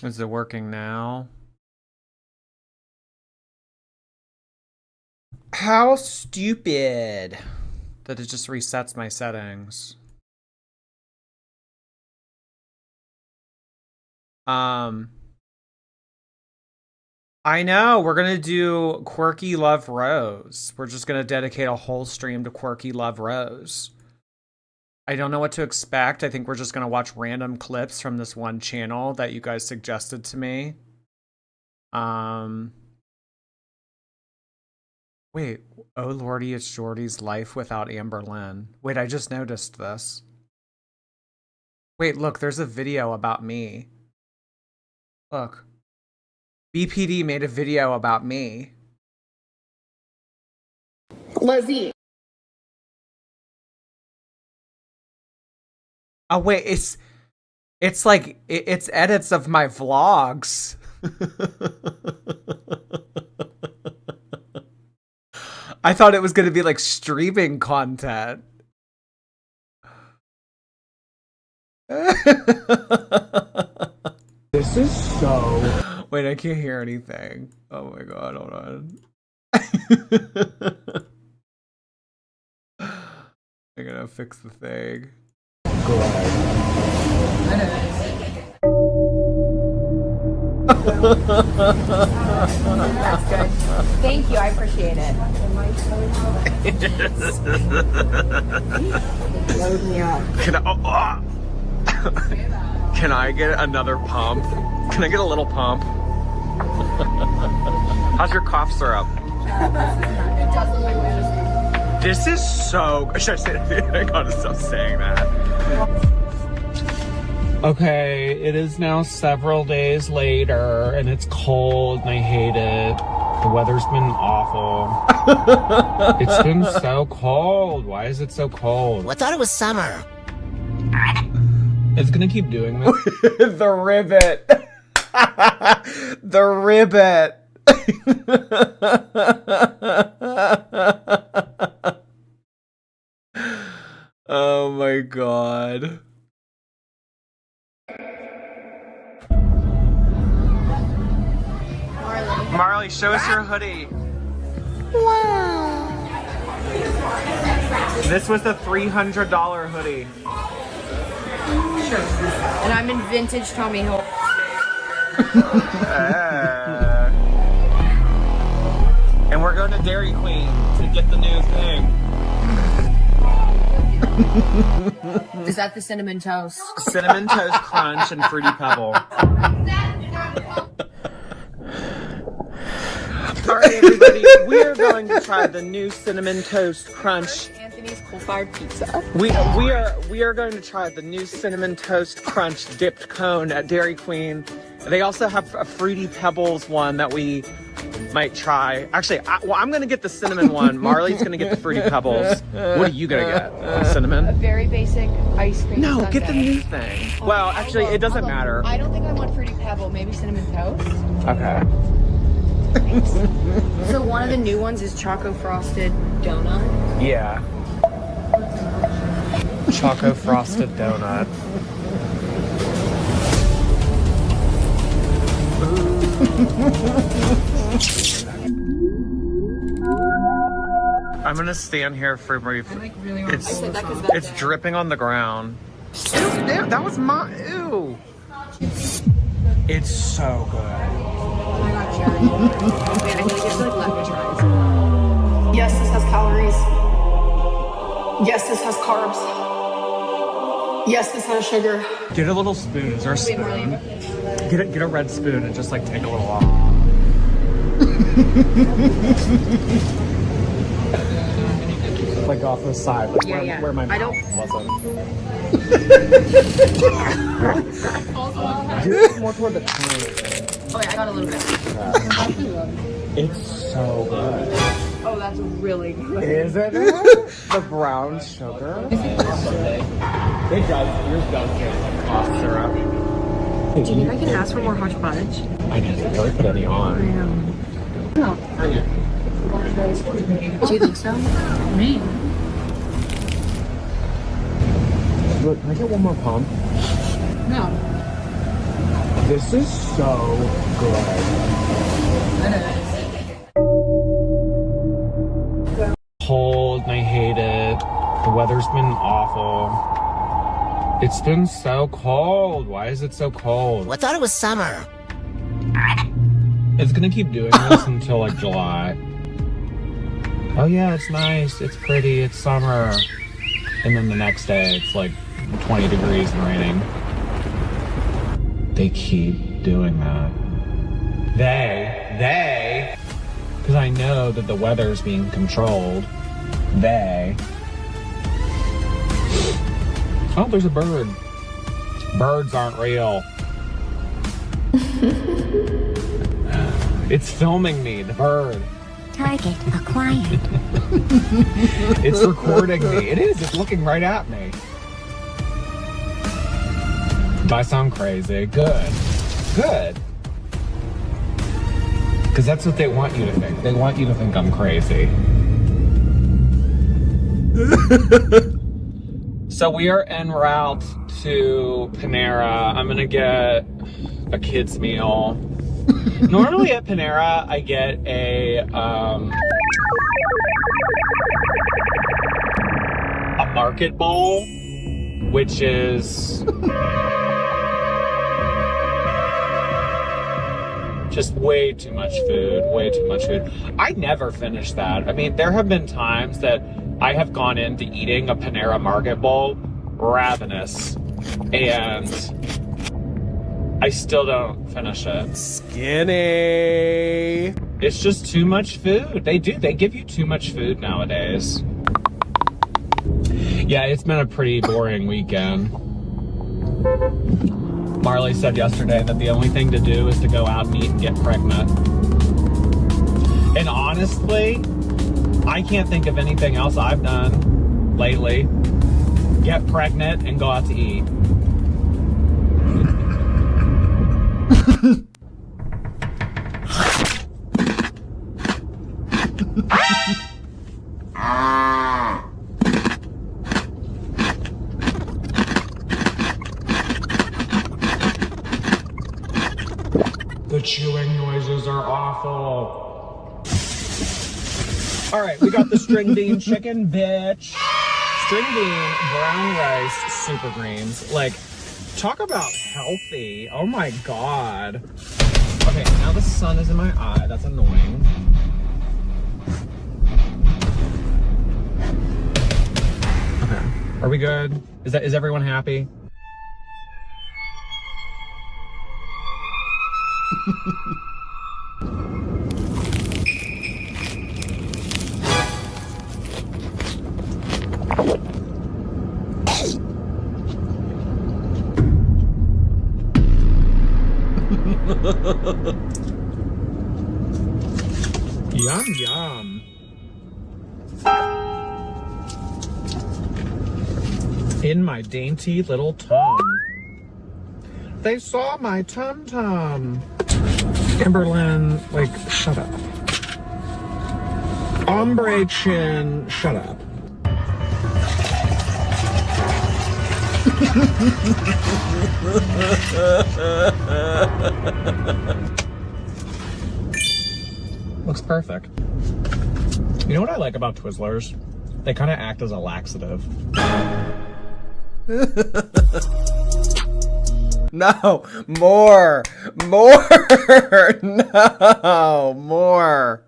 Is it working now? How stupid that it just resets my settings. I know, we're gonna do Quirky Love Rose. We're just gonna dedicate a whole stream to Quirky Love Rose. I don't know what to expect. I think we're just gonna watch random clips from this one channel that you guys suggested to me. Wait, oh lordy, it's Jordy's life without Amber Lynn. Wait, I just noticed this. Wait, look, there's a video about me. Look. BPD made a video about me. Lizzie. Oh wait, it's like it's edits of my vlogs. I thought it was going to be like streaming content. This is so... Wait, I can't hear anything. Oh my god, hold on. I gotta fix the thing. That's good. Thank you, I appreciate it. Load me up. Can I get another pump? Can I get a little pump? How's your cough syrup? This is so... Should I say that? I gotta stop saying that. Okay, it is now several days later, and it's cold, and I hate it. The weather's been awful. It's been so cold. Why is it so cold? I thought it was summer. It's gonna keep doing this. The ribbit. The ribbit. Oh my god. Marley, show us your hoodie. Wow. This was the $300 hoodie. Sure. And I'm in vintage Tommy Hill. And we're going to Dairy Queen to get the new thing. Is that the cinnamon toast? Cinnamon Toast Crunch and Fruity Pebble. Alright everybody, we are going to try the new Cinnamon Toast Crunch. Anthony's coal-fired pizza. We are going to try the new Cinnamon Toast Crunch dipped cone at Dairy Queen. They also have a Fruity Pebbles one that we might try. Actually, I'm going to get the cinnamon one. Marley's going to get the Fruity Pebbles. What are you going to get? Cinnamon? A very basic ice cream No, sundae. get the new thing. Well, actually, it doesn't matter. I don't think I want Fruity Pebble. Maybe cinnamon toast. Okay. Thanks. So one of the new ones is Choco Frosted Donut. Yeah. Choco Frosted Donut. I'm gonna stand here for a brief. It's dripping on the ground. Ew, that was my ew. It's so good. Oh my god, cherry. Wait, I need to get like lemon tries. Yes, this has calories. Yes, this has carbs. Yes, this has sugar. Get a little spoon. Is there a spoon? Get a red spoon and just like take a little off. Like off the side, like where my mouth wasn't. Do it more toward the tongue. Oh yeah, I got a little bit. It's so good. Oh, that's really good. Isn't it? The brown sugar. It does. Yours does taste like cough syrup. Do you think I can ask for more hot fudge? I didn't really put any on. No. Do you think so? Me. Look, can I get one more pump? No. This is so good. Cold and I hate it. The weather's been awful. It's been so cold. Why is it so cold? I thought it was summer. It's gonna keep doing this until like July. Oh yeah, it's nice, it's pretty, it's summer. And then the next day it's like 20 degrees and raining. They keep doing that. They, because I know that the weather's being controlled. Oh, there's a bird. Birds aren't real. It's filming me, the bird. Target acquired. It's recording me. It is. It's looking right at me. Do I sound crazy? Good. Good. Because that's what they want you to think. They want you to think I'm crazy. So we are en route to Panera. I'm going to get a kid's meal. Normally at Panera, I get a market bowl, which is just way too much food, I never finish that. I mean, there have been times that I have gone into eating a Panera market bowl ravenous, and I still don't finish it. Skinny. It's just too much food. They give you too much food nowadays. Yeah, it's been a pretty boring weekend. Marley said yesterday that the only thing to do is to go out and eat and get pregnant. And honestly, I can't think of anything else I've done lately. Get pregnant and go out to eat. The chewing noises are awful. All right, we got the string bean chicken, bitch. String bean, brown rice, super greens. Like, talk about healthy. Oh my God. Okay, now the sun is in my eye. That's annoying. Okay, are we good? Is everyone happy? Yum, yum. In my dainty little tum. They saw my tum-tum. Kimberlyn, like, shut up. Ombre chin, shut up. Looks perfect. You know what I like about Twizzlers? They kind of act as a laxative. No, more, no, more.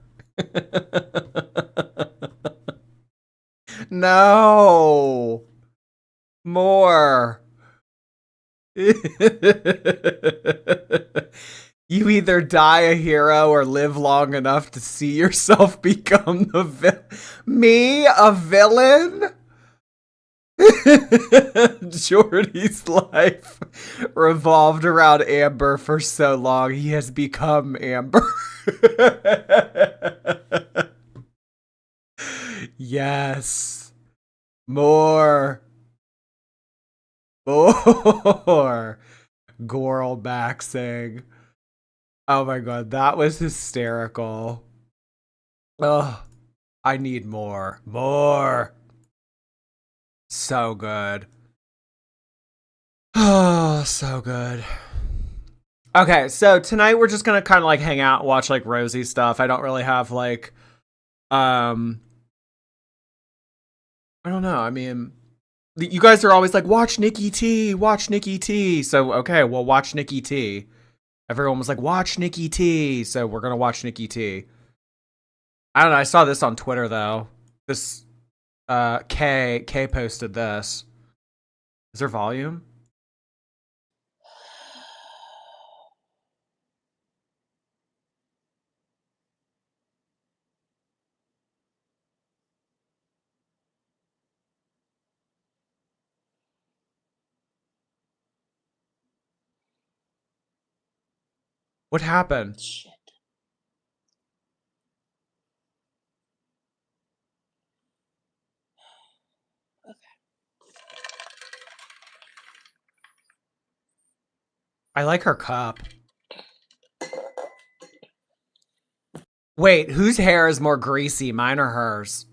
No, more. You either die a hero or live long enough to see yourself become the me, a villain? Jordy's life revolved around Amber for so long, he has become Amber. Yes. More. Goral Baxing. Oh my God, that was hysterical. Ugh. I need more. More. So good. Oh, so good. Okay, so tonight we're just gonna kind of like hang out, watch like Rosie stuff. I don't really have like, um, I don't know. I mean, you guys are always like, watch Nikki T, watch Nikki T. So okay, we'll watch Nikki T. Everyone was like, watch Nikki T. So we're gonna watch Nikki T. I don't know. I saw this on Twitter though. This K posted this. Is there volume? What happened? Shit. I like her cup. Wait, whose hair is more greasy, mine or hers?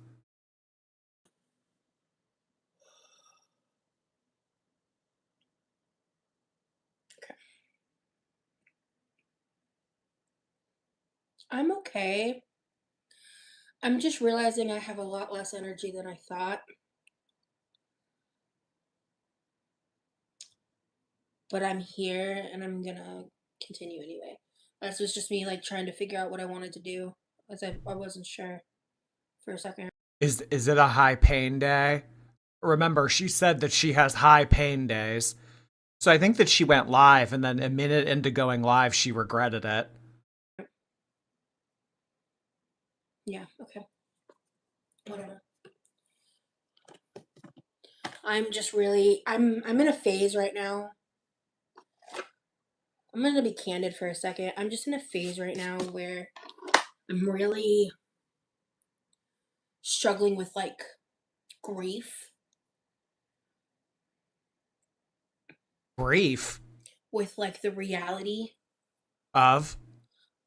I'm okay. I'm just realizing I have a lot less energy than I thought. But I'm here and I'm gonna continue anyway. This was just me like trying to figure out what I wanted to do, as I wasn't sure for a second. Is it a high pain day? Remember, she said that she has high pain days. So I think that she went live and then a minute into going live, she regretted it. Yeah, okay. Whatever. I'm just really I'm in a phase right now. I'm gonna be candid for a second. I'm just in a phase right now where I'm really struggling with like grief, Grief with like the reality of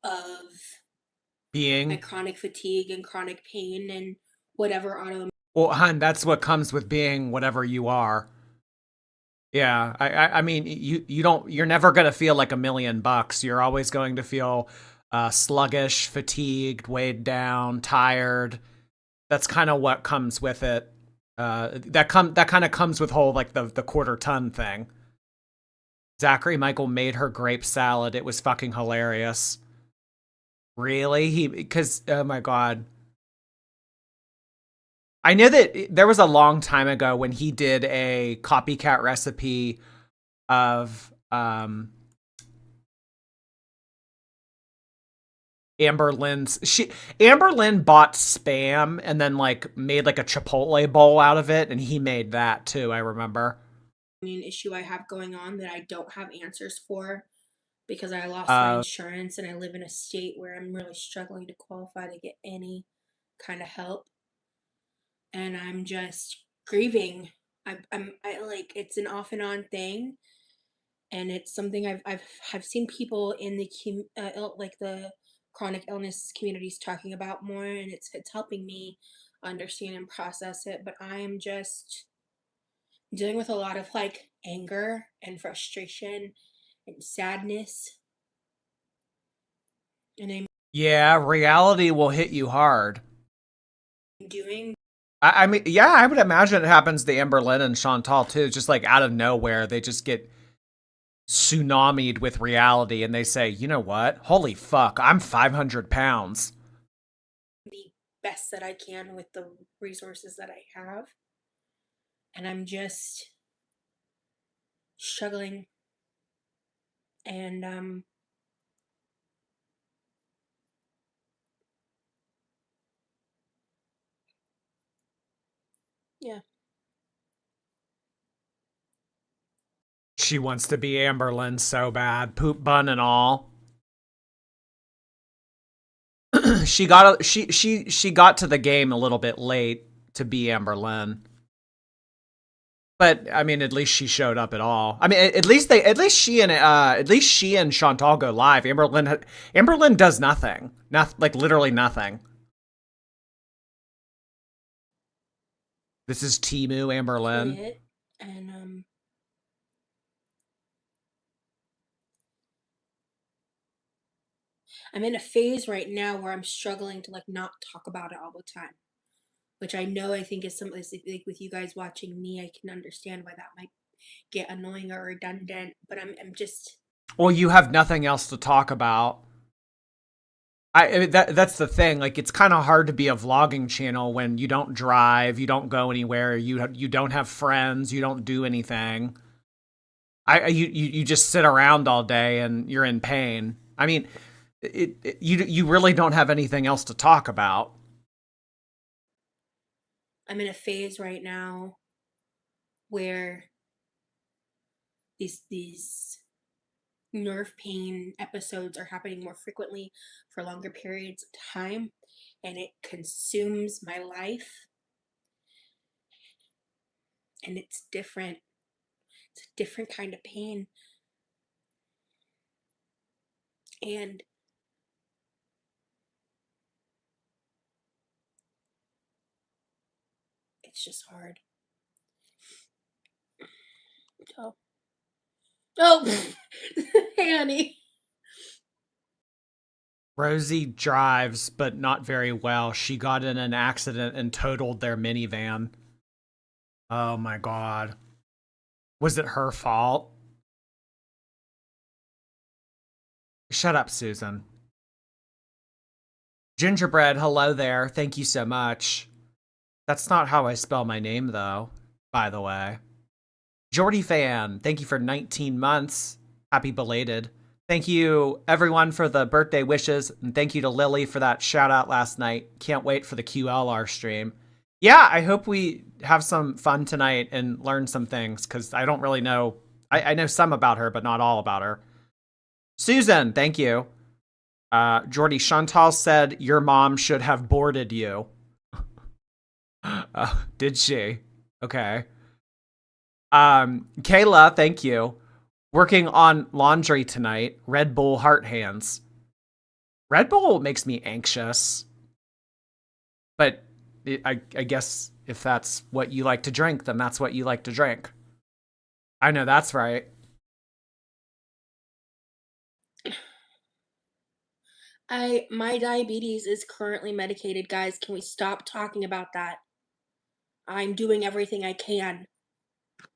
of my being. chronic fatigue and chronic pain and whatever autoimmune. Well, hun, that's what comes with being whatever you are. Yeah, I mean, you're never gonna feel like $1,000,000. You're always going to feel sluggish, fatigued, weighed down, tired. That's kind of what comes with it. That kind of comes with whole like the quarter ton thing. Zachary Michael made her grape salad. It was fucking hilarious. Really? Because oh my god. I know that there was a long time ago when he did a copycat recipe of Amber Lynn's. Amber Lynn bought Spam and then like made like a Chipotle bowl out of it, and he made that too. I remember. Issue I have going on that I don't have answers for because I lost my insurance and I live in a state where I'm really struggling to qualify to get any kind of help. And I'm just grieving. I like it's an off and on thing, and it's something I've seen people in the like the chronic illness communities talking about more, and it's helping me understand and process it. But I am just dealing with a lot of like anger and frustration and sadness, and I'm Yeah, reality will hit you hard. doing. I mean, yeah, I would imagine it happens to Amber Lynn and Chantal too. Just like out of nowhere, they just get tsunamied with reality and they say, you know what? Holy fuck, I'm 500 pounds. The best that I can with the resources that I have, and I'm just struggling, and yeah. She wants to be Amber Lynn so bad, poop bun and all. She got to the game a little bit late to be Amber Lynn. But I mean, at least she showed up at all. I mean, at least she and Chantal go live. Amber Lynn does nothing. Like literally nothing. This is Timu Amber Lynn. And I'm in a phase right now where I'm struggling to like not talk about it all the time, which I know I think is something like with you guys watching me, I can understand why that might get annoying or redundant, but I'm just. Well, you have nothing else to talk about. That's the thing. Like, it's kind of hard to be a vlogging channel when you don't drive, you don't go anywhere, you don't have friends, you don't do anything. You just sit around all day and you're in pain. I mean, you really don't have anything else to talk about. I'm in a phase right now where these nerve pain episodes are happening more frequently for longer periods of time, and it consumes my life, and it's different. It's a different kind of pain, and it's just hard. Oh, hey honey. Rosie drives, but not very well. She got in an accident and totaled their minivan. Oh my God. Was it her fault? Shut up, Susan. Gingerbread, hello there. Thank you so much. That's not how I spell my name, though, by the way. Jordy fan, thank you for 19 months. Happy belated. Thank you, everyone, for the birthday wishes. And thank you to Lily for that shout out last night. Can't wait for the QLR stream. Yeah, I hope we have some fun tonight and learn some things, because I don't really know. I know some about her, but not all about her. Susan, thank you. Jordy, Chantal said your mom should have boarded you. Did she? Okay. Kayla, thank you. Working on laundry tonight. Red Bull heart hands. Red Bull makes me anxious. But I guess if that's what you like to drink, then that's what you like to drink. I know that's right. My diabetes is currently medicated, guys. Can we stop talking about that? I'm doing everything I can.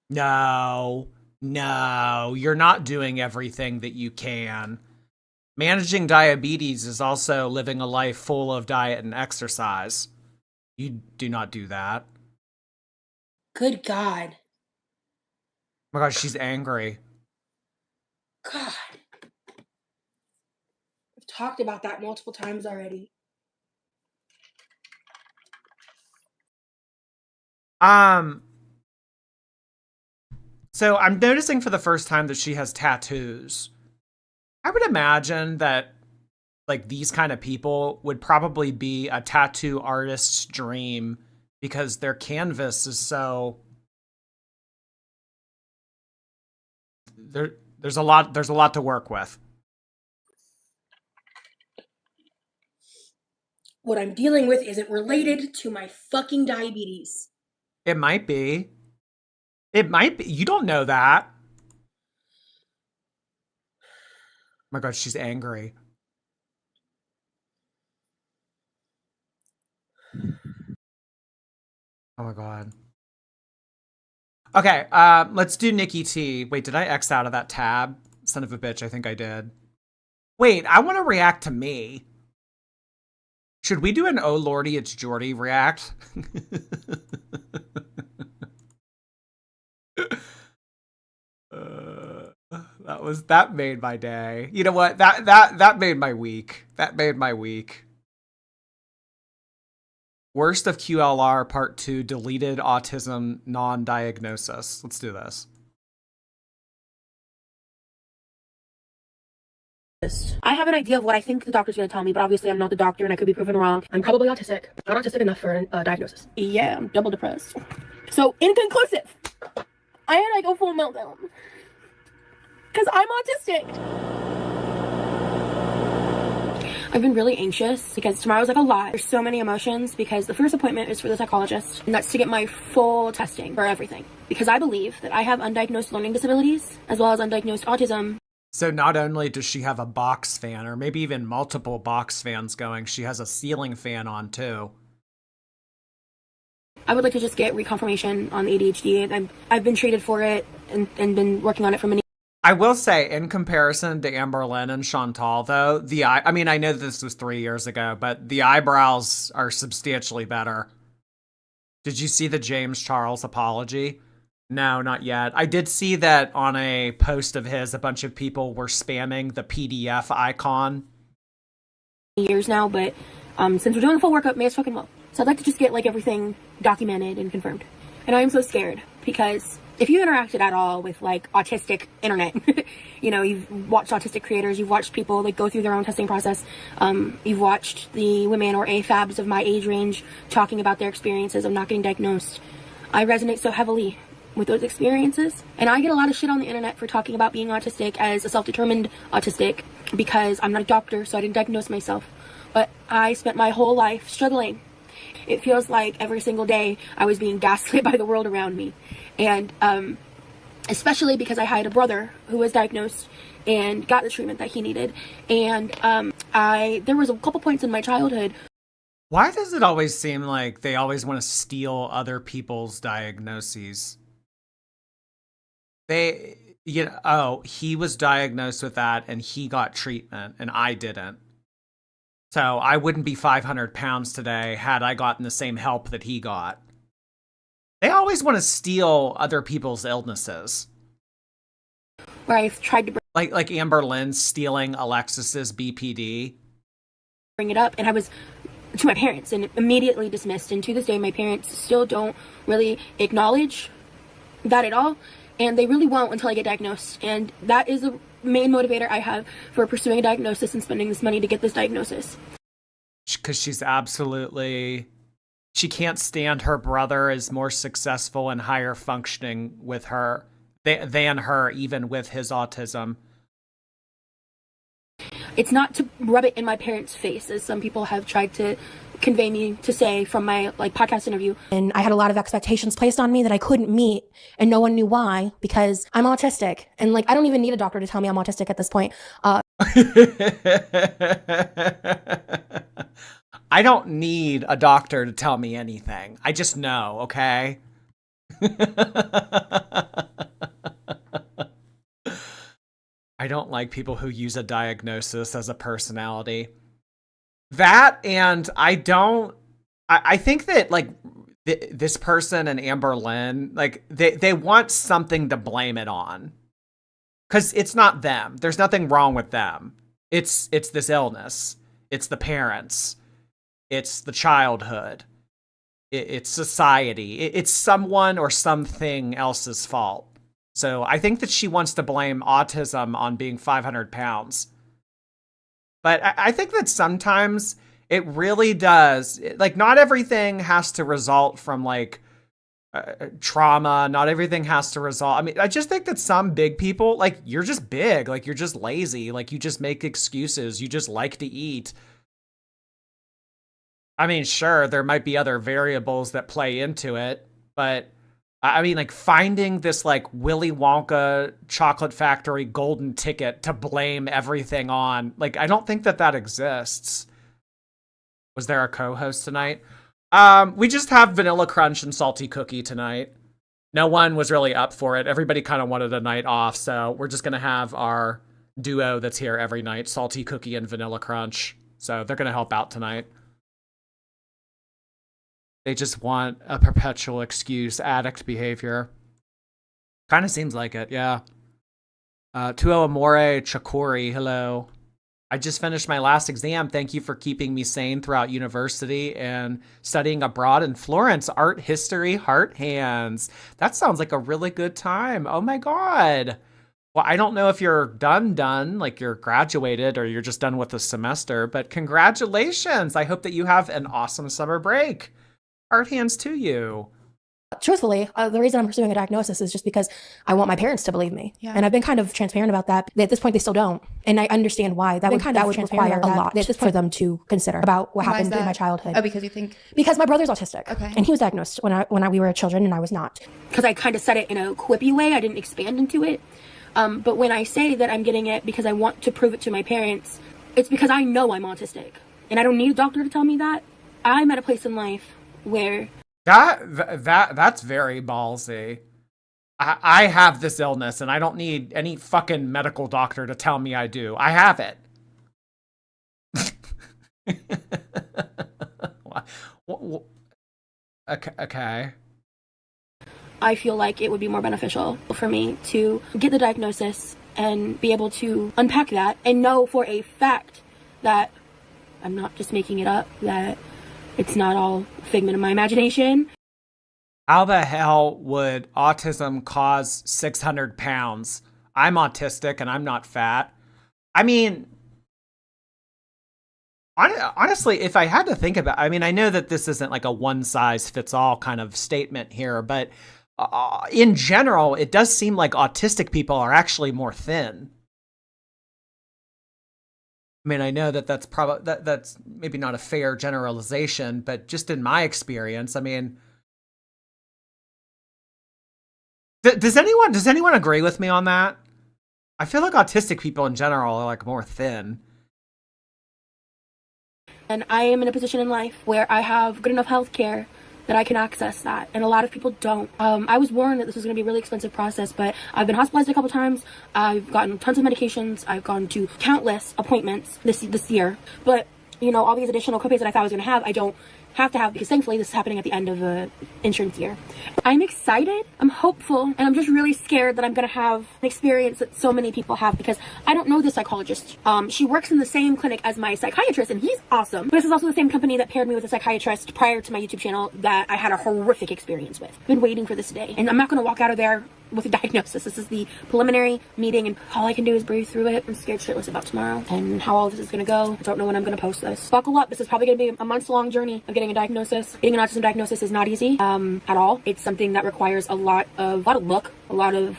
No, you're not doing everything that you can. Managing diabetes is also living a life full of diet and exercise. You do not do that. Good God. Oh my God, she's angry. God. I've talked about that multiple times already. So I'm noticing for the first time that she has tattoos. I would imagine that like these kind of people would probably be a tattoo artist's dream, because their canvas is so there's a lot to work with. What I'm dealing with isn't related to my fucking diabetes. It might be. You don't know that. Oh my God, she's angry. Oh my God. Okay, let's do Nikki T. Wait, did I X out of that tab? Son of a bitch, I think I did. Wait, I want to react to me. Should we do an Oh Lordy, It's Jordy react? That made my day. You know what? That made my week. That made my week. Worst of QLR Part 2, deleted autism non-diagnosis. Let's do this. I have an idea of what I think the doctor's going to tell me, but obviously I'm not the doctor and I could be proven wrong. I'm probably autistic, but not autistic enough for a diagnosis. Yeah, I'm double depressed. So, inconclusive. I had like a full meltdown. Because I'm autistic. I've been really anxious because tomorrow's like a lot. There's so many emotions because the first appointment is for the psychologist, and that's to get my full testing for everything. Because I believe that I have undiagnosed learning disabilities as well as undiagnosed autism. So not only does she have a box fan, or maybe even multiple box fans going, she has a ceiling fan on too. I would like to just get reconfirmation on the ADHD. I've been treated for it and been working on it for many. I will say, in comparison to Amber Lynn and Chantal, though, I mean, I know this was 3 years ago, but the eyebrows are substantially better. Did you see the James Charles apology? No, not yet. I did see that on a post of his, a bunch of people were spamming the PDF icon. Years now, but since we're doing a full workup, may as fucking well. So I'd like to just get like everything documented and confirmed. And I am so scared because if you interacted at all with like autistic internet, you know, you've watched autistic creators, you've watched people like go through their own testing process. You've watched the women or AFABs of my age range talking about their experiences of not getting diagnosed. I resonate so heavily with those experiences. And I get a lot of shit on the internet for talking about being autistic as a self-determined autistic because I'm not a doctor, so I didn't diagnose myself. But I spent my whole life struggling. It feels like every single day I was being gaslit by the world around me. And especially because I had a brother who was diagnosed and got the treatment that he needed. And there was a couple points in my childhood. Why does it always seem like they always want to steal other people's diagnoses? He was diagnosed with that and he got treatment and I didn't. So I wouldn't be 500 pounds today had I gotten the same help that he got. They always want to steal other people's illnesses. Where I've tried to like Amber Lynn stealing Alexis's BPD. Bring it up, and I was to my parents and immediately dismissed. And to this day, my parents still don't really acknowledge that at all. And they really won't until I get diagnosed. And that is the main motivator I have for pursuing a diagnosis and spending this money to get this diagnosis. Because she can't stand her brother is more successful and higher functioning with her than her, even with his autism. It's not to rub it in my parents' face, as some people have tried to convey me to say from my podcast interview. And I had a lot of expectations placed on me that I couldn't meet, and no one knew why, because I'm autistic. And I don't even need a doctor to tell me I'm autistic at this point. I don't need a doctor to tell me anything. I just know, okay? I don't like people who use a diagnosis as a personality. That, and I think that this person and Amber Lynn, they want something to blame it on. Because it's not them. There's nothing wrong with them. It's this illness. It's the parents. It's the childhood. It's society. It's someone or something else's fault. So I think that she wants to blame autism on being 500 pounds. But I think that sometimes it really does. Not everything has to result from trauma. Not everything has to result. I mean, I just think that some big people, you're just big. You're just lazy. You just make excuses. You just like to eat. I mean, sure, there might be other variables that play into it, but I mean, finding this Willy Wonka chocolate factory golden ticket to blame everything on, I don't think that exists. Was there a co-host tonight? We just have Vanilla Crunch and Salty Cookie tonight. No one was really up for it. Everybody kind of wanted a night off, so we're just going to have our duo that's here every night, Salty Cookie and Vanilla Crunch. So they're going to help out tonight. They just want a perpetual excuse, addict behavior. Kind of seems like it, yeah. Tuo Amore Chakori, hello. I just finished my last exam. Thank you for keeping me sane throughout university and studying abroad in Florence. Art history, heart hands. That sounds like a really good time. Oh my God. Well, I don't know if you're done, you're graduated or you're just done with the semester, but congratulations. I hope that you have an awesome summer break. Art hands to you. Truthfully, the reason I'm pursuing a diagnosis is just because I want my parents to believe me. Yeah. And I've been kind of transparent about that. At this point, they still don't. And I understand why. That would require a lot for them to consider about what happened in my childhood. Oh, because you think? Because my brother's autistic. Okay. And he was diagnosed when we were children and I was not. Because I kind of said it in a quippy way. I didn't expand into it. But when I say that I'm getting it because I want to prove it to my parents, it's because I know I'm autistic. And I don't need a doctor to tell me that. I'm at a place in life where... That's very ballsy. I have this illness and I don't need any fucking medical doctor to tell me I do. I have it. Okay. I feel like it would be more beneficial for me to get the diagnosis and be able to unpack that and know for a fact that I'm not just making it up, that it's not all a figment of my imagination. How the hell would autism cause 600 pounds? I'm autistic and I'm not fat. I mean, honestly, if I had to think about, I mean, I know that this isn't like a one size fits all kind of statement here, but in general, it does seem like autistic people are actually more thin. I mean, I know that that's probably that's maybe not a fair generalization, but just in my experience, I mean, does anyone agree with me on that? I feel like autistic people in general are like more thin. And I am in a position in life where I have good enough health care that I can access that, and a lot of people don't. I was warned that this was going to be a really expensive process, but I've been hospitalized a couple times. I've gotten tons of medications. I've gone to countless appointments this year, but you know, all these additional copays that I thought I was going to have, I don't have to have, because thankfully this is happening at the end of the insurance year. I'm excited, I'm hopeful, and I'm just really scared that I'm going to have an experience that so many people have, because I don't know the psychologist. She works in the same clinic as my psychiatrist, and he's awesome. But this is also the same company that paired me with a psychiatrist prior to my YouTube channel that I had a horrific experience with. I've been waiting for this day, and I'm not going to walk out of there with a diagnosis. This is the preliminary meeting, and all I can do is breathe through it. I'm scared shitless about tomorrow and how all this is going to go. I don't know when I'm going to post this. Buckle up. This is probably going to be a months-long journey of getting a diagnosis. Getting an autism diagnosis is not easy at all. It's something that requires a lot of luck, a lot of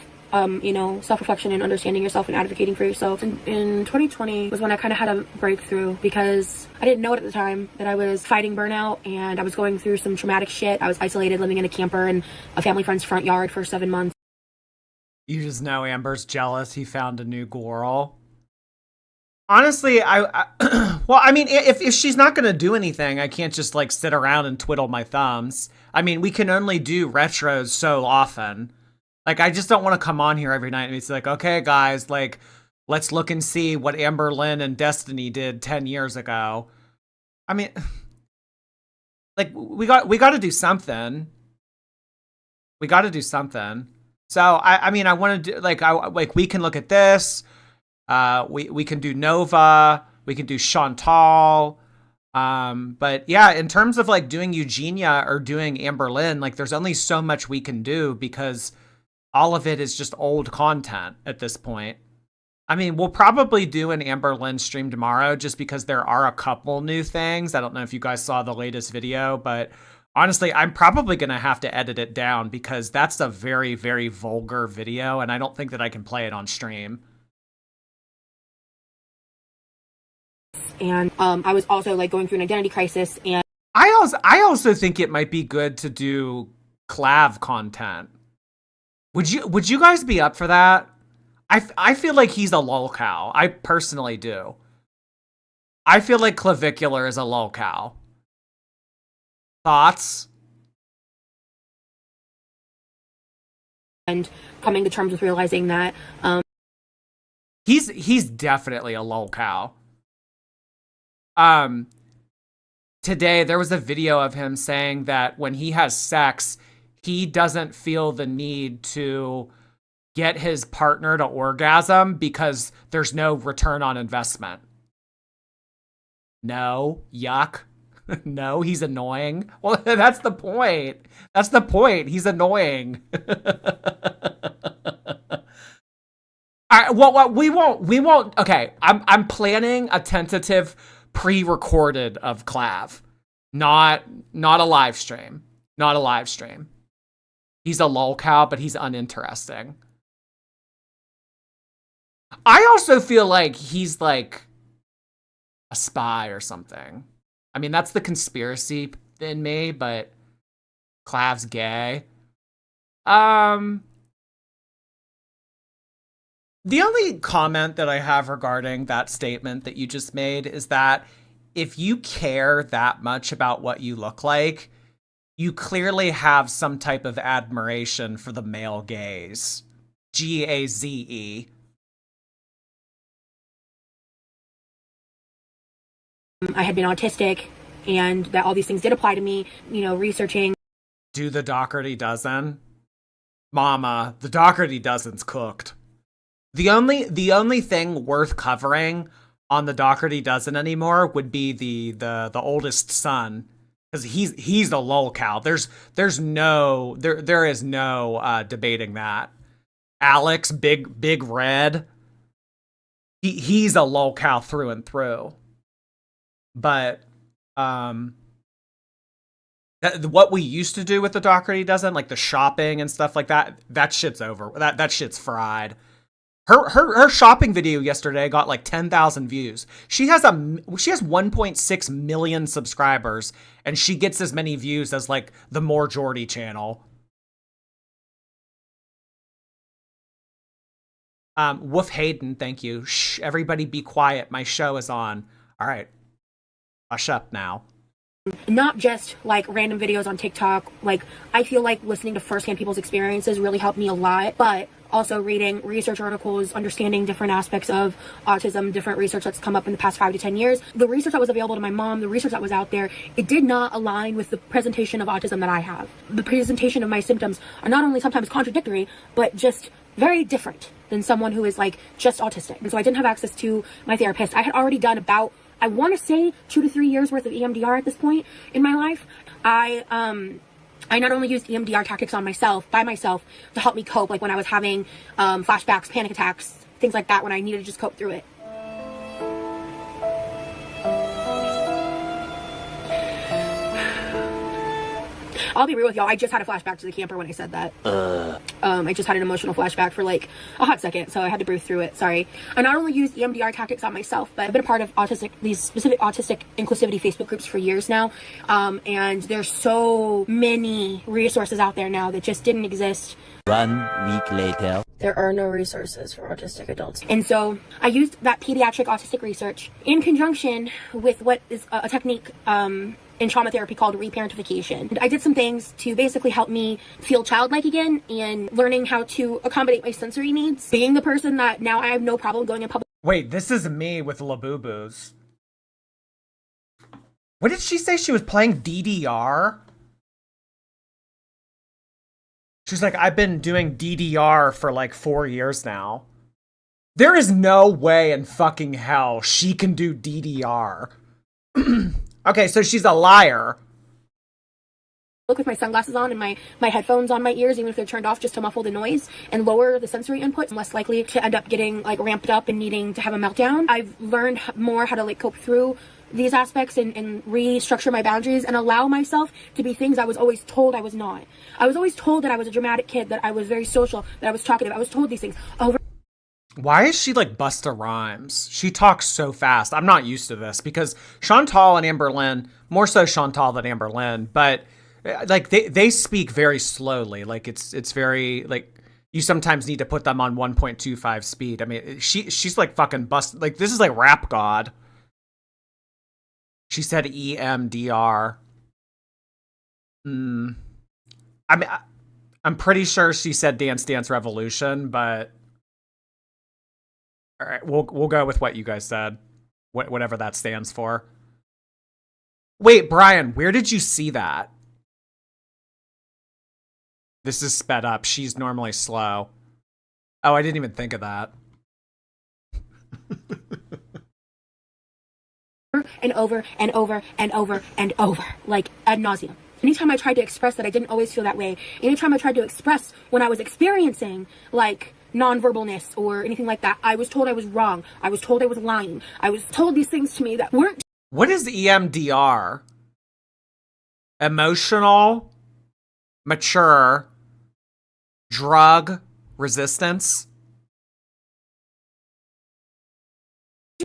you know, self-reflection and understanding yourself and advocating for yourself. In 2020 was when I kind of had a breakthrough, because I didn't know it at the time that I was fighting burnout, and I was going through some traumatic shit. I was isolated, living in a camper in a family friend's front yard for 7 months. You just know Amber's jealous. He found a new girl. Honestly, I well, I mean, if she's not going to do anything, I can't just like sit around and twiddle my thumbs. I mean, we can only do retros so often. Like, I just don't want to come on here every night and it's like, okay, guys, like, let's look and see what Amber Lynn and Destiny did 10 years ago. I mean, like, we got to do something. We got to do something. So I mean, I want to do like we can look at this. We can do Nova. We can do Chantal. But yeah, in terms of like doing Eugenia or doing Amber Lynn, like there's only so much we can do because all of it is just old content at this point. I mean, we'll probably do an Amber Lynn stream tomorrow just because there are a couple new things. I don't know if you guys saw the latest video, but honestly, I'm probably going to have to edit it down because that's a very, very vulgar video, and I don't think that I can play it on stream. And I was also like going through an identity crisis, and I also think it might be good to do Clav content. Would you guys be up for that? I feel like he's a lolcow. I personally do. I feel like Clavicular is a lolcow. Thoughts? And coming to terms with realizing that he's definitely a lolcow. Today there was a video of him saying that when he has sex, he doesn't feel the need to get his partner to orgasm because there's no return on investment. No, yuck. No, he's annoying. Well, that's the point. That's the point. He's annoying. Well, we won't. Okay, I'm planning a tentative pre-recorded of Clav. Not a live stream. Not a live stream. He's a lolcow, but he's uninteresting. I also feel like he's like a spy or something. I mean, that's the conspiracy in me, but Clav's gay. The only comment that I have regarding that statement that you just made is that if you care that much about what you look like, you clearly have some type of admiration for the male gaze. Gaze. I had been autistic and that all these things did apply to me, you know, researching. Do the Doherty dozen? Mama, the Doherty dozen's cooked. The only thing worth covering on the Doherty dozen anymore would be the oldest son, because he's a lolcow. There is no debating that. Alex, big red. He's a lolcow through and through. But what we used to do with the Doherty dozen, like the shopping and stuff like that, that shit's over. That shit's fried. Her shopping video yesterday got like 10,000 views. She has 1.6 million subscribers, and she gets as many views as like the More Jordy channel. Woof Hayden, thank you. Shh, everybody be quiet. My show is on. All right. Hush up now. Not just like random videos on TikTok. Like, I feel like listening to firsthand people's experiences really helped me a lot, but also reading research articles, understanding different aspects of autism, different research that's come up in the past 5 to 10 years. The research that was available to my mom, the research that was out there, it did not align with the presentation of autism that I have. The presentation of my symptoms are not only sometimes contradictory, but just very different than someone who is like just autistic. And so I didn't have access to my therapist. I had already done about, I want to say 2 to 3 years worth of EMDR at this point in my life. I not only used EMDR tactics on myself, by myself, to help me cope, like when I was having flashbacks, panic attacks, things like that, when I needed to just cope through it. I'll be real with y'all, I just had a flashback to the camper when I said that. I just had an emotional flashback for like a hot second, so I had to breathe through it, sorry. I not only used EMDR tactics on myself, but I've been a part of these specific autistic inclusivity Facebook groups for years now, and there's so many resources out there now that just didn't exist 1 week later. There are no resources for autistic adults. And so I used that pediatric autistic research in conjunction with what is a technique in trauma therapy called reparentification. I did some things to basically help me feel childlike again and learning how to accommodate my sensory needs. Being the person that now I have no problem going in public. Wait, this is me with Labubu's. What did she say? She was playing DDR? She's like, I've been doing DDR for like 4 years now. There is no way in fucking hell she can do DDR. Okay, so she's a liar. Look with my sunglasses on and my headphones on my ears, even if they're turned off, just to muffle the noise and lower the sensory input. I'm less likely to end up getting like ramped up and needing to have a meltdown. I've learned more how to like cope through these aspects and restructure my boundaries and allow myself to be things I was always told I was not. I was always told that I was a dramatic kid, that I was very social, that I was talkative. I was told these things over. Why is she like Busta Rhymes? She talks so fast. I'm not used to this because Chantal and Amberlynn, more so Chantal than Amberlynn, but like they speak very slowly. Like it's very like you sometimes need to put them on 1.25 speed. I mean, she's like fucking bust. Like this is like Rap God. She said EMDR. I mean, I'm pretty sure she said Dance Dance Revolution, but all right, we'll go with what you guys said, whatever that stands for. Wait, Brian, where did you see that? This is sped up. She's normally slow. Oh, I didn't even think of that. And over and over and over and over, like ad nauseum. Anytime I tried to express that I didn't always feel that way, anytime I tried to express when I was experiencing like nonverbalness or anything like that, I was told I was wrong. I was told I was lying. I was told these things to me that weren't. What is EMDR? Emotional, mature, drug resistance.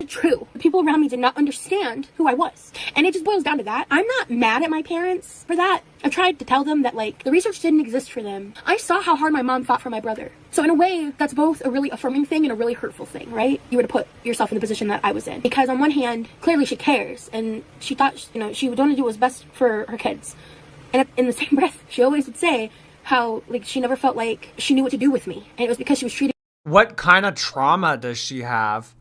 true. The people around me did not understand who I was. And it just boils down to that. I'm not mad at my parents for that. I've tried to tell them that, like, the research didn't exist for them. I saw how hard my mom fought for my brother. So in a way, that's both a really affirming thing and a really hurtful thing, right? You were to put yourself in the position that I was in. Because on one hand, clearly she cares. And she thought, you know, she would want to do what was best for her kids. And in the same breath, she always would say how, like, she never felt like she knew what to do with me. And it was because she was treating... What kind of trauma does she have?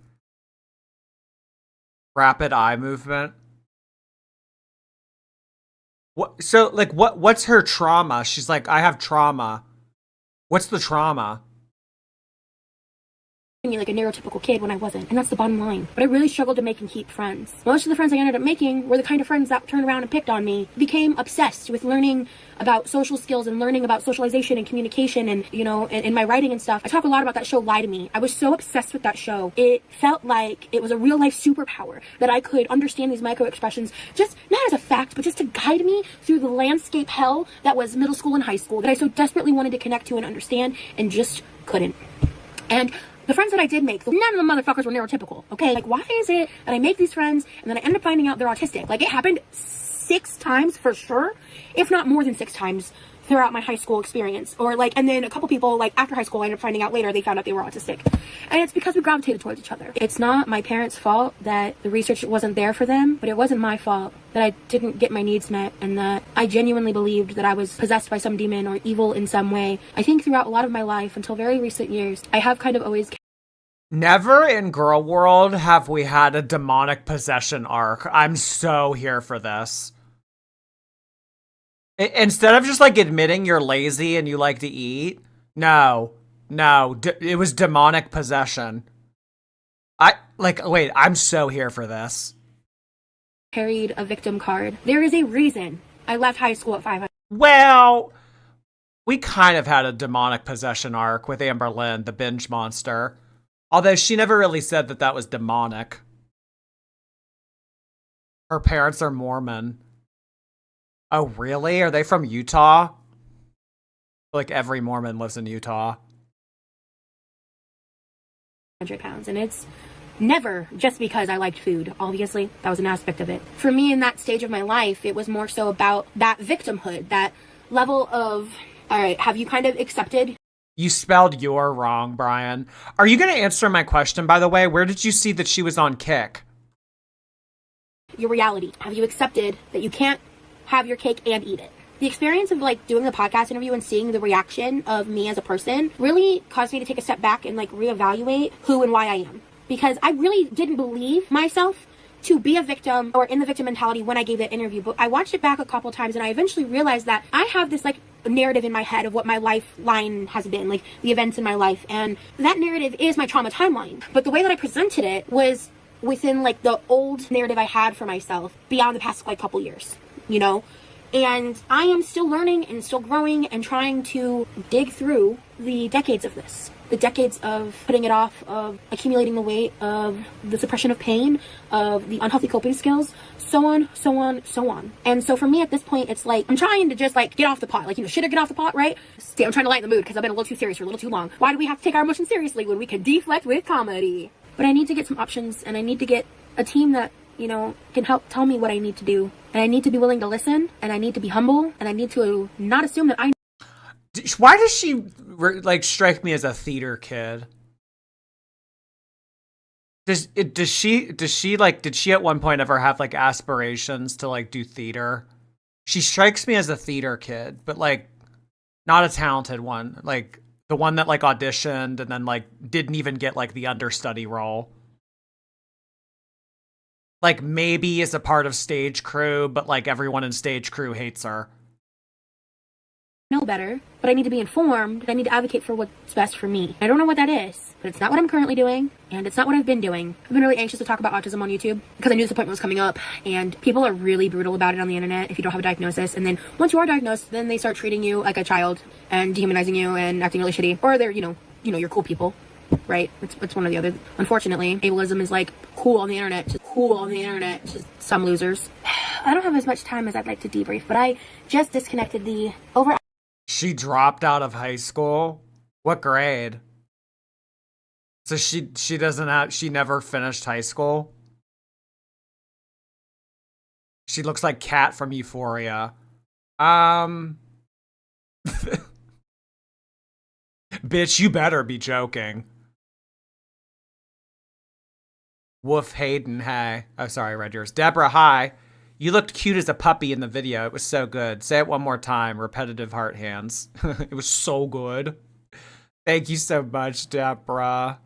Rapid eye movement? What? So, like, what's her trauma? She's like, I have trauma. What's the trauma? Me like a neurotypical kid when I wasn't, and that's the bottom line. But I really struggled to make and keep friends. Most of the friends I ended up making were the kind of friends that turned around and picked on me. Became obsessed with learning about social skills and learning about socialization and communication, and, you know, in my writing and stuff. I talk a lot about that show, Lie to Me. I was so obsessed with that show. It felt like it was a real life superpower that I could understand these micro expressions, just not as a fact, but just to guide me through the landscape hell that was middle school and high school that I so desperately wanted to connect to and understand and just couldn't. And the friends that I did make, none of the motherfuckers were neurotypical, okay? Like, why is it that I make these friends and then I end up finding out they're autistic? Like, it happened 6 times for sure, if not more than 6 times throughout my high school experience. Or, like, and then a couple people, like, after high school, I ended up finding out later they found out they were autistic. And it's because we gravitated towards each other. It's not my parents' fault that the research wasn't there for them, but it wasn't my fault that I didn't get my needs met and that I genuinely believed that I was possessed by some demon or evil in some way. I think throughout a lot of my life, until very recent years, I have kind of always... Never in Girl World have we had a demonic possession arc. I'm so here for this. Instead of just, like, admitting you're lazy and you like to eat, no, it was demonic possession. Wait, I'm so here for this. Carried a victim card. There is a reason I left high school at 500. Well, we kind of had a demonic possession arc with Amber Lynn, the binge monster. Although she never really said that that was demonic. Her parents are Mormon. Oh, really? Are they from Utah? Like, every Mormon lives in Utah. 100 pounds, and it's never just because I liked food. Obviously, that was an aspect of it. For me, in that stage of my life, it was more so about that victimhood, that level of, all right, have you kind of accepted? You spelled your wrong, Brian. Are you going to answer my question, by the way? Where did you see that she was on Kick? Your reality. Have you accepted that you can't have your cake and eat it? The experience of, like, doing the podcast interview and seeing the reaction of me as a person really caused me to take a step back and, like, reevaluate who and why I am. Because I really didn't believe myself to be a victim or in the victim mentality when I gave that interview. But I watched it back a couple times and I eventually realized that I have this, like, narrative in my head of what my lifeline has been, like, the events in my life. And that narrative is my trauma timeline. But the way that I presented it was within, like, the old narrative I had for myself beyond the past, like, couple years, you know? And I am still learning and still growing and trying to dig through the decades of this. The decades of putting it off, of accumulating the weight, of the suppression of pain, of the unhealthy coping skills, so on, so on, so on. And so for me at this point, it's like, I'm trying to just, like, get off the pot. Like, you know, should I get off the pot, right? See, I'm trying to lighten the mood because I've been a little too serious for a little too long. Why do we have to take our emotions seriously when we can deflect with comedy? But I need to get some options, and I need to get a team that, you know, can help tell me what I need to do. And I need to be willing to listen, and I need to be humble, and I need to not assume that I... Why does she, like, strike me as a theater kid? Did she at one point ever have, like, aspirations to, like, do theater? She strikes me as a theater kid, but, like, not a talented one. Like, the one that, like, auditioned and then, like, didn't even get, like, the understudy role. Like, maybe is a part of stage crew, but, like, everyone in stage crew hates her. Know better, but I need to be informed. I need to advocate for what's best for me. I don't know what that is, but it's not what I'm currently doing, and it's not what I've been doing. I've been really anxious to talk about autism on YouTube because I knew this appointment was coming up, and people are really brutal about it on the internet if you don't have a diagnosis. And then once you are diagnosed, then they start treating you like a child and dehumanizing you and acting really shitty. Or they're, you know, you're cool people, right? It's one or the other. Unfortunately, ableism is, like, cool on the internet. Just cool on the internet. Just some losers. I don't have as much time as I'd like to debrief, but I just disconnected the over... She dropped out of high school? What grade? So she doesn't have, she never finished high school. She looks like Kat from Euphoria. Bitch, you better be joking. Woof Hayden, hey. Oh, sorry, I read yours. Deborah, hi. You looked cute as a puppy in the video. It was so good. Say it one more time. Repetitive heart hands. It was so good. Thank you so much, Deborah.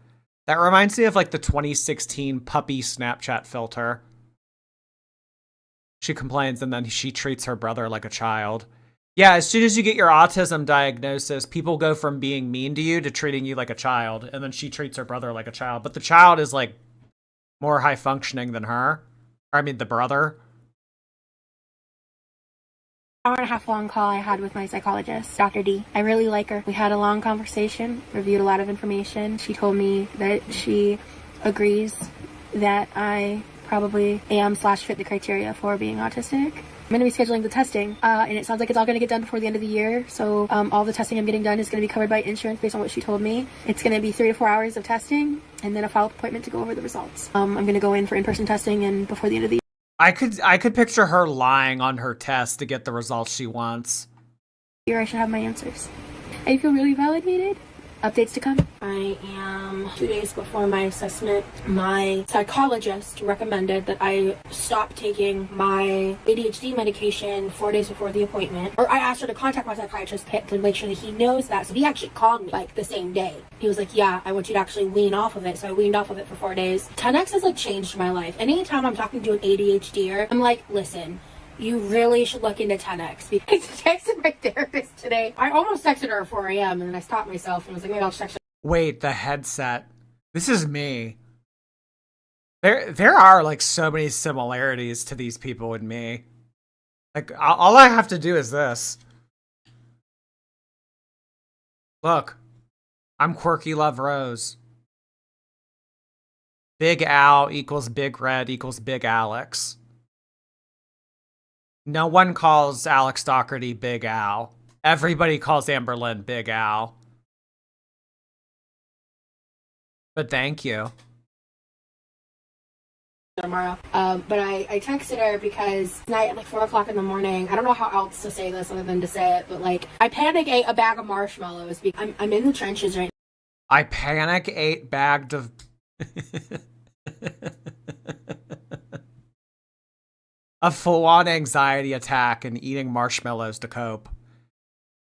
That reminds me of like the 2016 puppy Snapchat filter. She complains and then she treats her brother like a child. Yeah, as soon as you get your autism diagnosis, people go from being mean to you to treating you like a child. And then she treats her brother like a child. But the child is like more high functioning than her. Or, I mean, the brother. Hour and a half long call I had with my psychologist, Dr. D. I really like her. We had a long conversation, reviewed a lot of information. She told me that she agrees that I probably am/fit the criteria for being autistic. I'm going to be scheduling the testing, and it sounds like it's all going to get done before the end of the year. So all the testing I'm getting done is going to be covered by insurance based on what she told me. It's going to be 3 to 4 hours of testing and then a follow-up appointment to go over the results. I'm going to go in for in-person testing and before the end of the year. I could picture her lying on her test to get the results she wants. Here I should have my answers. I feel really validated. Updates to come. I am 2 days before my assessment. My psychologist recommended that I stop taking my ADHD medication 4 days before the appointment. Or I asked her to contact my psychiatrist to make sure that he knows that. So he actually called me like the same day. He was like, yeah, I want you to actually wean off of it. So I weaned off of it for 4 days. 10X has like changed my life. Anytime I'm talking to an ADHDer, I'm like, listen, you really should look into 10X. I texted my therapist today. I almost texted her at 4 a.m. and then I stopped myself and was like, maybe I'll just text her. Wait, the headset. This is me. There are like so many similarities to these people and me. Like all I have to do is this. Look, I'm Quirky Love Rose. Big Al equals Big Red equals Big Alex. No one calls Alex Doherty Big Al. Everybody calls Amberlynn Big Al. But thank you. Tomorrow. But I texted her because tonight at like 4 o'clock in the morning, I don't know how else to say this other than to say it, but like I panic ate a bag of marshmallows because I'm in the trenches right now. I panic ate bagged of a full-on anxiety attack and eating marshmallows to cope.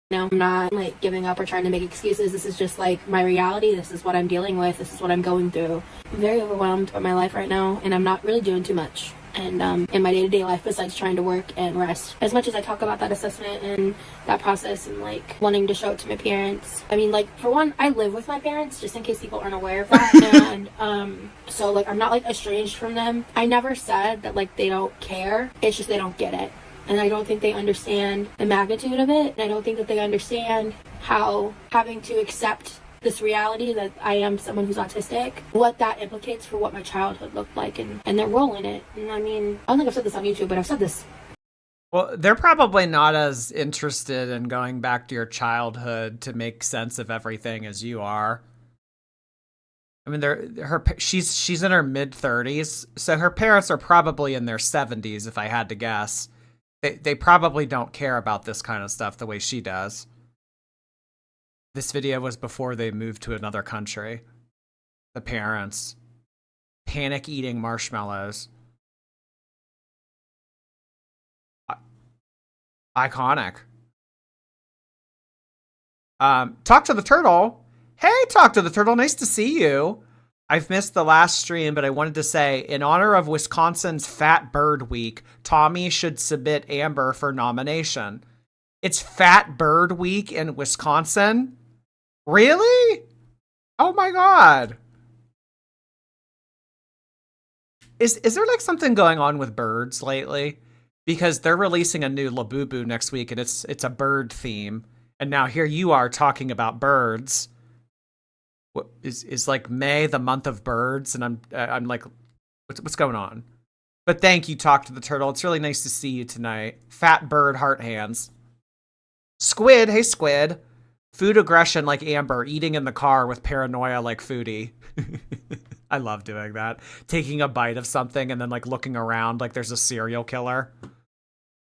No, I'm not like giving up or trying to make excuses. This is just like my reality. This is what I'm dealing with. This is what I'm going through. I'm very overwhelmed by my life right now, and I'm not really doing too much. And in my day-to-day life, besides trying to work and rest, as much as I talk about that assessment and that process and like wanting to show it to my parents, I mean, like for one, I live with my parents just in case people aren't aware of that. And so like I'm not like estranged from them. I never said that like they don't care. It's just they don't get it. And I don't think they understand the magnitude of it. And I don't think that they understand how having to accept this reality that I am someone who's autistic, what that implicates for what my childhood looked like and their role in it. And I mean, I don't think I've said this on YouTube, but I've said this. Well, they're probably not as interested in going back to your childhood to make sense of everything as you are. I mean, she's in her mid-30s, so her parents are probably in their 70s, if I had to guess. They probably don't care about this kind of stuff the way she does. This video was before they moved to another country. The parents. Panic eating marshmallows. Iconic. Talk to the Turtle. Hey, Talk to the Turtle. Nice to see you. I've missed the last stream, but I wanted to say, in honor of Wisconsin's Fat Bird Week, Tommy should submit Amber for nomination. It's Fat Bird Week in Wisconsin? Really? Oh my god. Is there like something going on with birds lately? Because they're releasing a new Labubu next week and it's a bird theme. And now here you are talking about birds. What is like May the month of birds, and I'm like, what's going on? But thank you, Talk to the Turtle. It's really nice to see you tonight. Fat bird heart hands. Squid, hey Squid. Food aggression like Amber, eating in the car with paranoia like Foodie. I love doing that. Taking a bite of something and then like looking around like there's a serial killer.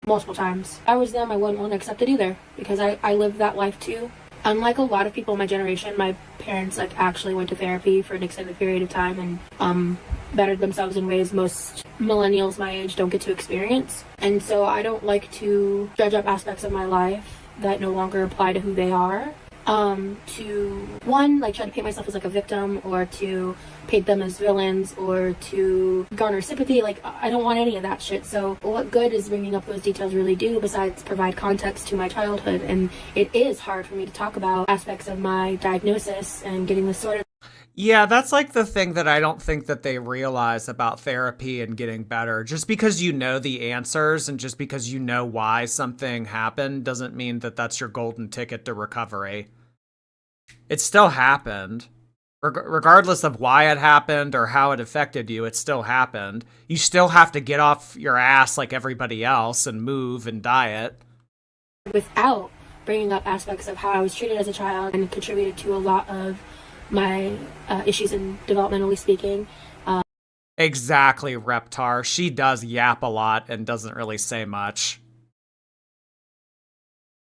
Multiple times. If I was them, I wouldn't want to accept it either, because I lived that life too. Unlike a lot of people in my generation, my parents like actually went to therapy for an extended period of time and bettered themselves in ways most millennials my age don't get to experience. And so I don't like to judge up aspects of my life that no longer apply to who they are. To one, like try to paint myself as like a victim, or to paint them as villains, or to garner sympathy. Like, I don't want any of that shit. So what good is bringing up those details really do besides provide context to my childhood? And it is hard for me to talk about aspects of my diagnosis and getting this sorted. Yeah, that's like the thing that I don't think that they realize about therapy and getting better. Just because you know the answers and just because you know why something happened doesn't mean that that's your golden ticket to recovery. It still happened. Regardless of why it happened or how it affected you, it still happened. You still have to get off your ass like everybody else and move and diet. Without bringing up aspects of how I was treated as a child, and contributed to a lot of my issues in developmentally speaking. Exactly, Reptar. She does yap a lot and doesn't really say much.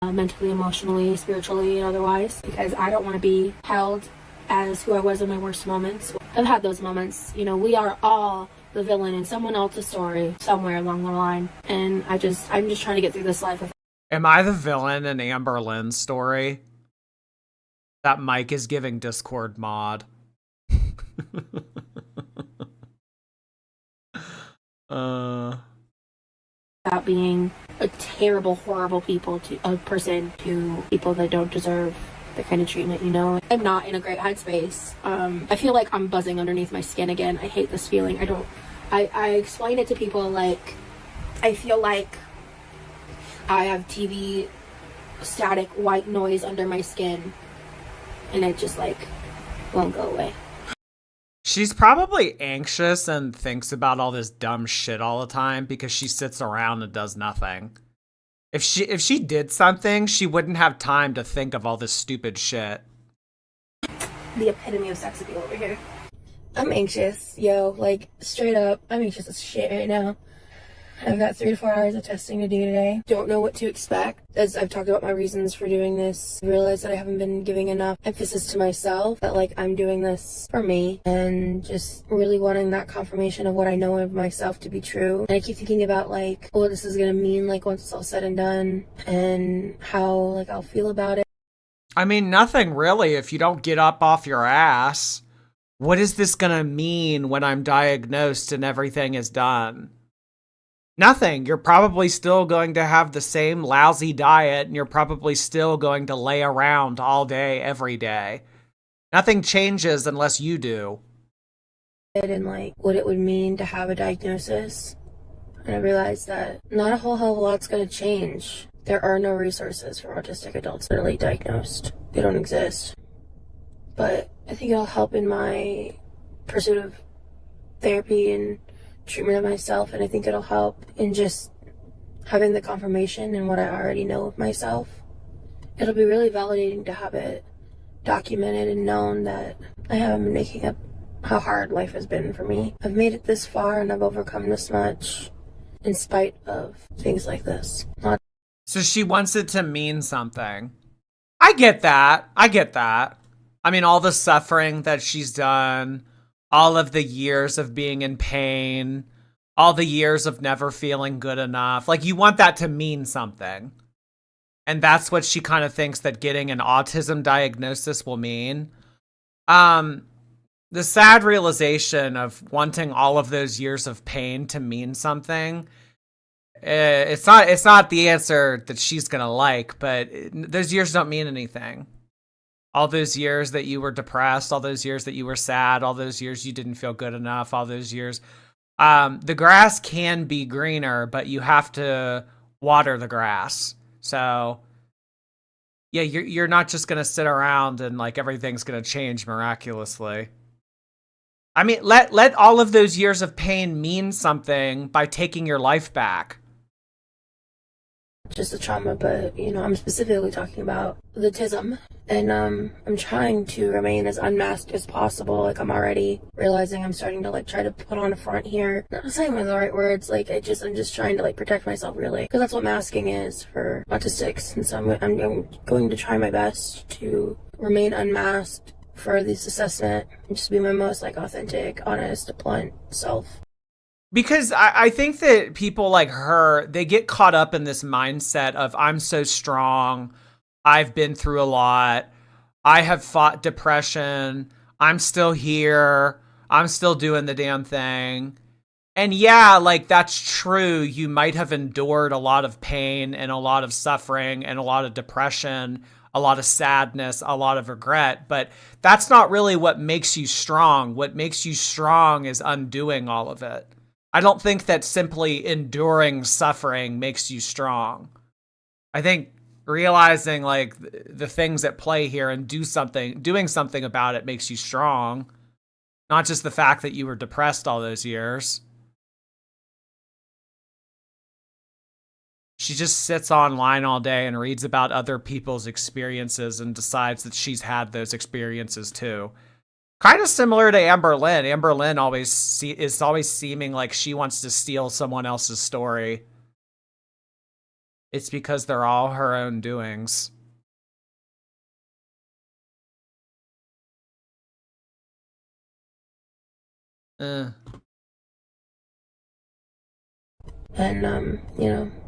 Mentally, emotionally, spiritually, and otherwise, because I don't want to be held as who I was in my worst moments. I've had those moments. You know, we are all the villain in someone else's story somewhere along the line, and I'm just trying to get through this life. Am I the villain in Amber Lynn's story? That Mike is giving Discord mod. About being a terrible, horrible person to people that don't deserve the kind of treatment, you know? I'm not in a great headspace. I feel like I'm buzzing underneath my skin again. I hate this feeling. I explain it to people like, I feel like I have TV static white noise under my skin, and it just like won't go away. She's probably anxious and thinks about all this dumb shit all the time because she sits around and does nothing. If she did something, she wouldn't have time to think of all this stupid shit. The epitome of sex appeal over here. I'm anxious, yo, like straight up. I'm anxious as shit right now. I've got 3 to 4 hours of testing to do today. Don't know what to expect. As I've talked about my reasons for doing this, I realize that I haven't been giving enough emphasis to myself, that like I'm doing this for me, and just really wanting that confirmation of what I know of myself to be true. And I keep thinking about like what this is gonna mean like once it's all said and done, and how like I'll feel about it. I mean, nothing really if you don't get up off your ass. What is this gonna mean when I'm diagnosed and everything is done? Nothing. You're probably still going to have the same lousy diet, and you're probably still going to lay around all day, every day. Nothing changes unless you do. And like what it would mean to have a diagnosis. And I realized that not a whole hell of a lot's going to change. There are no resources for autistic adults that are late diagnosed. They don't exist. But I think it'll help in my pursuit of therapy and treatment of myself, and I think it'll help in just having the confirmation in what I already know of myself. It'll be really validating to have it documented and known that I haven't been making up how hard life has been for me. I've made it this far and I've overcome this much in spite of things like this. So she wants it to mean something. I get that. I mean, all the suffering that she's done, all of the years of being in pain, all the years of never feeling good enough. Like, you want that to mean something. And that's what she kind of thinks that getting an autism diagnosis will mean. The sad realization of wanting all of those years of pain to mean something, it's not the answer that she's gonna like, but those years don't mean anything. All those years that you were depressed, all those years that you were sad, all those years you didn't feel good enough, all those years. The grass can be greener, but you have to water the grass. So, yeah, you're not just going to sit around and like everything's going to change miraculously. I mean, let all of those years of pain mean something by taking your life back. just the trauma, but I'm specifically talking about the autism. And I'm trying to remain as unmasked as possible. Like, I'm already realizing I'm starting to like try to put on a front here. Not saying with the right words. Like, I'm just trying to like protect myself, really, because that's what masking is for autistics. And so I'm going to try my best to remain unmasked for this assessment and just be my most like authentic, honest, blunt self. Because I think that people like her, they get caught up in this mindset of, I'm so strong, I've been through a lot, I have fought depression, I'm still here, I'm still doing the damn thing. And yeah, like, that's true. You might have endured a lot of pain and a lot of suffering and a lot of depression, a lot of sadness, a lot of regret, but that's not really what makes you strong. What makes you strong is undoing all of it. I don't think that simply enduring suffering makes you strong. I think realizing like the things at play here and doing something about it makes you strong. Not just the fact that you were depressed all those years. She just sits online all day and reads about other people's experiences and decides that she's had those experiences too. Kind of similar to Amber Lynn. Amber Lynn is always seeming like she wants to steal someone else's story. It's because they're all her own doings. And,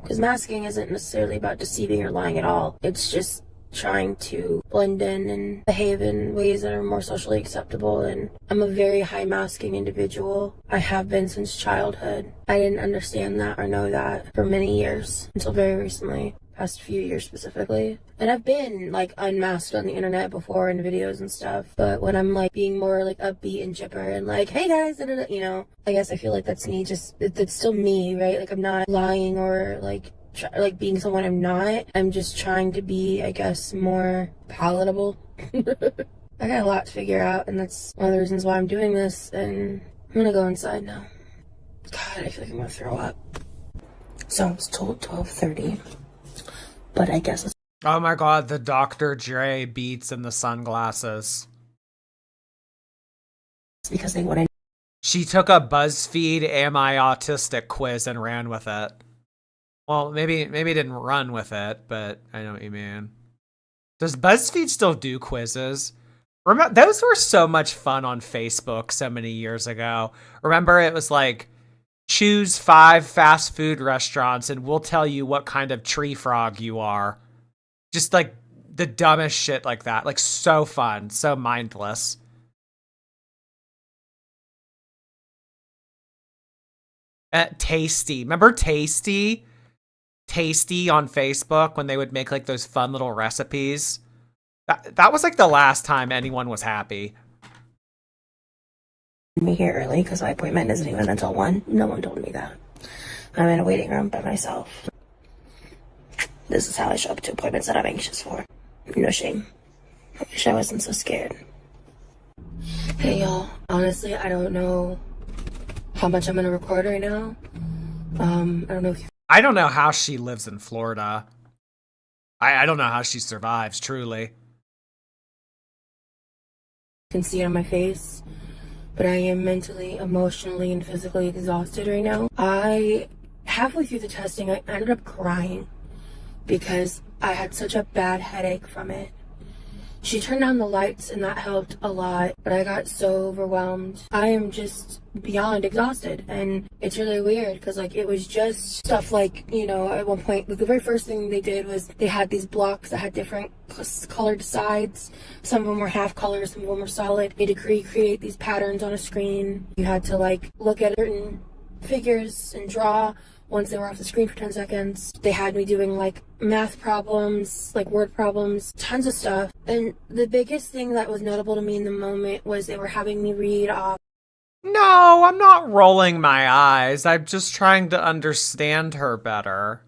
because masking isn't necessarily about deceiving or lying at all. It's just trying to blend in and behave in ways that are more socially acceptable. And I'm a very high masking individual. I have been since childhood. I didn't understand that or know that for many years until very recently. Past few years specifically. And I've been like unmasked on the internet before in videos and stuff, but when I'm like being more like upbeat and chipper and like, hey guys, I guess I feel like that's me, just it's still me, right? Like, I'm not lying or like being someone I'm not. I'm just trying to be, I guess, more palatable. I got a lot to figure out, and that's one of the reasons why I'm doing this. And I'm gonna go inside now. God, I feel like I'm gonna throw up. So it's told 12:30. But I guess it's... Oh my god, the Dr. Dre beats and the sunglasses. because they want to... She took a BuzzFeed Am I Autistic quiz and ran with it. Well, maybe didn't run with it, but I know what you mean. Does BuzzFeed still do quizzes? Remember, those were so much fun on Facebook so many years ago. Remember, it was like, choose 5 fast food restaurants and we'll tell you what kind of tree frog you are. Just like the dumbest shit like that. Like, so fun, so mindless. Tasty. Remember Tasty? Tasty on Facebook when they would make like those fun little recipes. That was like the last time anyone was happy. Me here early because my appointment isn't even until 1. No one told me that. I'm in a waiting room by myself. This is how I show up to appointments that I'm anxious for. No shame. I wish I wasn't so scared. Hey y'all, honestly, I don't know how much I'm gonna record right now. I don't know how she lives in Florida. I don't know how she survives, truly. Can see it on my face, but I am mentally, emotionally, and physically exhausted right now. Halfway through the testing, I ended up crying because I had such a bad headache from it. She turned on the lights and that helped a lot, but I got so overwhelmed. I am just beyond exhausted, and it's really weird because like it was just stuff like, at one point, like the very first thing they did was they had these blocks that had different colored sides. Some of them were half colors, some of them were solid. They had to recreate these patterns on a screen. You had to like look at certain figures and draw once they were off the screen for 10 seconds. They had me doing like math problems, like word problems, tons of stuff. And the biggest thing that was notable to me in the moment was they were having me read off. No, I'm not rolling my eyes. I'm just trying to understand her better.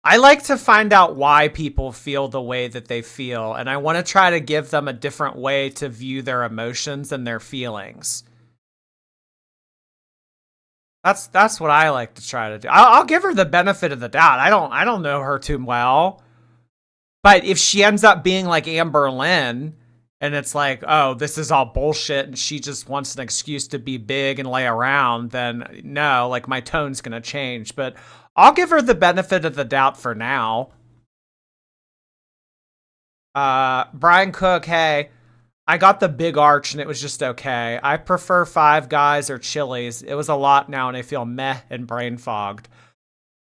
I like to find out why people feel the way that they feel, and I want to try to give them a different way to view their emotions and their feelings. That's what I like to try to do. I'll give her the benefit of the doubt. I don't know her too well. But if she ends up being like Amber Lynn, and it's like, oh, this is all bullshit, and she just wants an excuse to be big and lay around, then no, like my tone's gonna change. But I'll give her the benefit of the doubt for now. Brian Cook, hey, I got the big arch and it was just okay. I prefer Five Guys or Chili's. It was a lot now and I feel meh and brain fogged.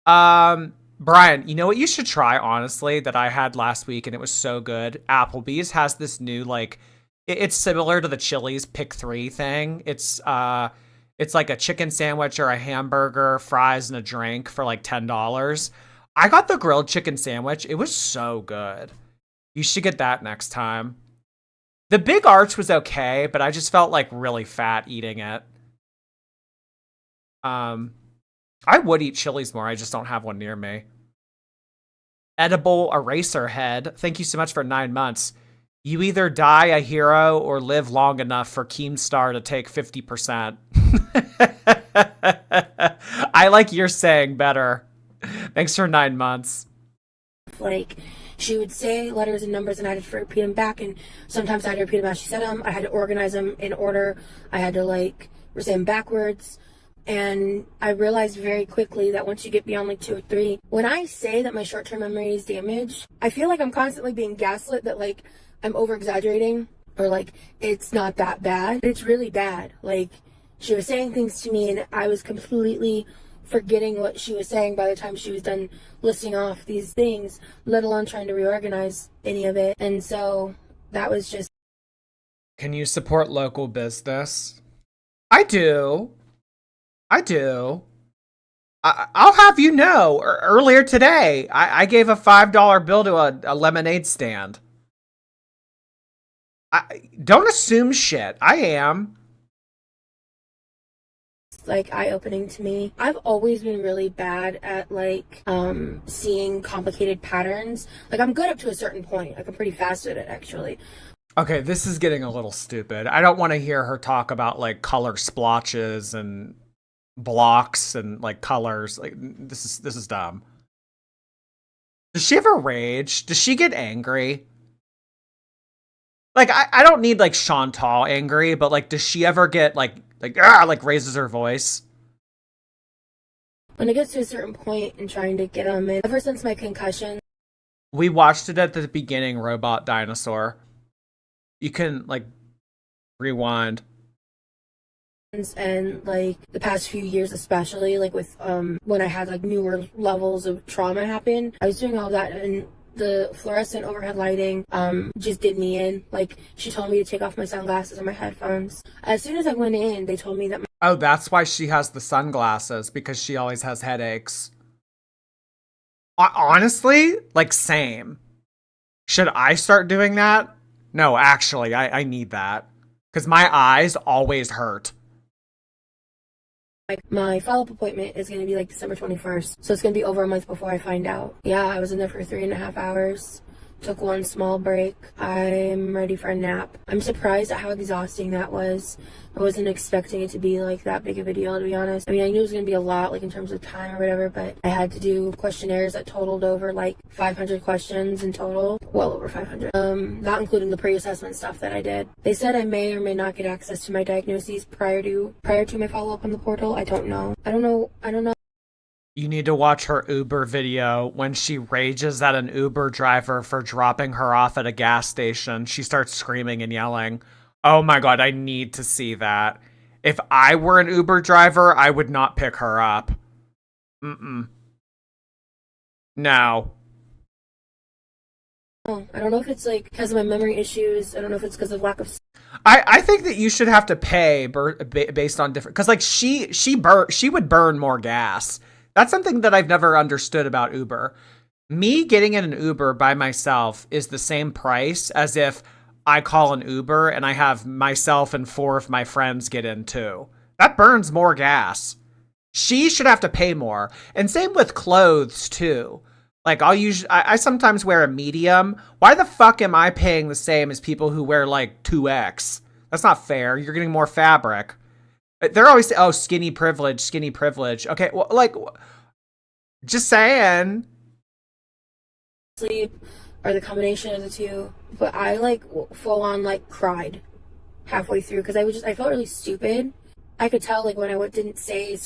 Brian, you know what you should try, honestly, that I had last week and it was so good? Applebee's has this new, like, it's similar to the Chili's Pick 3 thing. It's like a chicken sandwich or a hamburger, fries, and a drink for like $10. I got the grilled chicken sandwich. It was so good. You should get that next time. The big arch was okay, but I just felt like really fat eating it. I would eat Chili's more. I just don't have one near me. Edible Eraser Head. Thank you so much for 9 months. You either die a hero or live long enough for Keemstar to take 50%. I like your saying better. Thanks for 9 months. Like, she would say letters and numbers and I had to repeat them back, and sometimes I had to repeat them as she said them. I had to organize them in order. I had to, like, say them backwards. And I realized very quickly that once you get beyond like 2 or 3, when I say that my short-term memory is damaged, I feel like I'm constantly being gaslit that like I'm over-exaggerating or like it's not that bad. It's really bad. Like, she was saying things to me and I was completely forgetting what she was saying by the time she was done listing off these things, let alone trying to reorganize any of it. And so that was just... Can you support local business? I do. I'll have you know, earlier today, I gave a $5 bill to a lemonade stand. Don't assume shit. I am. Like, eye-opening to me. I've always been really bad at like seeing complicated patterns. Like, I'm good up to a certain point. Like, I'm pretty fast at it, actually. Okay, this is getting a little stupid. I don't want to hear her talk about like color splotches and blocks and like colors. Like, this is dumb. Does she ever rage? Does she get angry? Like, I don't need like Chantal angry, but like, does she ever get like raises her voice? When it gets to a certain point and trying to get them in, ever since my concussion. We watched it at the beginning, Robot Dinosaur. You can like rewind. And like the past few years, especially like with when I had like newer levels of trauma happen, I was doing all that, and the fluorescent overhead lighting just did me in. Like, she told me to take off my sunglasses and my headphones. As soon as I went in, they told me that oh, that's why she has the sunglasses, because she always has headaches. Honestly, like, same. Should I start doing that? No, actually, I need that, because my eyes always hurt. like my follow-up appointment is going to be like December 21st, so it's going to be over a month before I find out. Yeah, I was in there for 3.5 hours. Took one small break. I'm ready for a nap. I'm surprised at how exhausting that was. I wasn't expecting it to be like that big of a deal, to be honest. I mean, I knew it was going to be a lot, like in terms of time or whatever, but I had to do questionnaires that totaled over like 500 questions in total. Well over 500. Not including the pre-assessment stuff that I did. They said I may or may not get access to my diagnoses prior to my follow-up on the portal. I don't know. I don't know. You need to watch her Uber video when she rages at an Uber driver for dropping her off at a gas station. She starts screaming and yelling. Oh my God, I need to see that. If I were an Uber driver, I would not pick her up. No. I don't know if it's like because of my memory issues. I don't know if it's because of lack of... I think that you should have to pay based on different... Because like she would burn more gas. That's something that I've never understood about Uber. Me getting in an Uber by myself is the same price as if I call an Uber and I have myself and 4 of my friends get in too. That burns more gas. She should have to pay more. And same with clothes too. Like I sometimes wear a medium. Why the fuck am I paying the same as people who wear like 2X? That's not fair. You're getting more fabric. They're always say, oh, skinny privilege, skinny privilege. Okay, well, like, just saying. Sleep or the combination of the two. But I like full on like cried halfway through because I felt really stupid. I could tell like when I didn't say I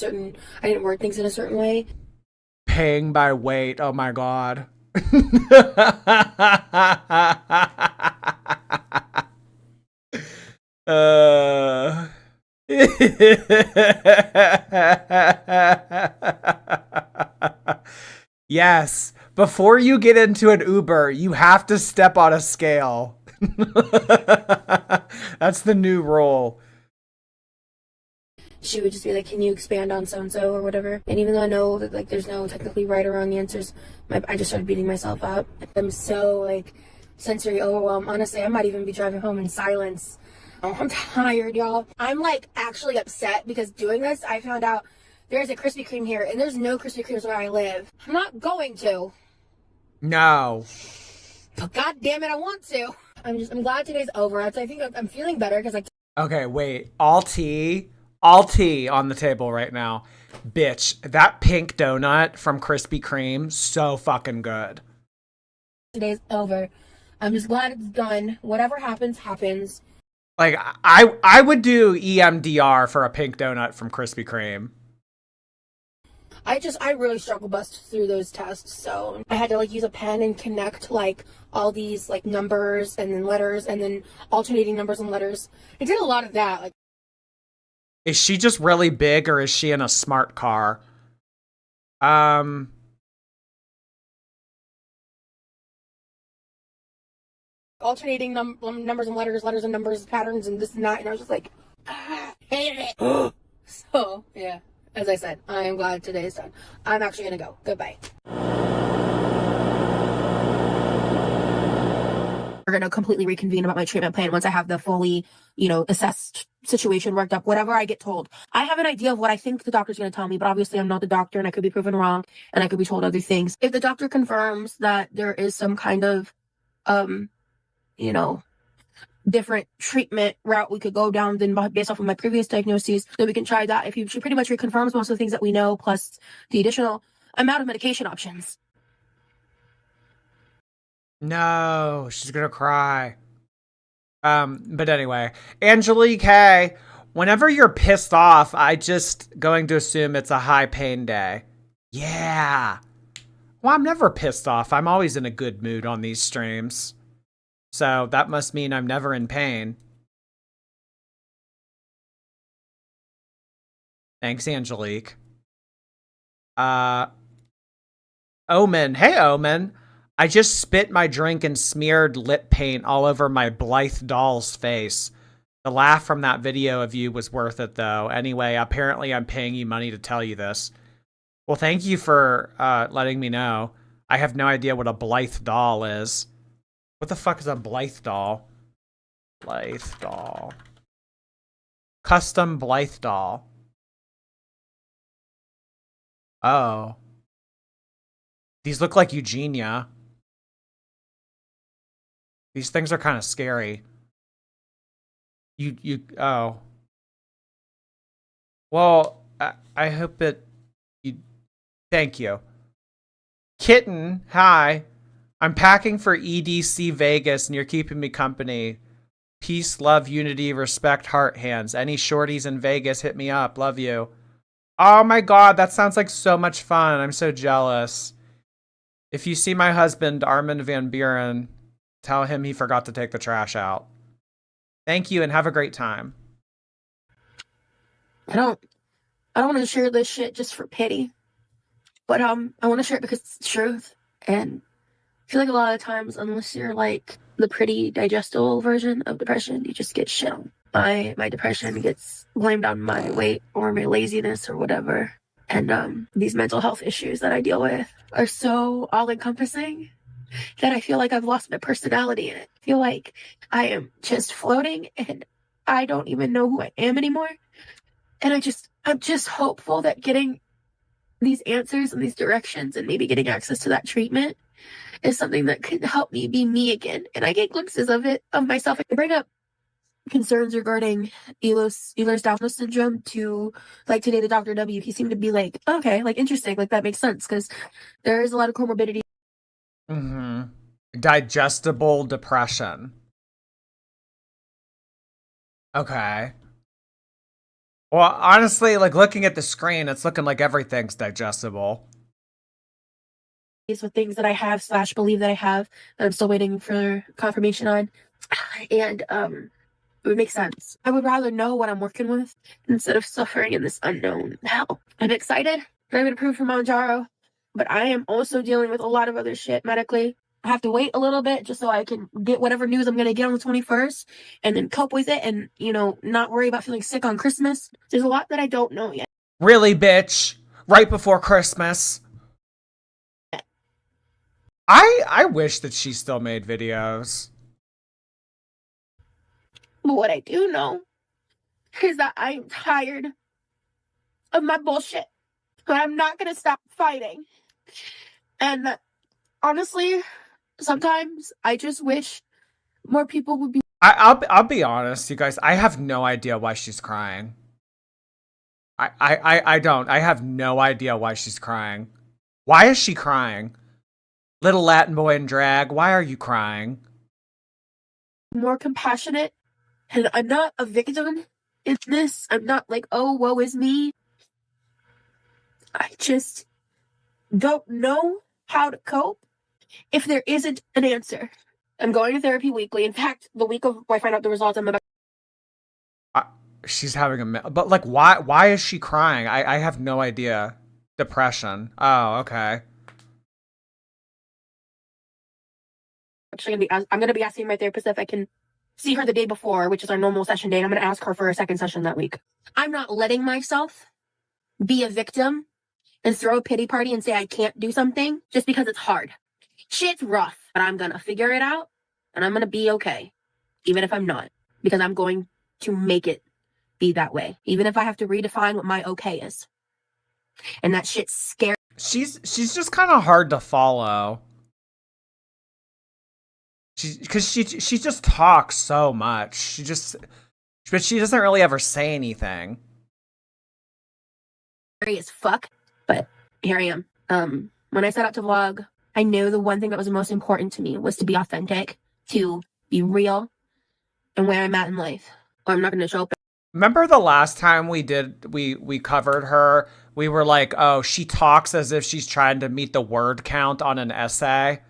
didn't word things in a certain way. Paying by weight. Oh my God. Yes. Before you get into an Uber, you have to step on a scale. That's the new rule. She would just be like, can you expand on so-and-so or whatever? And even though I know that like there's no technically right or wrong answers, I just started beating myself up. I'm so like sensory overwhelmed. Honestly, I might even be driving home in silence. Oh, I'm tired, y'all. I'm like actually upset because doing this, I found out there's a Krispy Kreme here and there's no Krispy Kremes where I live. I'm not going to. No. But God damn it, I want to. I'm glad today's over. I think I'm feeling better because Okay, wait. All tea on the table right now. Bitch, that pink donut from Krispy Kreme, so fucking good. Today's over. I'm just glad it's done. Whatever happens, happens. Like, I would do EMDR for a pink donut from Krispy Kreme. I really struggle bust through those tests, so I had to like use a pen and connect like all these like numbers and then letters and then alternating numbers and letters. I did a lot of that. Like, is she just really big or is she in a smart car? Alternating numbers and letters and numbers, patterns and this and that, and I was just like, hated it. So yeah. As I said, I am glad today is done. I'm actually going to go. Goodbye. We're going to completely reconvene about my treatment plan once I have the fully, assessed situation worked up, whatever I get told. I have an idea of what I think the doctor's going to tell me, but obviously I'm not the doctor and I could be proven wrong and I could be told other things. If the doctor confirms that there is some kind of, different treatment route we could go down than based off of my previous diagnoses, then we can try that. If she pretty much reconfirms most of the things that we know, plus the additional amount of medication options. No, she's gonna cry. But anyway, Angelique, hey, whenever you're pissed off, I just going to assume it's a high pain day. Yeah. Well, I'm never pissed off. I'm always in a good mood on these streams. So that must mean I'm never in pain. Thanks, Angelique. Omen. Hey, Omen. I just spit my drink and smeared lip paint all over my Blythe doll's face. The laugh from that video of you was worth it, though. Anyway, apparently I'm paying you money to tell you this. Well, thank you for letting me know. I have no idea what a Blythe doll is. What the fuck is a Blythe doll? Blythe doll. Custom Blythe doll. Oh. These look like Eugenia. These things are kind of scary. Oh. Well, I hope that you, thank you. Kitten, hi. I'm packing for EDC Vegas and you're keeping me company. Peace, love, unity, respect, heart, hands. Any shorties in Vegas, hit me up. Love you. Oh my God, that sounds like so much fun. I'm so jealous. If you see my husband, Armin van Buren, tell him he forgot to take the trash out. Thank you and have a great time. I don't want to share this shit just for pity. But I want to share it because it's the truth. And I feel like a lot of times, unless you're like the pretty digestible version of depression, you just get shit on. My depression gets blamed on my weight or my laziness or whatever. And these mental health issues that I deal with are so all-encompassing that I feel like I've lost my personality in it. I feel like I am just floating and I don't even know who I am anymore. And I'm just hopeful that getting these answers and these directions and maybe getting access to that treatment is something that can help me be me again. And I get glimpses of it, of myself. I can bring up concerns regarding Ehlers-Danlos syndrome to like today to Dr. W. He seemed to be like, okay, like interesting, like that makes sense because there is a lot of comorbidity. Digestible depression. Okay. Well, honestly, like looking at the screen, it's looking like everything's digestible. With things that I have / believe that I have that I'm still waiting for confirmation on, and it would make sense. I would rather know what I'm working with instead of suffering in this unknown hell. I'm excited. I'm approved for Manjaro, but I am also dealing with a lot of other shit medically. I have to wait a little bit just so I can get whatever news I'm going to get on the 21st and then cope with it and, you know, not worry about feeling sick on Christmas. There's a lot that I don't know yet. Really, bitch? Right before Christmas? I wish that she still made videos. But what I do know is that I'm tired of my bullshit. But I'm not going to stop fighting. And honestly, sometimes I just wish more people would be. I'll be honest, you guys. I have no idea why she's crying. I don't. I have no idea why she's crying. Why is she crying? Little Latin boy in drag, why are you crying? More compassionate. And I'm not a victim in this. I'm not like, oh, woe is me. I just don't know how to cope if there isn't an answer. I'm going to therapy weekly. In fact, the week of I find out the results, I'm about. She's having but like, why is she crying? I have no idea. Depression. Oh, okay. Actually, I'm going to be asking my therapist if I can see her the day before, which is our normal session day. And I'm going to ask her for a second session that week. I'm not letting myself be a victim and throw a pity party and say I can't do something just because it's hard. Shit's rough, but I'm going to figure it out and I'm going to be okay, even if I'm not, because I'm going to make it be that way, even if I have to redefine what my okay is. And that shit's scary. She's just kind of hard to follow. Because she just talks so much. But she doesn't really ever say anything. Scary as fuck, but here I am. When I set out to vlog, I knew the one thing that was the most important to me was to be authentic, to be real, and where I'm at in life. Or I'm not going to show up. Remember the last time we covered her? We were like, oh, she talks as if she's trying to meet the word count on an essay.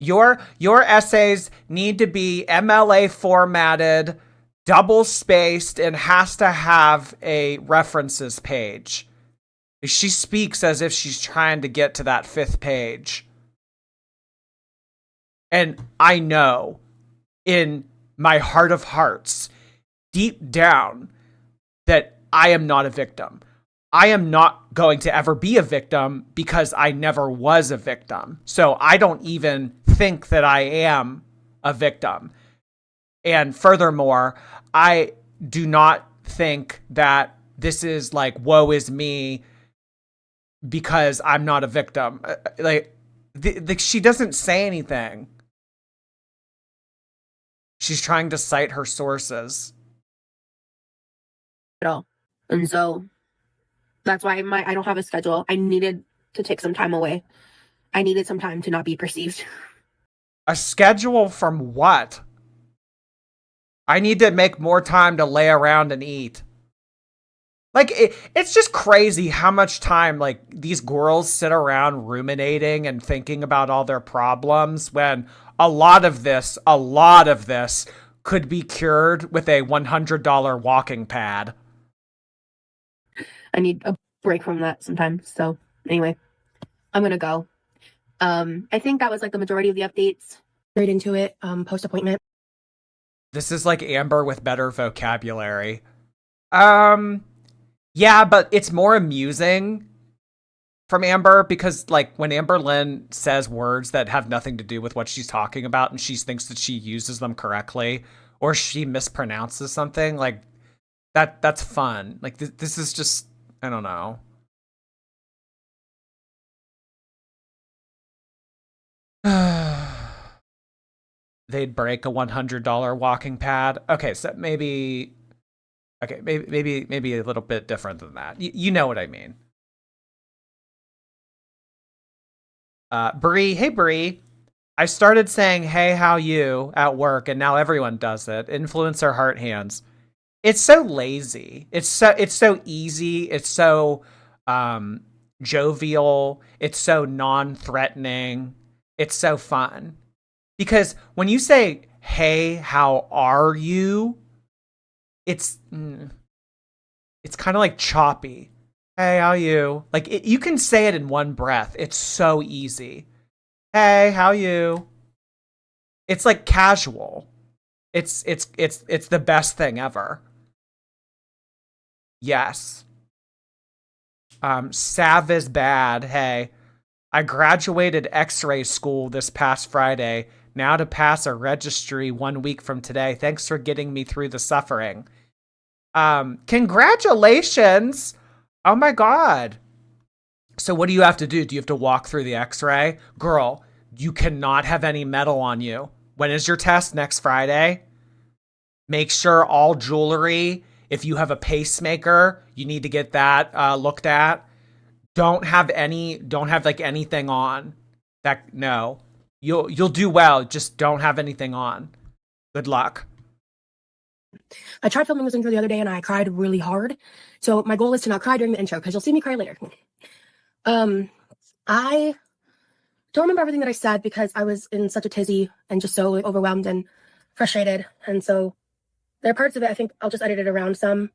Your essays need to be MLA formatted, double spaced, and has to have a references page. She speaks as if she's trying to get to that 5th page. And I know in my heart of hearts, deep down, that I am not a victim. I am not going to ever be a victim because I never was a victim. So I don't even think that I am a victim. And furthermore, I do not think that this is like, woe is me because I'm not a victim. She doesn't say anything. She's trying to cite her sources. At all. And so that's why I don't have a schedule. I needed to take some time away. I needed some time to not be perceived. A schedule from what? I need to make more time to lay around and eat. Like, it's just crazy how much time, like, these girls sit around ruminating and thinking about all their problems when a lot of this could be cured with a $100 walking pad. I need a break from that sometimes. So anyway, I'm going to go. I think that was like the majority of the updates. Right into it, post-appointment. This is like Amber with better vocabulary. Yeah, but it's more amusing from Amber because, like, when Amber Lynn says words that have nothing to do with what she's talking about and she thinks that she uses them correctly or she mispronounces something, like, that's fun. Like, this is just, I don't know. they'd break a $100 walking pad. Okay, so maybe a little bit different than that. You know what I mean. Bree, hey Bree. I started saying, hey, how you at work, and now everyone does it. Influencer heart hands. It's so lazy. It's so easy. It's so jovial. It's so non-threatening. It's so fun. Because when you say, hey, how are you? It's kind of like choppy. Hey, how you? Like you can say it in one breath. It's so easy. Hey, how you? It's like casual. It's the best thing ever. Yes. Sav is bad. Hey, I graduated X-ray school this past Friday. Now to pass a registry 1 week from today. Thanks for getting me through the suffering. Congratulations. Oh my God. So what do you have to do? Do you have to walk through the X-ray? Girl, you cannot have any metal on you. When is your test? Next Friday? Make sure all jewelry, if you have a pacemaker, you need to get that looked at. Don't have like anything on. No. You'll do well. Just don't have anything on. Good luck. I tried filming this intro the other day and I cried really hard. So my goal is to not cry during the intro because you'll see me cry later. I don't remember everything that I said because I was in such a tizzy and just so overwhelmed and frustrated. And so there are parts of it, I think I'll just edit it around some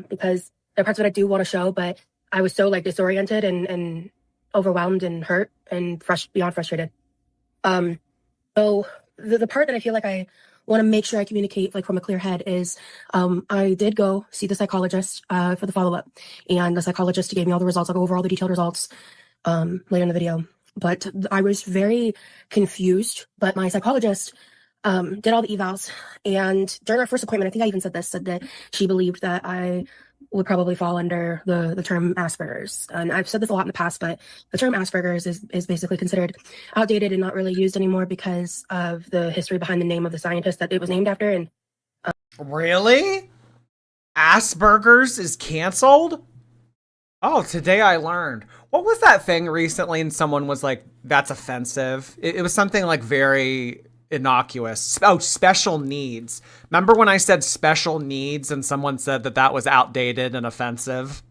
because there are parts of it I do want to show, but I was so like disoriented and overwhelmed and hurt and beyond frustrated. So the part that I feel like I want to make sure I communicate like from a clear head is I did go see the psychologist for the follow-up, and the psychologist gave me all the results. I'll go over all the detailed results later in the video. But I was very confused. But my psychologist did all the evals, and during our first appointment, I think I even said that she believed that I would probably fall under the term Asperger's. And I've said this a lot in the past, but the term Asperger's is basically considered outdated and not really used anymore because of the history behind the name of the scientist that it was named after. And really? Asperger's is canceled? Oh, today I learned. What was that thing recently and someone was like, that's offensive? It was something like very innocuous. Oh, special needs. Remember when I said special needs and someone said that was outdated and offensive?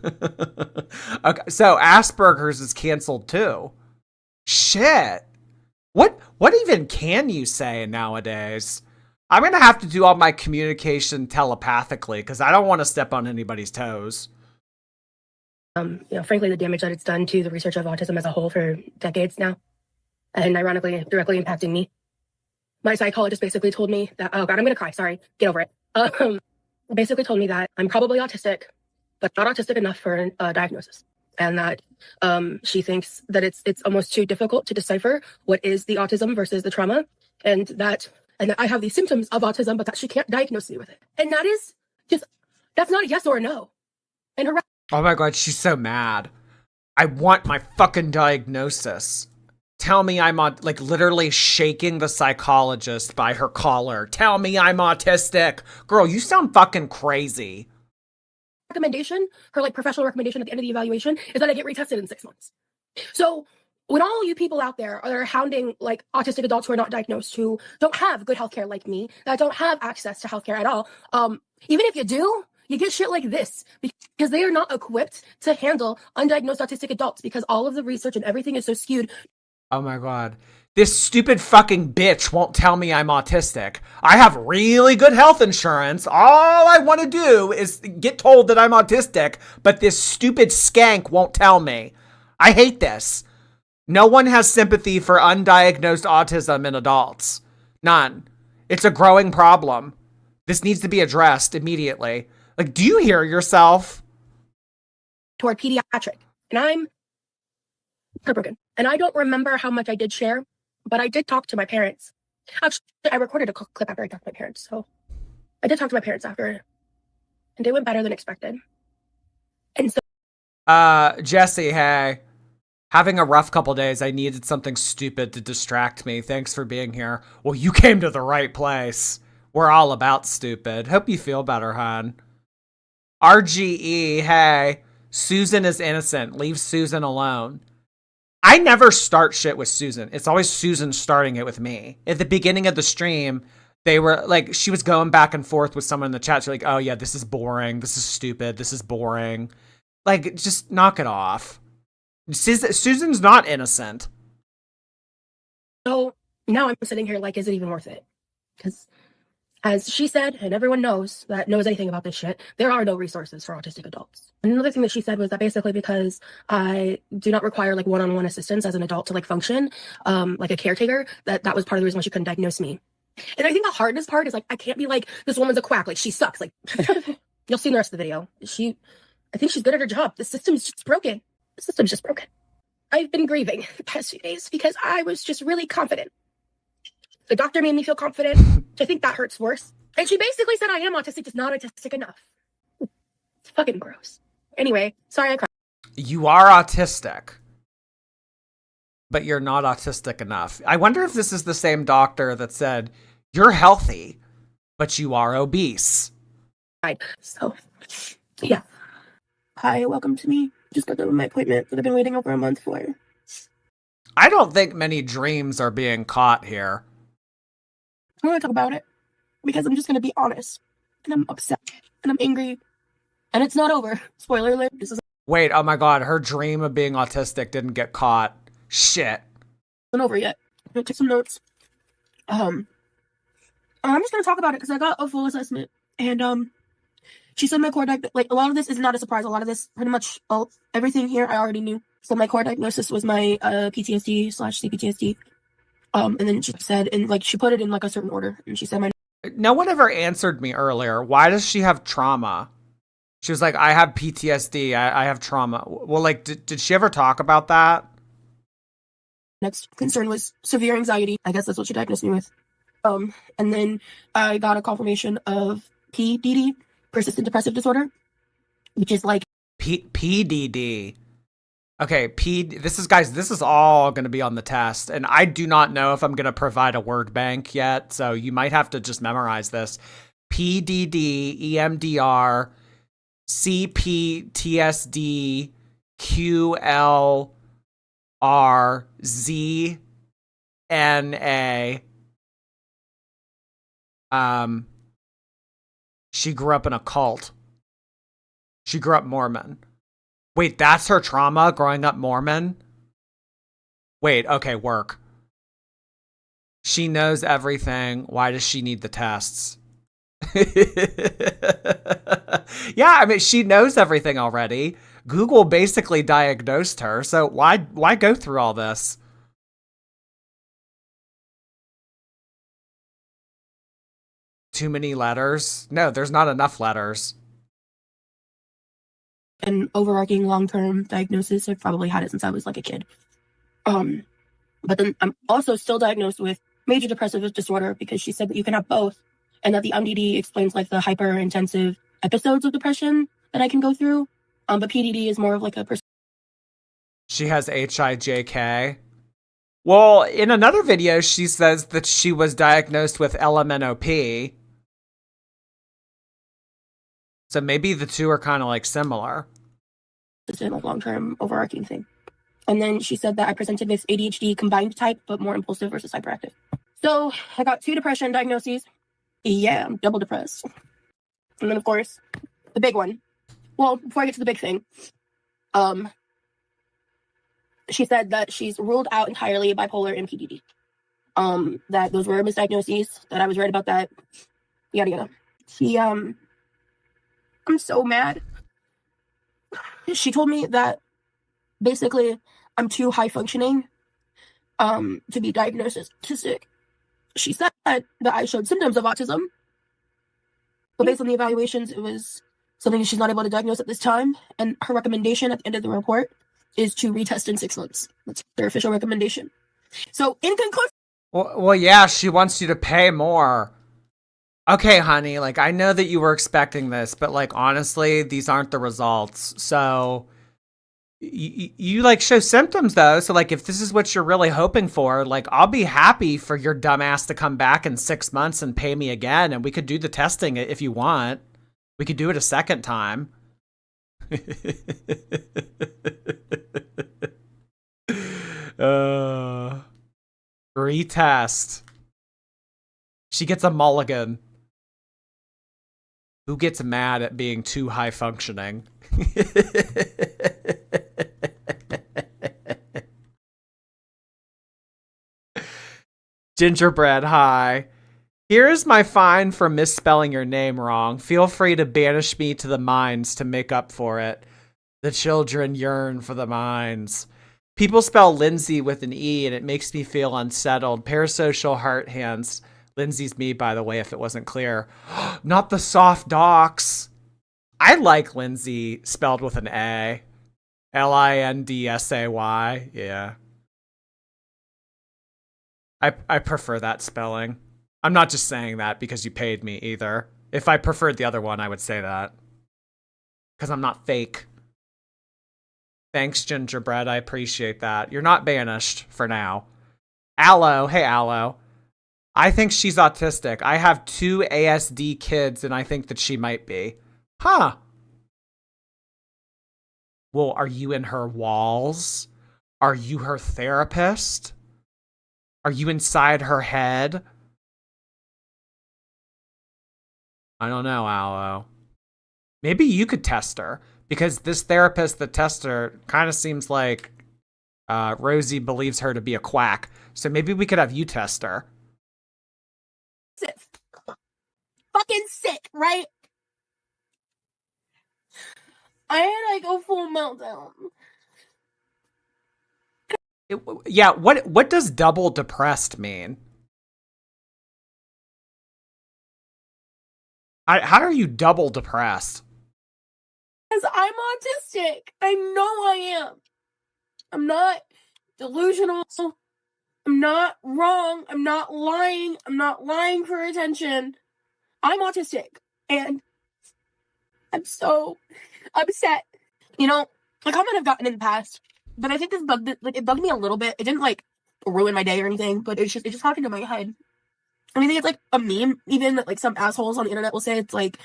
Okay, so Asperger's is canceled too. Shit. What even can you say nowadays? I'm going to have to do all my communication telepathically because I don't want to step on anybody's toes. Frankly, the damage that it's done to the research of autism as a whole for decades now, and ironically, directly impacting me. My psychologist basically told me that, oh God, I'm going to cry. Sorry. Get over it. Basically told me that I'm probably autistic, but not autistic enough for a diagnosis. And that she thinks that it's almost too difficult to decipher what is the autism versus the trauma. And that I have these symptoms of autism, but that she can't diagnose me with it. And that is that's not a yes or a no. And her. Oh my God, she's so mad. I want my fucking diagnosis. Tell me I'm like literally shaking the psychologist by her collar. Tell me I'm autistic. Girl, you sound fucking crazy. Recommendation, her like professional recommendation at the end of the evaluation is that I get retested in 6 months. So when all you people out there are hounding like autistic adults who are not diagnosed, who don't have good healthcare like me, that don't have access to healthcare at all, even if you do, you get shit like this because they are not equipped to handle undiagnosed autistic adults because all of the research and everything is so skewed. Oh my God. This stupid fucking bitch won't tell me I'm autistic. I have really good health insurance. All I want to do is get told that I'm autistic, but this stupid skank won't tell me. I hate this. No one has sympathy for undiagnosed autism in adults. None. It's a growing problem. This needs to be addressed immediately. Like, do you hear yourself? Toward pediatric. And I'm heartbroken. And I don't remember how much I did share, but I did talk to my parents. Actually, I recorded a clip after I talked to my parents. So I did talk to my parents after, and it went better than expected. And so, Jesse, hey. Having a rough couple days, I needed something stupid to distract me. Thanks for being here. Well, you came to the right place. We're all about stupid. Hope you feel better, hon. RGE, hey. Susan is innocent. Leave Susan alone. I never start shit with Susan. It's always Susan starting it with me. At the beginning of the stream, they were like, she was going back and forth with someone in the chat. She's like, oh yeah, this is boring. This is stupid. This is boring. Like, just knock it off. Susan's not innocent. So now I'm sitting here like, is it even worth it? Because as she said, and everyone knows that knows anything about this shit, there are no resources for autistic adults. And another thing that she said was that basically because I do not require like one-on-one assistance as an adult to like function, like a caretaker, that was part of the reason why she couldn't diagnose me. And I think the hardest part is like, I can't be like, this woman's a quack, like she sucks. Like, you'll see in the rest of the video. I think she's good at her job. The system's just broken. The system's just broken. I've been grieving the past few days because I was just really confident. The doctor made me feel confident, which I think that hurts worse. And she basically said I am autistic, just not autistic enough. It's fucking gross. Anyway, sorry I cried. You are autistic, but you're not autistic enough. I wonder if this is the same doctor that said, you're healthy, but you are obese. So, yeah. Hi, welcome to me. Just got done with my appointment that I've been waiting over a month for. I don't think many dreams are being caught here. I'm going to talk about it because I'm just going to be honest. And I'm upset. And I'm angry. And it's not over. Spoiler alert. This is Wait, oh my god, her dream of being autistic didn't get caught. Shit. not over yet. I'm going to take some notes. I'm just going to talk about it because I got a full assessment. And she said my core like a lot of this is not a surprise. A lot of this, pretty much everything here I already knew. So my core diagnosis was my PTSD/CPTSD. And then she said, and like she put it in like a certain order. And she said my. No one ever answered me earlier. Why does she have trauma? She was like, I have PTSD. I have trauma. Well, like, did she ever talk about that? Next concern was severe anxiety. I guess that's what she diagnosed me with. And then I got a confirmation of PDD, persistent depressive disorder, which is like PDD. Okay, this is all going to be on the test, and I do not know if I'm going to provide a word bank yet, so you might have to just memorize this. PDD, EMDR, CPTSD, QLR, ZNA. She grew up in a cult. She grew up Mormon. Wait, that's her trauma, growing up Mormon? Wait, okay, work. She knows everything. Why does she need the tests? Yeah, I mean, she knows everything already. Google basically diagnosed her, so why go through all this? Too many letters? No, there's not enough letters. An overarching long-term diagnosis. I've probably had it since I was like a kid. But then I'm also still diagnosed with major depressive disorder because she said that you can have both, and that the MDD explains like the hyper-intensive episodes of depression that I can go through. But PDD is more of like a person. She has HIJK. Well, in another video, she says that she was diagnosed with LMNOP. So maybe the two are kind of like similar. It's a long-term overarching thing. And then she said that I presented with ADHD combined type, but more impulsive versus hyperactive. So I got 2 depression diagnoses. Yeah, I'm double depressed. And then of course, the big one. Well, before I get to the big thing, she said that she's ruled out entirely bipolar and PDD. That those were misdiagnoses, that I was right about that, yada yada. I'm so mad. She told me that basically I'm too high functioning to be diagnosed as autistic. She said that I showed symptoms of autism, but based on the evaluations, it was something that she's not able to diagnose at this time. And her recommendation at the end of the report is to retest in 6 months. That's their official recommendation. So in conclusion, well, yeah, she wants you to pay more. Okay, honey, like, I know that you were expecting this, but, like, honestly, these aren't the results. So, you like show symptoms though. So like if this is what you're really hoping for, like I'll be happy for your dumbass to come back in 6 months and pay me again. And we could do the testing if you want. We could do it a second time. Retest. She gets a mulligan. Who gets mad at being too high functioning? Gingerbread, hi. Here is my fine for misspelling your name wrong. Feel free to banish me to the mines to make up for it. The children yearn for the mines. People spell Lindsay with an E, and it makes me feel unsettled. Parasocial heart hands. Lindsay's me, by the way, if it wasn't clear. Not the soft docs. I like Lindsay spelled with an A. Lindsay. Yeah. I prefer that spelling. I'm not just saying that because you paid me either. If I preferred the other one, I would say that. Because I'm not fake. Thanks, Gingerbread. I appreciate that. You're not banished for now. Aloe. Hey, Aloe. I think she's autistic. I have 2 ASD kids, and I think that she might be. Huh. Well, are you in her walls? Are you her therapist? Are you inside her head? I don't know, Aloe. Maybe you could test her, because this therapist that tests her kind of seems like Rosie believes her to be a quack. So maybe we could have you test her. Fucking sick, right? I had like a full meltdown. Yeah, what does double depressed mean? How are you double depressed? Because I'm autistic. I know I am. I'm not delusional. I'm not wrong. I'm not lying. I'm not lying for attention. I'm autistic. And I'm so upset. You know, a comment I've gotten in the past, but I think this bugged it bugged me a little bit. It didn't like ruin my day or anything, but it just popped into my head. I mean, I think it's like a meme, even that like some assholes on the internet will say. It's like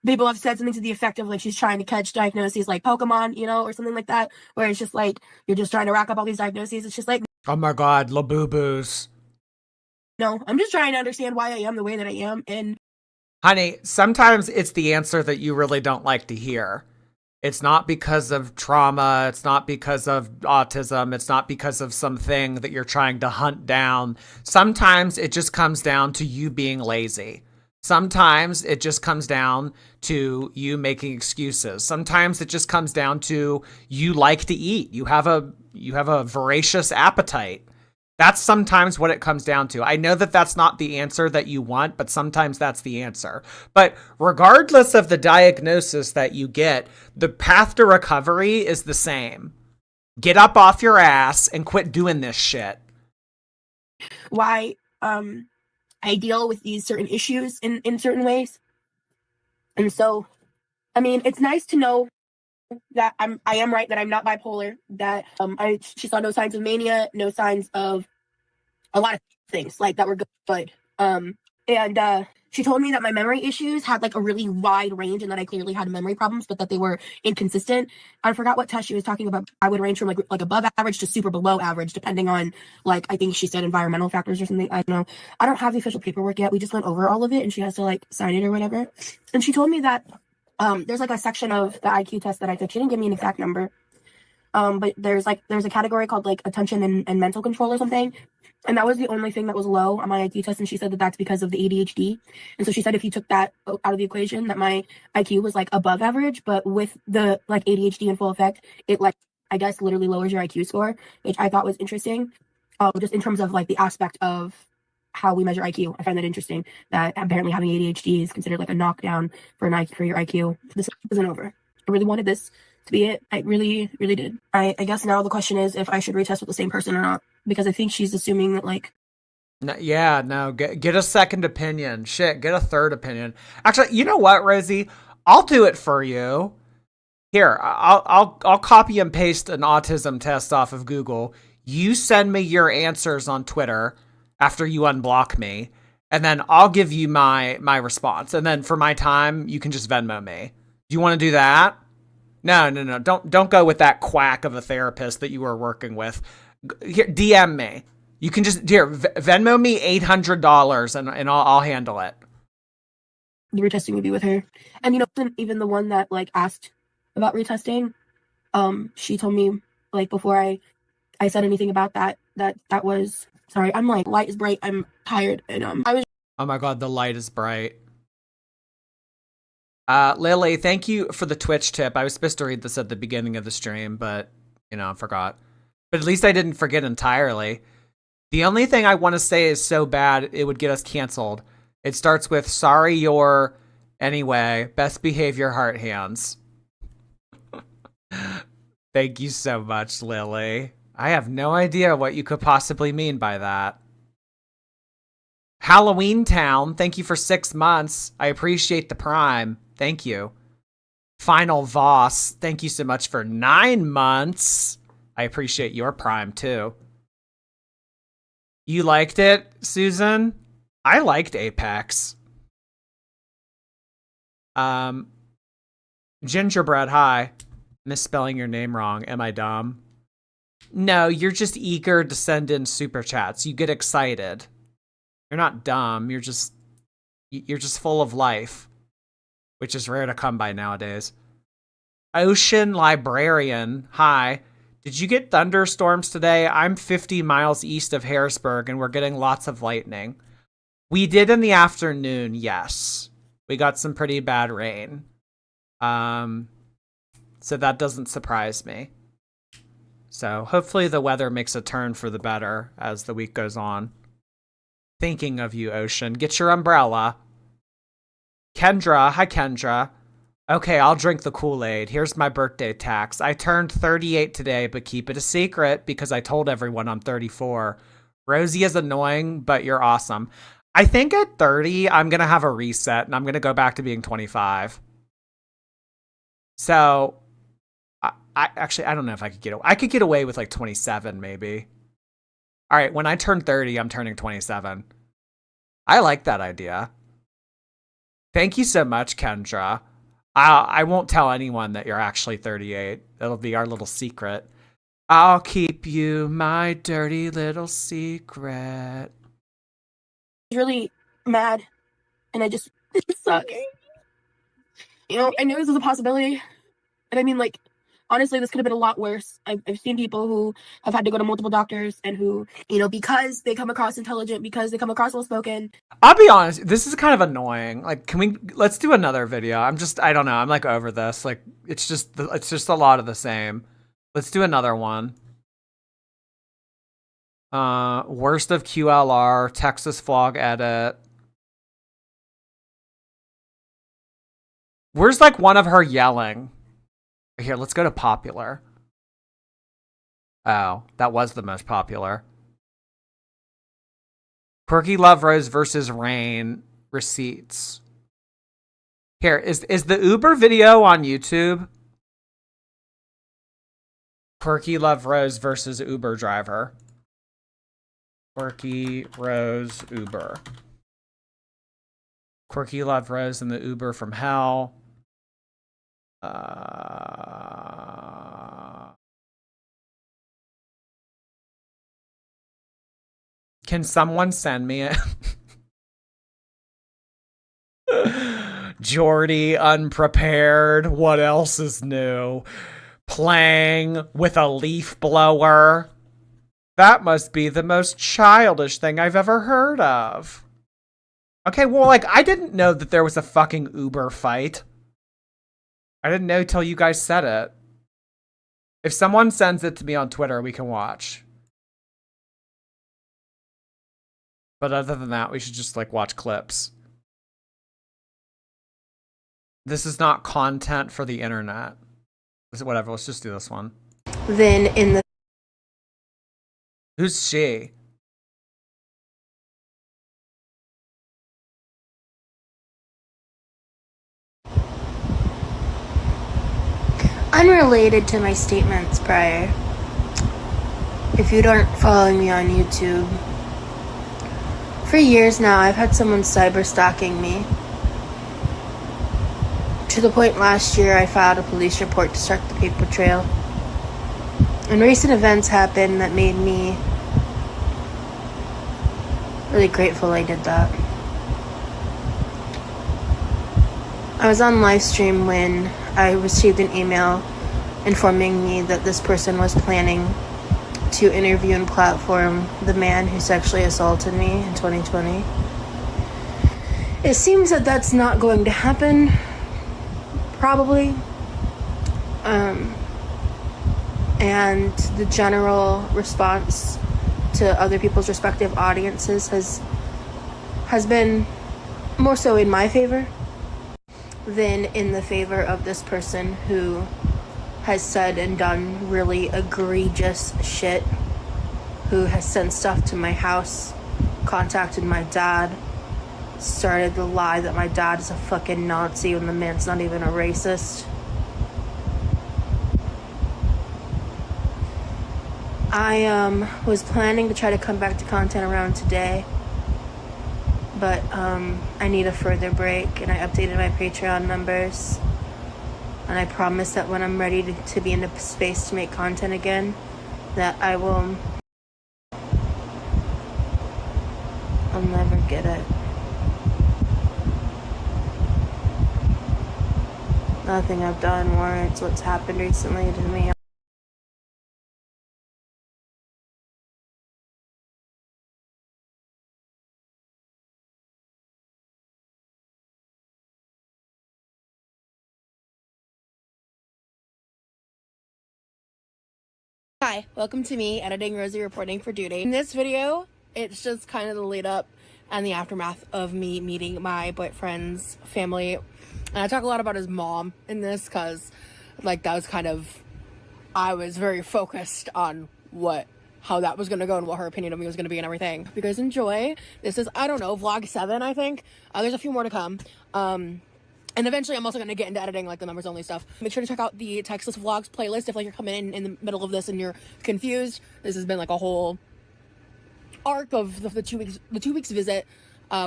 people have said something to the effect of like she's trying to catch diagnoses like Pokemon, you know, or something like that, where it's just like you're just trying to rack up all these diagnoses. It's just like, oh my god, Labubu's. no, I'm just trying to understand why I am the way that I am. And honey, sometimes it's the answer that you really don't like to hear. It's not because of trauma. It's not because of autism. It's not because of something that you're trying to hunt down. Sometimes it just comes down to you being lazy. Sometimes it just comes down to you making excuses. Sometimes it just comes down to you like to eat. You have a voracious appetite. That's sometimes what it comes down to. I know that that's not the answer that you want, but sometimes that's the answer. But regardless of the diagnosis that you get, the path to recovery is the same. Get up off your ass and quit doing this shit. why I deal with these certain issues in certain ways. And so, I mean, it's nice to know that I am right, that I'm not bipolar, that she saw no signs of mania, no signs of a lot of things like that were good. And she told me that my memory issues had like a really wide range, and that I clearly had memory problems, but that they were inconsistent. I forgot what test she was talking about. I would range from like above average to super below average, depending on like, I think she said environmental factors or something. I don't know. I don't have the official paperwork yet. We just went over all of it, and she has to like sign it or whatever. And she told me that there's like a section of the IQ test that I took. She didn't give me an exact number. But there's a category called like attention and mental control or something. And that was the only thing that was low on my IQ test. And she said that that's because of the ADHD. And so she said if you took that out of the equation, that my IQ was like above average, but with the like ADHD in full effect, it like, I guess, literally lowers your IQ score, which I thought was interesting. Just in terms of like the aspect of how we measure IQ. I find that interesting that apparently having ADHD is considered like a knockdown for your IQ. This isn't over. I really wanted this to be it. I really, really did. I guess now the question is if I should retest with the same person or not, because I think she's assuming that like. No, yeah, no, get a second opinion. Shit, get a third opinion. Actually, you know what, Rosie? I'll do it for you. Here, I'll copy and paste an autism test off of Google. You send me your answers on Twitter after you unblock me, and then I'll give you my response. And then for my time, you can just Venmo me. Do you want to do that? No. Don't go with that quack of a therapist that you were working with. Here, DM me. You can just Venmo me $800 and I'll handle it. The retesting would be with her, and even the one that like asked about retesting, she told me like before I said anything about that was sorry. I'm like light is bright. I'm tired, and I was. Oh my god, the light is bright. Lily, thank you for the Twitch tip. I was supposed to read this at the beginning of the stream, but I forgot. But at least I didn't forget entirely. The only thing I want to say is so bad it would get us canceled. It starts with sorry you're anyway, best behavior heart hands. Thank you so much, Lily. I have no idea what you could possibly mean by that. Halloween Town, thank you for 6 months. I appreciate the prime. Thank you. Final Voss, thank you so much for 9 months. I appreciate your prime too. You liked it, Susan? I liked Apex. Gingerbread, hi. Misspelling your name wrong. Am I dumb? No, you're just eager to send in super chats. You get excited. You're not dumb. You're just full of life, which is rare to come by nowadays. Ocean Librarian, hi. Did you get thunderstorms today? I'm 50 miles east of Harrisburg and we're getting lots of lightning. We did in the afternoon, yes. We got some pretty bad rain. So that doesn't surprise me. So hopefully the weather makes a turn for the better as the week goes on. Thinking of you, Ocean. Get your umbrella. Kendra, hi Kendra. Okay, I'll drink the Kool-Aid. Here's my birthday tax. I turned 38 today, but keep it a secret because I told everyone I'm 34. Rosie is annoying, but you're awesome. I think at 30, I'm going to have a reset and I'm going to go back to being 25. So, I don't know if I could get away. I could get away with like 27 maybe. All right, when I turn 30, I'm turning 27. I like that idea. Thank you so much, Kendra. I won't tell anyone that you're actually 38. It'll be our little secret. I'll keep you my dirty little secret. Really mad, and I just suck. I knew this was a possibility, and I mean, like, honestly, this could have been a lot worse. I've seen people who have had to go to multiple doctors and who, because they come across intelligent, because they come across well-spoken. I'll be honest, this is kind of annoying. Like, let's do another video. I don't know. I'm like over this. Like, it's just a lot of the same. Let's do another one. Worst of QLR, Texas vlog edit. Where's like one of her yelling? Here, let's go to popular. Oh, that was the most popular. Quirky Love Rose versus Rain receipts. Here, is the Uber video on YouTube? Quirky Love Rose versus Uber driver. Quirky Rose Uber. Quirky Love Rose and the Uber from hell. Can someone send me it? Jordy unprepared. What else is new? Playing with a leaf blower. That must be the most childish thing I've ever heard of. Okay, well, like, I didn't know that there was a fucking Uber fight. I didn't know till you guys said it. If someone sends it to me on Twitter, we can watch. But other than that, we should just, like, watch clips. This is not content for the internet. Whatever, let's just do this one. Then in the Who's she? Unrelated to my statements prior, if you aren't following me on YouTube, for years now I've had someone cyber stalking me. To the point last year I filed a police report to start the paper trail. And recent events happened that made me really grateful I did that. I was on live stream when I received an email informing me that this person was planning to interview and platform the man who sexually assaulted me in 2020. It seems that that's not going to happen, probably. And the general response to other people's respective audiences has been more so in my favor than in the favor of this person who has said and done really egregious shit, who has sent stuff to my house, contacted my dad, started the lie that my dad is a fucking Nazi when the man's not even a racist. I was planning to try to come back to content around today, but I need a further break, and I updated my Patreon numbers, and I promise that when I'm ready to be in a space to make content again, that I'll never get it. Nothing I've done warrants what's happened recently to me. Hi, welcome to me, editing Rosie, reporting for duty. In this video, it's just kind of the lead up and the aftermath of me meeting my boyfriend's family. And I talk a lot about his mom in this because, like, that was kind of, I was very focused on how that was going to go and what her opinion of me was going to be and everything. If you guys enjoy, this is, I don't know, vlog 7, I think. There's a few more to come. And eventually I'm also going to get into editing, like, the members only stuff. Make sure to check out the Texas Vlogs playlist if, like, you're coming in the middle of this and you're confused. This has been, like, a whole arc of the 2 weeks visit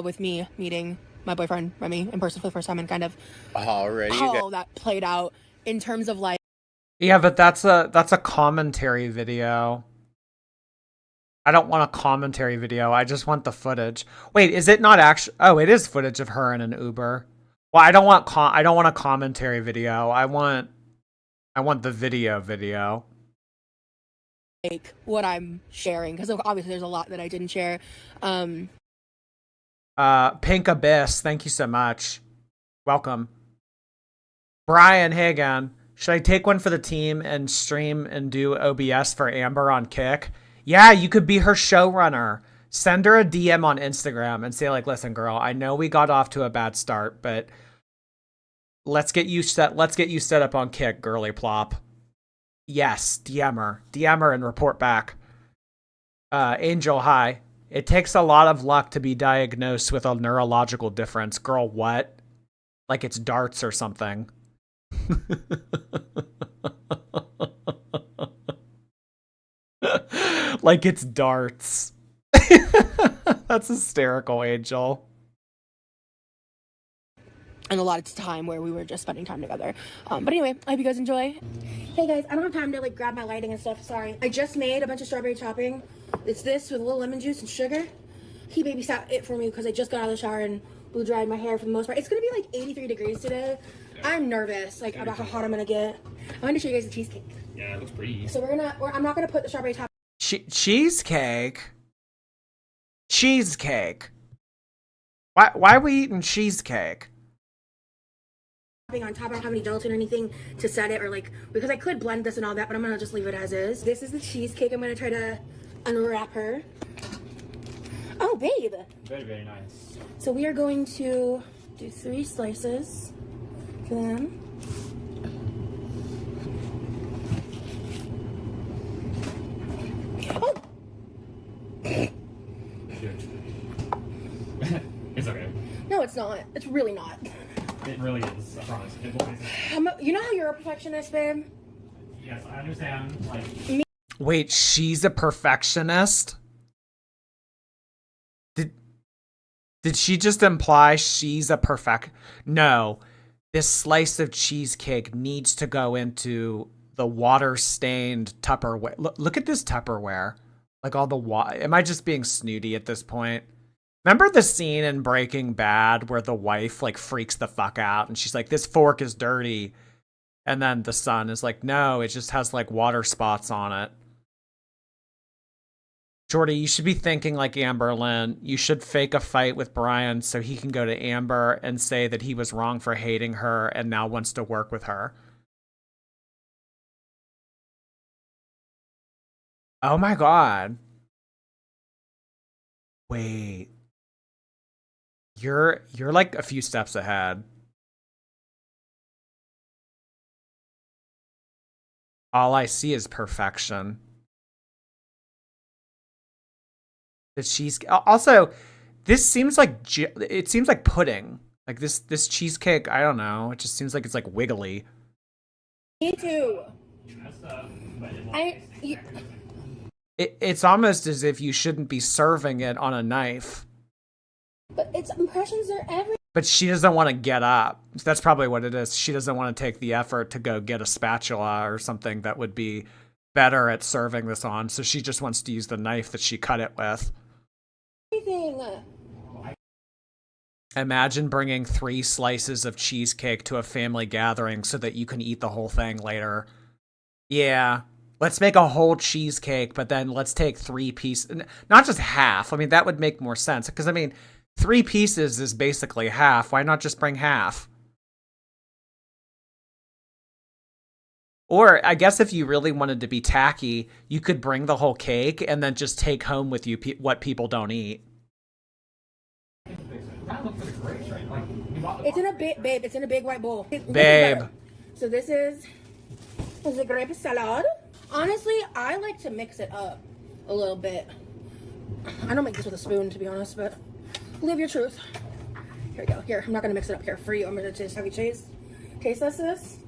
with me meeting my boyfriend, Remy, in person for the first time, and kind of how that played out in terms of, like... Yeah, but that's a commentary video. I don't want a commentary video. I just want the footage. Wait, is it not actually... Oh, it is footage of her in an Uber. Well, I don't want a commentary video. I want the video. Like what I'm sharing, because obviously there's a lot that I didn't share. Pink Abyss, thank you so much. Welcome. Brian, hey again. Should I take one for the team and stream and do OBS for Amber on Kick? Yeah, you could be her showrunner. Send her a DM on Instagram and say, like, listen, girl, I know we got off to a bad start, but let's get you set up on Kick, girly plop. Yes, DM her and report back. Angel, hi. It takes a lot of luck to be diagnosed with a neurological difference. Girl, what? Like it's darts or something. Like it's darts. That's hysterical, Angel. And a lot of time where we were just spending time together. But anyway, I hope you guys enjoy. Hey guys, I don't have time to, like, grab my lighting and stuff, sorry. I just made a bunch of strawberry topping. It's this with a little lemon juice and sugar. He babysat it for me because I just got out of the shower and blew dried my hair for the most part. It's gonna be like 83 degrees today. I'm nervous, like, about how hot I'm gonna get. I wanted to show you guys the cheesecake. Yeah, it looks pretty. So I'm not gonna put the strawberry topping. Cheesecake? Cheesecake? Why are we eating cheesecake? On top, I don't have any gelatin or anything to set it, or like, because I could blend this and all that, but I'm gonna just leave it as is. This is the cheesecake. I'm gonna try to unwrap her. Oh, babe. Very, very nice. So we are going to do 3 slices for them. Oh! It's okay. No, it's not. It's really not. It really is, I promise. You know how you're a perfectionist, babe? Yes, I understand. Like, Wait, she's a perfectionist? Did she just imply she's a No. This slice of cheesecake needs to go into the water-stained Tupperware. Look at this Tupperware. Like all the am I just being snooty at this point? Remember the scene in Breaking Bad where the wife like freaks the fuck out and she's like, this fork is dirty. And then the son is like, no, it just has like water spots on it. Jordy, you should be thinking like Amberlynn. You should fake a fight with Brian so he can go to Amber and say that he was wrong for hating her and now wants to work with her. Oh my God. Wait. You're like a few steps ahead. All I see is perfection. The cheese. Also, this seems like it seems like pudding. Like this cheesecake. I don't know. It just seems like it's like wiggly. Me too. It's almost as if you shouldn't be serving it on a knife. But its impressions are everything. But she doesn't want to get up. That's probably what it is. She doesn't want to take the effort to go get a spatula or something that would be better at serving this on. So she just wants to use the knife that she cut it with. Imagine bringing 3 slices of cheesecake to a family gathering so that you can eat the whole thing later. Yeah, let's make a whole cheesecake, but then let's take 3 pieces, not just half. I mean, that would make more sense because, I mean, 3 pieces is basically half. Why not just bring half? Or I guess if you really wanted to be tacky, you could bring the whole cake and then just take home with you what people don't eat. It's in a big, babe. It's in a big white bowl. Babe. So this is the grape salad. Honestly, I like to mix it up a little bit. I don't make this with a spoon, to be honest, but live your truth. Here we go. Here, I'm not gonna mix it up here for you. I'm gonna just have you taste this.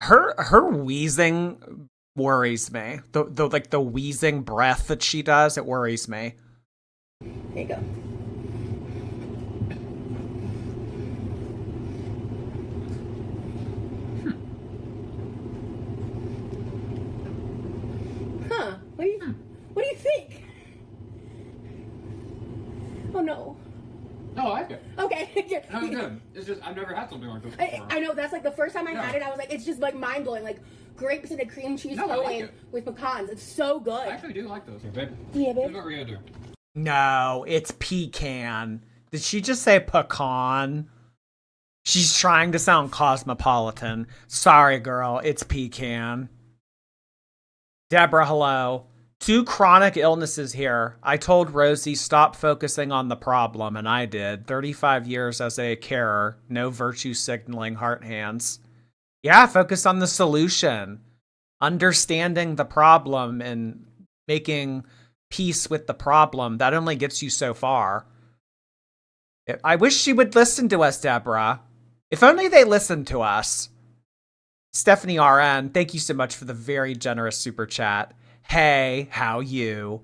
Her wheezing worries me. The wheezing breath that she does, it worries me. Here you go. Huh? What do you think? Oh no. no, I like it. Okay. No, it's good. It's just, I've never had something like this before. I know, that's like the first time I had it, I was like, it's just like mind blowing. Like grapes and a cream cheese coating with pecans. It's so good. I actually do like those. Babe. Yeah, babe. Here's what we're gonna do. No, it's pecan. Did she just say pecan? She's trying to sound cosmopolitan. Sorry, girl, it's pecan. Deborah, hello. 2 chronic illnesses here. I told Rosie stop focusing on the problem, and I did. 35 years as a carer. No virtue signaling heart hands. Yeah, focus on the solution. Understanding the problem and making peace with the problem. That only gets you so far. I wish she would listen to us, Deborah. If only they listened to us. Stephanie RN, thank you so much for the very generous super chat. Hey, how you?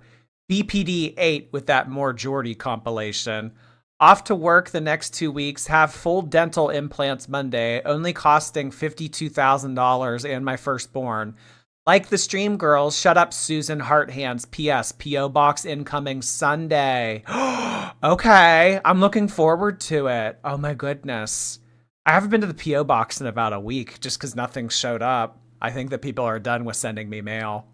BPD 8 with that More Geordie compilation. Off to work the next 2 weeks. Have full dental implants Monday, only costing $52,000 and my firstborn. Like the stream, girls. Shut up, Susan Heart Hands. P.S. P.O. Box incoming Sunday. Okay, I'm looking forward to it. Oh my goodness. I haven't been to the P.O. Box in about a week just because nothing showed up. I think that people are done with sending me mail.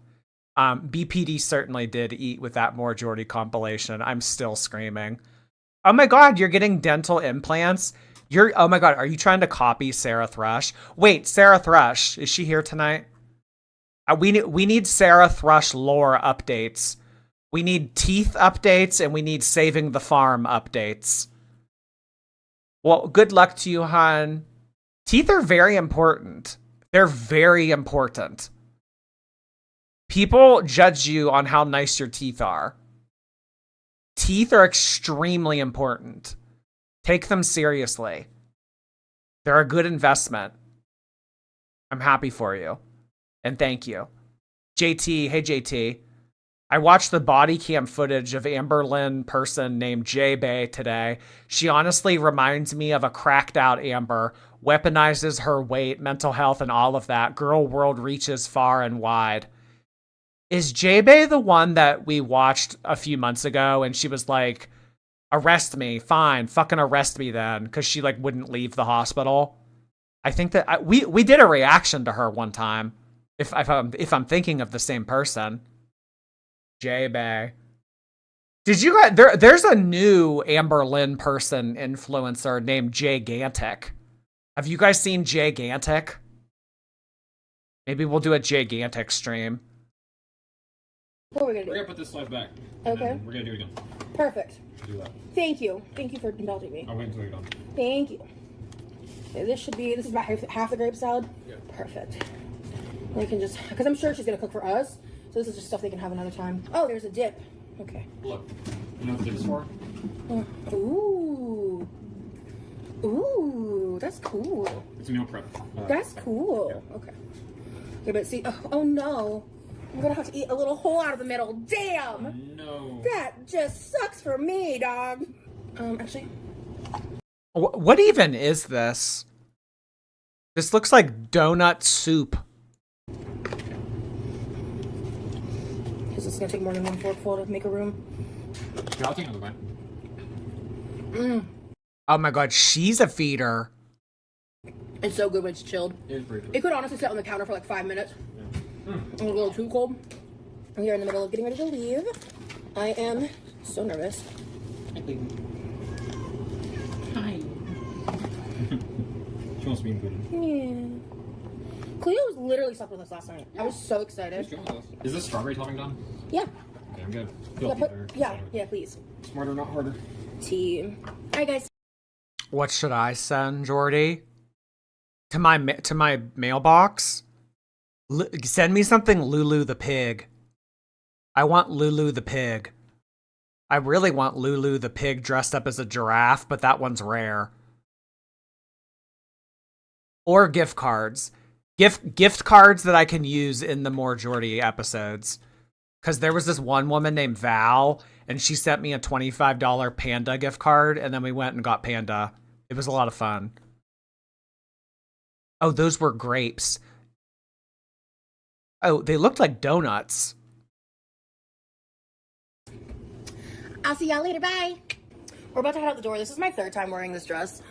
BPD certainly did eat with that More Geordie compilation. I'm still screaming. Oh my God, you're getting dental implants? Oh my God, are you trying to copy Sarah Thrush? Wait, Sarah Thrush, is she here tonight? We need Sarah Thrush lore updates. We need teeth updates and we need saving the farm updates. Well, good luck to you, hon. Teeth are very important. They're very important. People judge you on how nice your teeth are. Teeth are extremely important. Take them seriously. They're a good investment. I'm happy for you. And thank you. JT, hey JT. I watched the body cam footage of Amber Lynn person named J Bay today. She honestly reminds me of a cracked out Amber. Weaponizes her weight, mental health, and all of that. Girl world reaches far and wide. Is J Bay the one that we watched a few months ago and she was like, arrest me, fine, fucking arrest me then, because she like wouldn't leave the hospital? I think that we did a reaction to her one time. If I'm thinking of the same person. J Bay. Did you guys, there's a new Amber Lynn person influencer named Gigantic. Have you guys seen Gigantic? Maybe we'll do a Gigantic stream. What are we gonna do? We're gonna put this slide back. Okay. We're gonna do it again. Perfect. Do that. Thank you. Thank you for indulging me. I'll wait until you're done. Thank you. Okay, this is about half the grape salad? Yeah. Perfect. They can just, because I'm sure she's gonna cook for us, so this is just stuff they can have another time. Oh, there's a dip. Okay. Look, you know what the dip is for? Ooh. Ooh, that's cool. It's a meal prep. That's cool. Yeah. Okay. Okay, but see, oh no. I'm gonna have to eat a little hole out of the middle. Damn! No. That just sucks for me, dog. Actually. What even is this? This looks like donut soup. Because it's gonna take more than one forkful to make a room. Yeah, I'll take another bite. Oh my god, she's a feeder. It's so good when it's chilled. It is pretty good. It could honestly sit on the counter for like 5 minutes. A little too cold. We are in the middle of getting ready to leave. I am so nervous. Hi. She wants to be included. Yeah. Cleo was literally slept with us last night. I was so excited. Is this strawberry topping done? Yeah. Okay, I'm good. Yeah, please. Smarter, not harder. Tea. Hi guys. What should I send, Jordy? To my mailbox? Send me something Lulu the pig. I want Lulu the pig. I really want Lulu the pig dressed up as a giraffe, but that one's rare. Or gift cards. Gift cards that I can use in the more Jordy episodes. Because there was this one woman named Val, and she sent me a $25 Panda gift card, and then we went and got Panda. It was a lot of fun. Oh, those were grapes. Oh, they looked like donuts. I'll see y'all later. Bye. We're about to head out the door. This is my third time wearing this dress.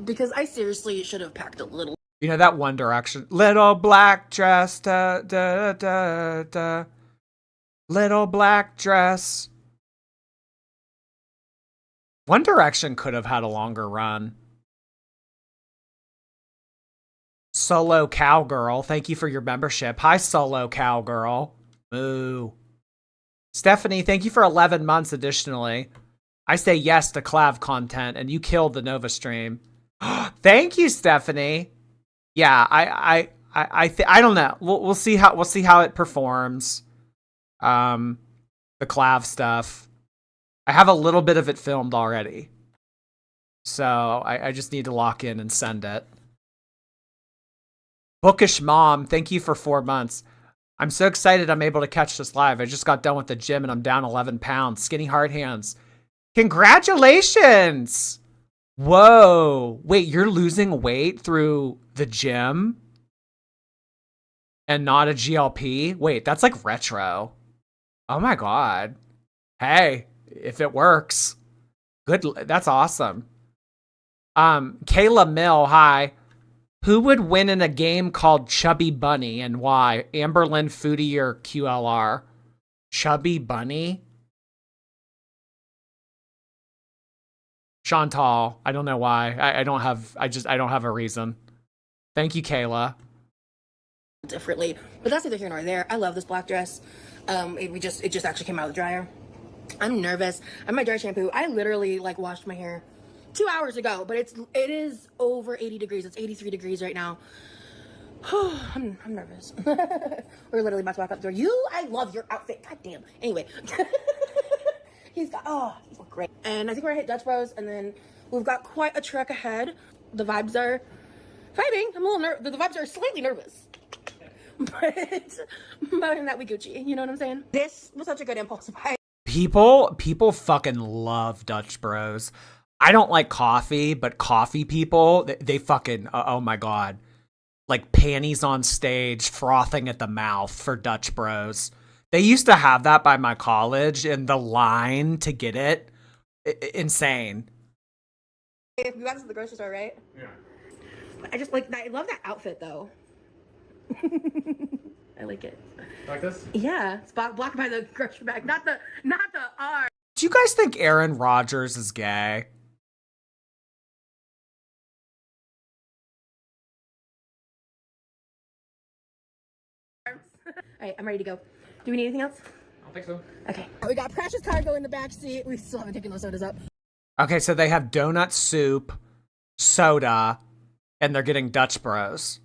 Because I seriously should have packed a little. You know that One Direction, little black dress, da da da da, little black dress. One Direction could have had a longer run. Solo Cowgirl, thank you for your membership. Hi, Solo Cowgirl. Moo. Stephanie, thank you for 11 months additionally. I say yes to Clav content, and you killed the Nova stream. Thank you, Stephanie. Yeah, I don't know. We'll see how it performs. The Clav stuff. I have a little bit of it filmed already, so I just need to lock in and send it. Bookish Mom, thank you for 4 months. I'm so excited I'm able to catch this live. I just got done with the gym and I'm down 11 pounds. Skinny hard hands. Congratulations! Whoa. Wait, you're losing weight through the gym? And not a GLP? Wait, that's like retro. Oh my god. Hey, if it works. Good, that's awesome. Kayla Mill, hi. Who would win in a game called Chubby Bunny and why? Amberlynn, Foodie, or QLR? Chubby Bunny? Chantal. I don't know why. I don't have a reason. Thank you, Kayla. Differently, but that's neither here nor there. I love this black dress. It just actually came out of the dryer. I'm nervous. I have my dry shampoo. I literally like washed my hair 2 hours ago, but it is over 80 degrees. It's 83 degrees right now. I'm nervous. We're literally about to walk out the door. I love your outfit. God damn. Anyway, you look great. And I think we're gonna hit Dutch Bros, and then we've got quite a trek ahead. The vibes are Vibing. I'm a little the vibes are slightly nervous. But other than that, we Gucci. You know what I'm saying? This was such a good impulse buy. People fucking love Dutch Bros. I don't like coffee, but coffee people, they fucking, oh my God. Like panties on stage, frothing at the mouth for Dutch Bros. They used to have that by my college, and the line to get it, insane. If we went to the grocery store, right? Yeah. I just like that. I love that outfit though. I like it. Like this? Yeah, it's blocked by the grocery bag, not the R. Do you guys think Aaron Rodgers is gay? All right, I'm ready to go. Do we need anything else? I don't think so. Okay. We got Precious Cargo in the back seat. We still haven't taken those sodas up. Okay, so they have donut soup, soda, and they're getting Dutch Bros.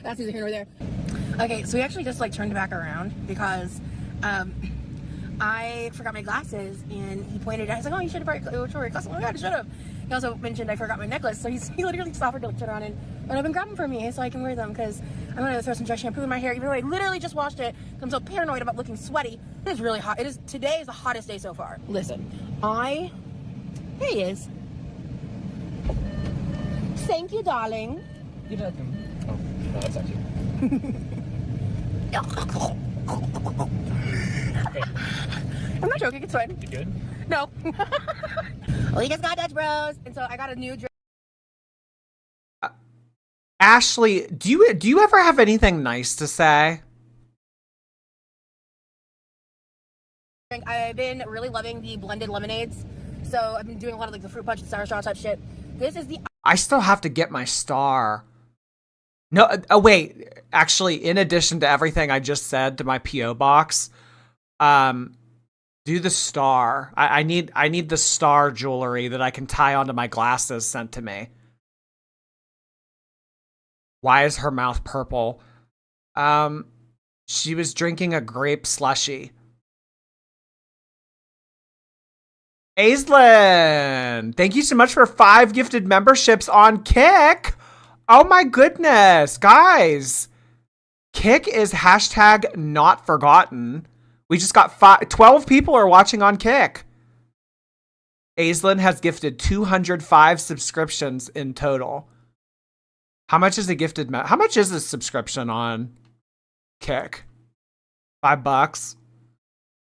That's neither here nor there. Okay, so we actually just like turned back around because I forgot my glasses, and he pointed out, he's like, oh, you should have brought your glasses. Oh my God, I should have. He also mentioned I forgot my necklace, so he literally just offered to like turn around and I've been grabbing for me so I can wear them because I'm going to throw some dry shampoo in my hair, even though I literally just washed it. I'm so paranoid about looking sweaty. It is really hot. Today is the hottest day so far. Listen, there he is. Thank you, darling. You're welcome. Oh, no, that's not you. I'm not joking, it's fine. You good? No. We just got Dutch Bros, and so I got a new drink. Ashley, do you ever have anything nice to say? I've been really loving the blended lemonades, so I've been doing a lot of like the fruit punch and sour straw type shit. This is the. I still have to get my star. No, oh wait. Actually, in addition to everything I just said to my PO box, do the star. I need the star jewelry that I can tie onto my glasses sent to me. Why is her mouth purple? She was drinking a grape slushy. Aislinn, thank you so much for 5 gifted memberships on Kick. Oh my goodness, guys. Kick is hashtag not forgotten. We just got 12 people are watching on Kick. Aislinn has gifted 205 subscriptions in total. How much is a gifted? How much is a subscription on Kick? $5.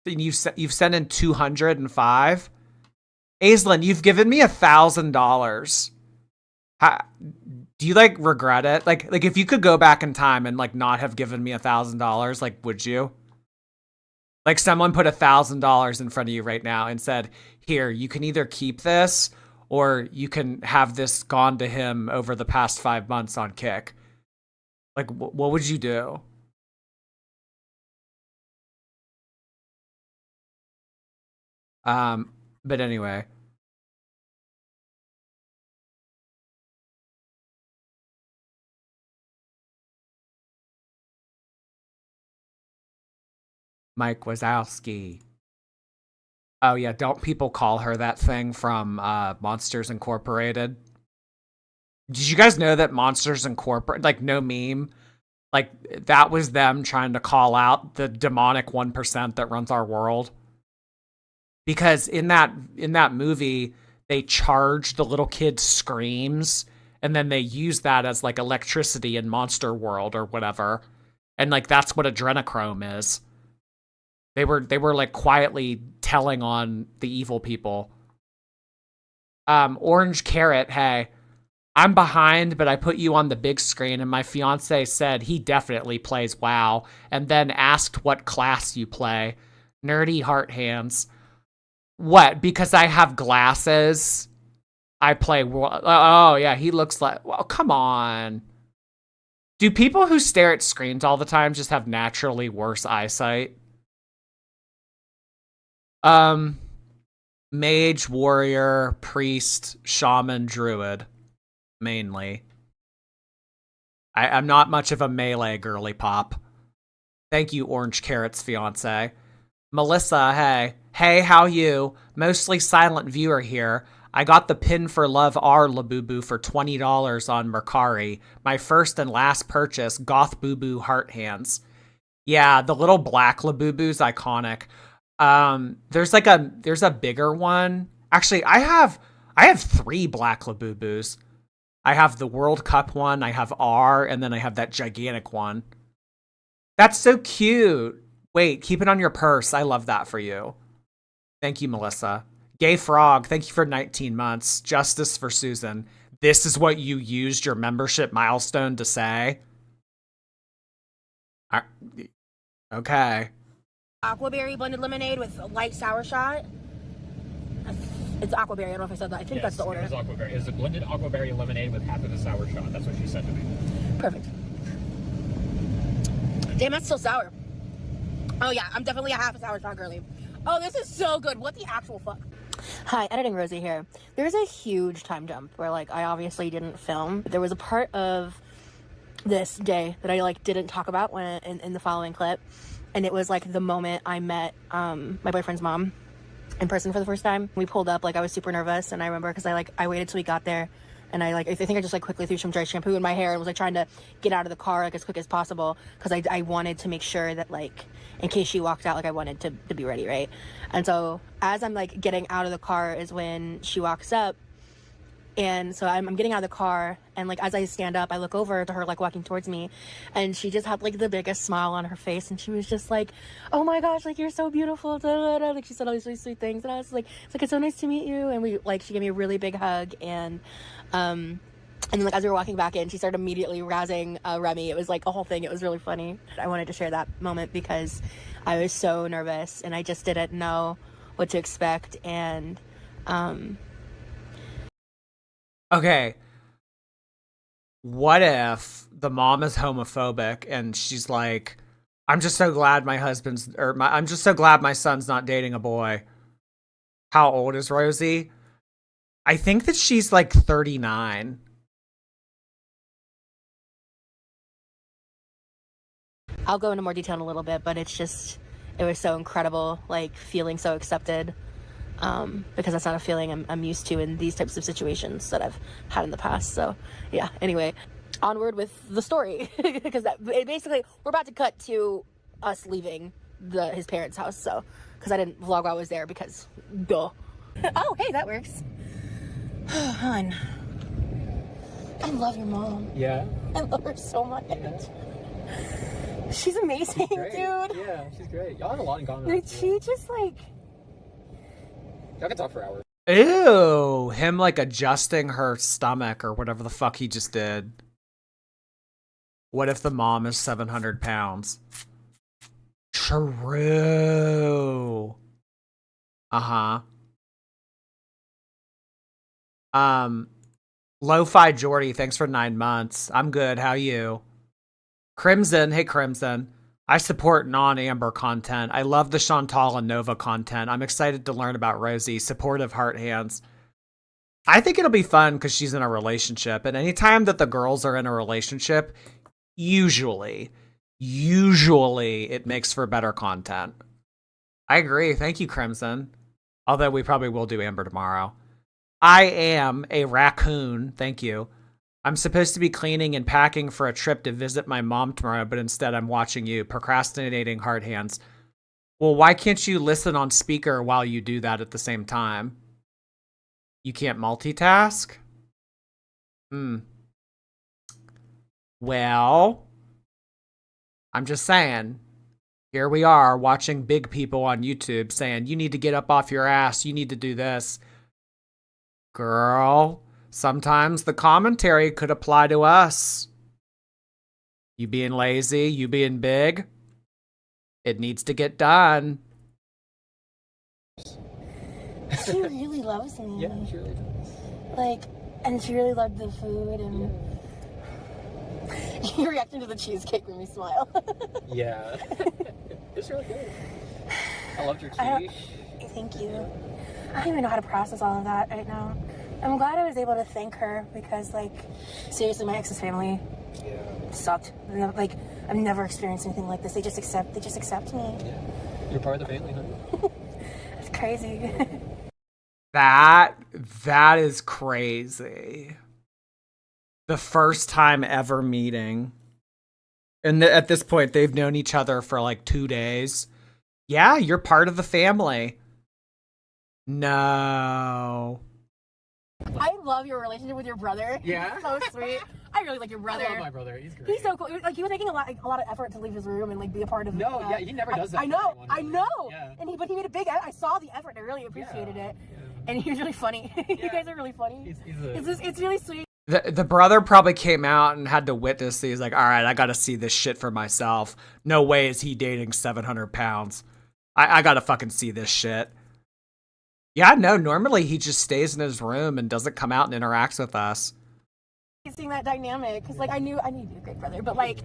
And you've sent in 205. Aislinn, you've given me $1,000. Do you like regret it? Like if you could go back in time and like not have given me $1,000, like would you? Like someone put $1,000 in front of you right now and said, "Here, you can either keep this or you can have this gone to him over the past 5 months on Kick." Like, what would you do? But anyway. Mike Wazowski. Oh yeah, don't people call her that thing from Monsters Incorporated? Did you guys know that Monsters Incorporated, like no meme, like that was them trying to call out the demonic 1% that runs our world? Because in that movie, they charge the little kid's screams, and then they use that as like electricity in Monster World or whatever, and like that's what adrenochrome is. They were like quietly telling on the evil people. Orange Carrot, hey, I'm behind, but I put you on the big screen, and my fiance said he definitely plays WoW, and then asked what class you play. Nerdy heart hands. What? Because I have glasses? I play. Oh yeah, he looks like. Well, come on. Do people who stare at screens all the time just have naturally worse eyesight? Mage, warrior, priest, shaman, druid, mainly. I'm not much of a melee girly pop. Thank you, Orange Carrot's fiance. Melissa, hey. Hey, how you? Mostly silent viewer here. I got the Pin for Love R Labubu for $20 on Mercari. My first and last purchase, Goth Boo Boo Heart Hands. Yeah, the little black Labubu's iconic. There's a bigger one. Actually, I have 3 black Labubus. I have the World Cup one, I have R, and then I have that gigantic one. That's so cute. Wait, keep it on your purse. I love that for you. Thank you, Melissa. Gay Frog, thank you for 19 months. Justice for Susan. This is what you used your membership milestone to say? Okay. Aquaberry blended lemonade with a light sour shot. It's aquaberry. I don't know if I said that. I think that's the order. It is aquaberry. It's a blended aquaberry lemonade with half of a sour shot. That's what she said to me. Perfect. Damn, that's still sour. Oh yeah, I'm definitely a half a sour shot girly. Oh, this is so good. What the actual fuck? Hi, Editing Rosie here. There's a huge time jump where like I obviously didn't film. There was a part of this day that I like didn't talk about when in the following clip, and it was like the moment I met my boyfriend's mom in person for the first time. We pulled up, like I was super nervous, and I remember because I waited till we got there, and I think I just like quickly threw some dry shampoo in my hair and was like trying to get out of the car like as quick as possible because I wanted to make sure that like in case she walked out, like I wanted to be ready, right? And so as I'm like getting out of the car is when she walks up. And so I'm getting out of the car, and like as I stand up, I look over to her like walking towards me, and she just had like the biggest smile on her face, and she was just like, "Oh my gosh, like you're so beautiful." Da, da, da. Like she said all these really sweet things, and I was like, "It's so nice to meet you." And we like she gave me a really big hug, and then like as we were walking back in, she started immediately razzing Remy. It was like a whole thing. It was really funny. I wanted to share that moment because I was so nervous and I just didn't know what to expect, and Okay. What if the mom is homophobic and she's like, I'm just so glad I'm just so glad my son's not dating a boy. How old is Rosie? I think that she's like 39. I'll go into more detail in a little bit, but it was so incredible, like feeling so accepted. Because that's not a feeling I'm used to in these types of situations that I've had in the past. So yeah, anyway, onward with the story because basically we're about to cut to us leaving his parents' house. So because I didn't vlog while I was there because duh. Oh, hey, that works. Hon, I love your mom. Yeah. I love her so much. Yeah. She's amazing, she's dude. Yeah, she's great. Y'all have a lot in common. Like, she just like. Y'all can talk for hours. Ew, him like adjusting her stomach or whatever the fuck he just did. What if the mom is 700 pounds? True. Uh-huh. Lo-Fi Jordy, thanks for 9 months. I'm good, how you? Crimson, hey Crimson. I support non-Amber content. I love the Chantal and Nova content. I'm excited to learn about Rosie. Supportive heart hands. I think it'll be fun because she's in a relationship. And anytime that the girls are in a relationship, usually it makes for better content. I agree. Thank you, Crimson. Although we probably will do Amber tomorrow. I am a raccoon. Thank you. I'm supposed to be cleaning and packing for a trip to visit my mom tomorrow, but instead I'm watching you. Procrastinating heart hands. Well, why can't you listen on speaker while you do that at the same time? You can't multitask? Well, I'm just saying. Here we are watching big people on YouTube saying, you need to get up off your ass. You need to do this. Girl, sometimes the commentary could apply to us. You being lazy, you being big, it needs to get done. She really loves me. Yeah, she really does. Like, and she really loved the food, and your reaction to the cheesecake made me smile. Yeah. It's really good. I loved your quiche. Thank you. I don't even know how to process all of that right now. I'm glad I was able to thank her because, like, seriously, my ex's family sucked. Like, I've never experienced anything like this. They just accept me. Yeah. You're part of the family, huh? It's crazy. That is crazy. The first time ever meeting. And at this point, they've known each other for like 2 days. Yeah, you're part of the family. No. I love your relationship with your brother. Yeah? So sweet. I really like your brother. I love my brother. He's great. He's so cool. Like he was making a lot of effort to leave his room and like be a part of. No, yeah, he never does that. I know, for anyone, I really. know. Yeah. And but he made a big. I saw the effort. I really appreciated it. Yeah. And he was really funny. You guys are really funny. It's really sweet. The brother probably came out and had to witness these. Like, all right, I got to see this shit for myself. No way is he dating 700 pounds. I got to fucking see this shit. Yeah, no, normally he just stays in his room and doesn't come out and interacts with us. Seeing that dynamic, because like I knew you'd be a great brother, but like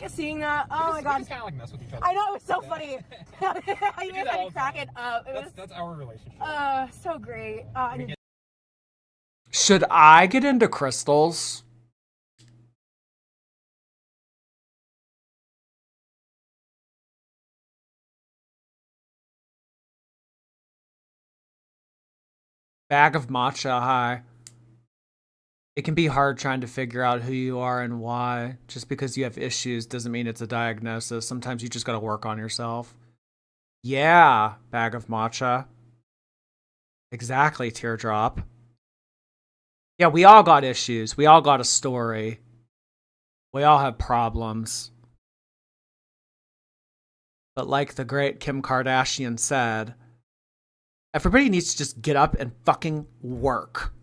seeing that, oh my god, We just kind of like mess with each other. I know, it was so funny. You guys had to crack it up. That's our relationship. So great. Should I get into crystals? Bag of matcha, hi. It can be hard trying to figure out who you are and why. Just because you have issues doesn't mean it's a diagnosis. Sometimes you just gotta work on yourself. Yeah, bag of matcha. Exactly, teardrop. Yeah, we all got issues. We all got a story. We all have problems. But like the great Kim Kardashian said, everybody needs to just get up and fucking work.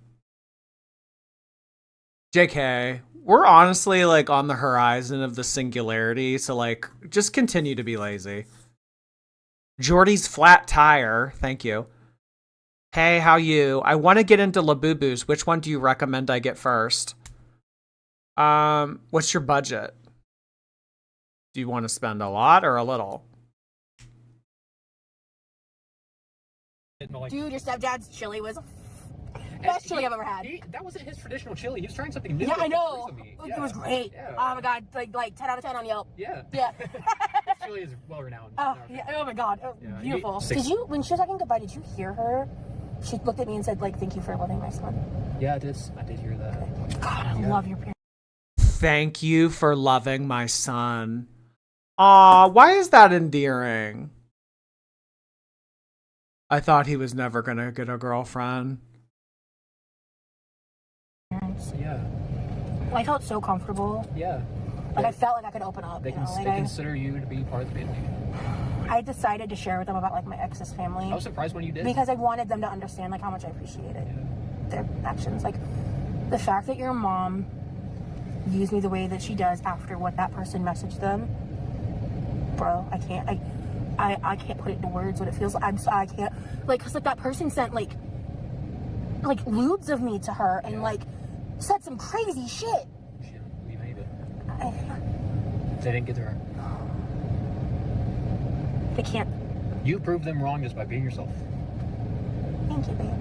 JK, we're honestly like on the horizon of the singularity, so like just continue to be lazy. Jordy's flat tire, thank you. Hey, how you? I want to get into Labubus. Which one do you recommend I get first? What's your budget? Do you want to spend a lot or a little? Dude, your stepdad's chili was best chili I've ever had. That wasn't his traditional chili. He was trying something new. Yeah, I know. Yeah. It was great. Yeah. Oh my god, like 10 out of 10 on Yelp. Yeah. Yeah. This chili is well renowned. Oh yeah. Oh my god. Oh, Yeah, beautiful. Did you, when she was talking goodbye, did you hear her? She looked at me and said, like, thank you for loving my son. Yeah, I did hear that. God, I love your parents. Thank you for loving my son. Aw, why is that endearing? I thought he was never gonna get a girlfriend. Yeah. Well, I felt so comfortable. Yeah. Like, I felt like I could open up. They Like, consider you to be part of the family. I decided to share with them about, like, my ex's family. I was surprised when you did. Because I wanted them to understand, like, how much I appreciated their actions. Like, the fact that your mom views me the way that she does after what that person messaged them. Bro, I can't. I can't put it into words what it feels like. I can't. Like, because, like, that person sent, like lewds of me to her and, like, said some crazy shit. We made it. They didn't get to her. They can't. You proved them wrong just by being yourself. Thank you, baby.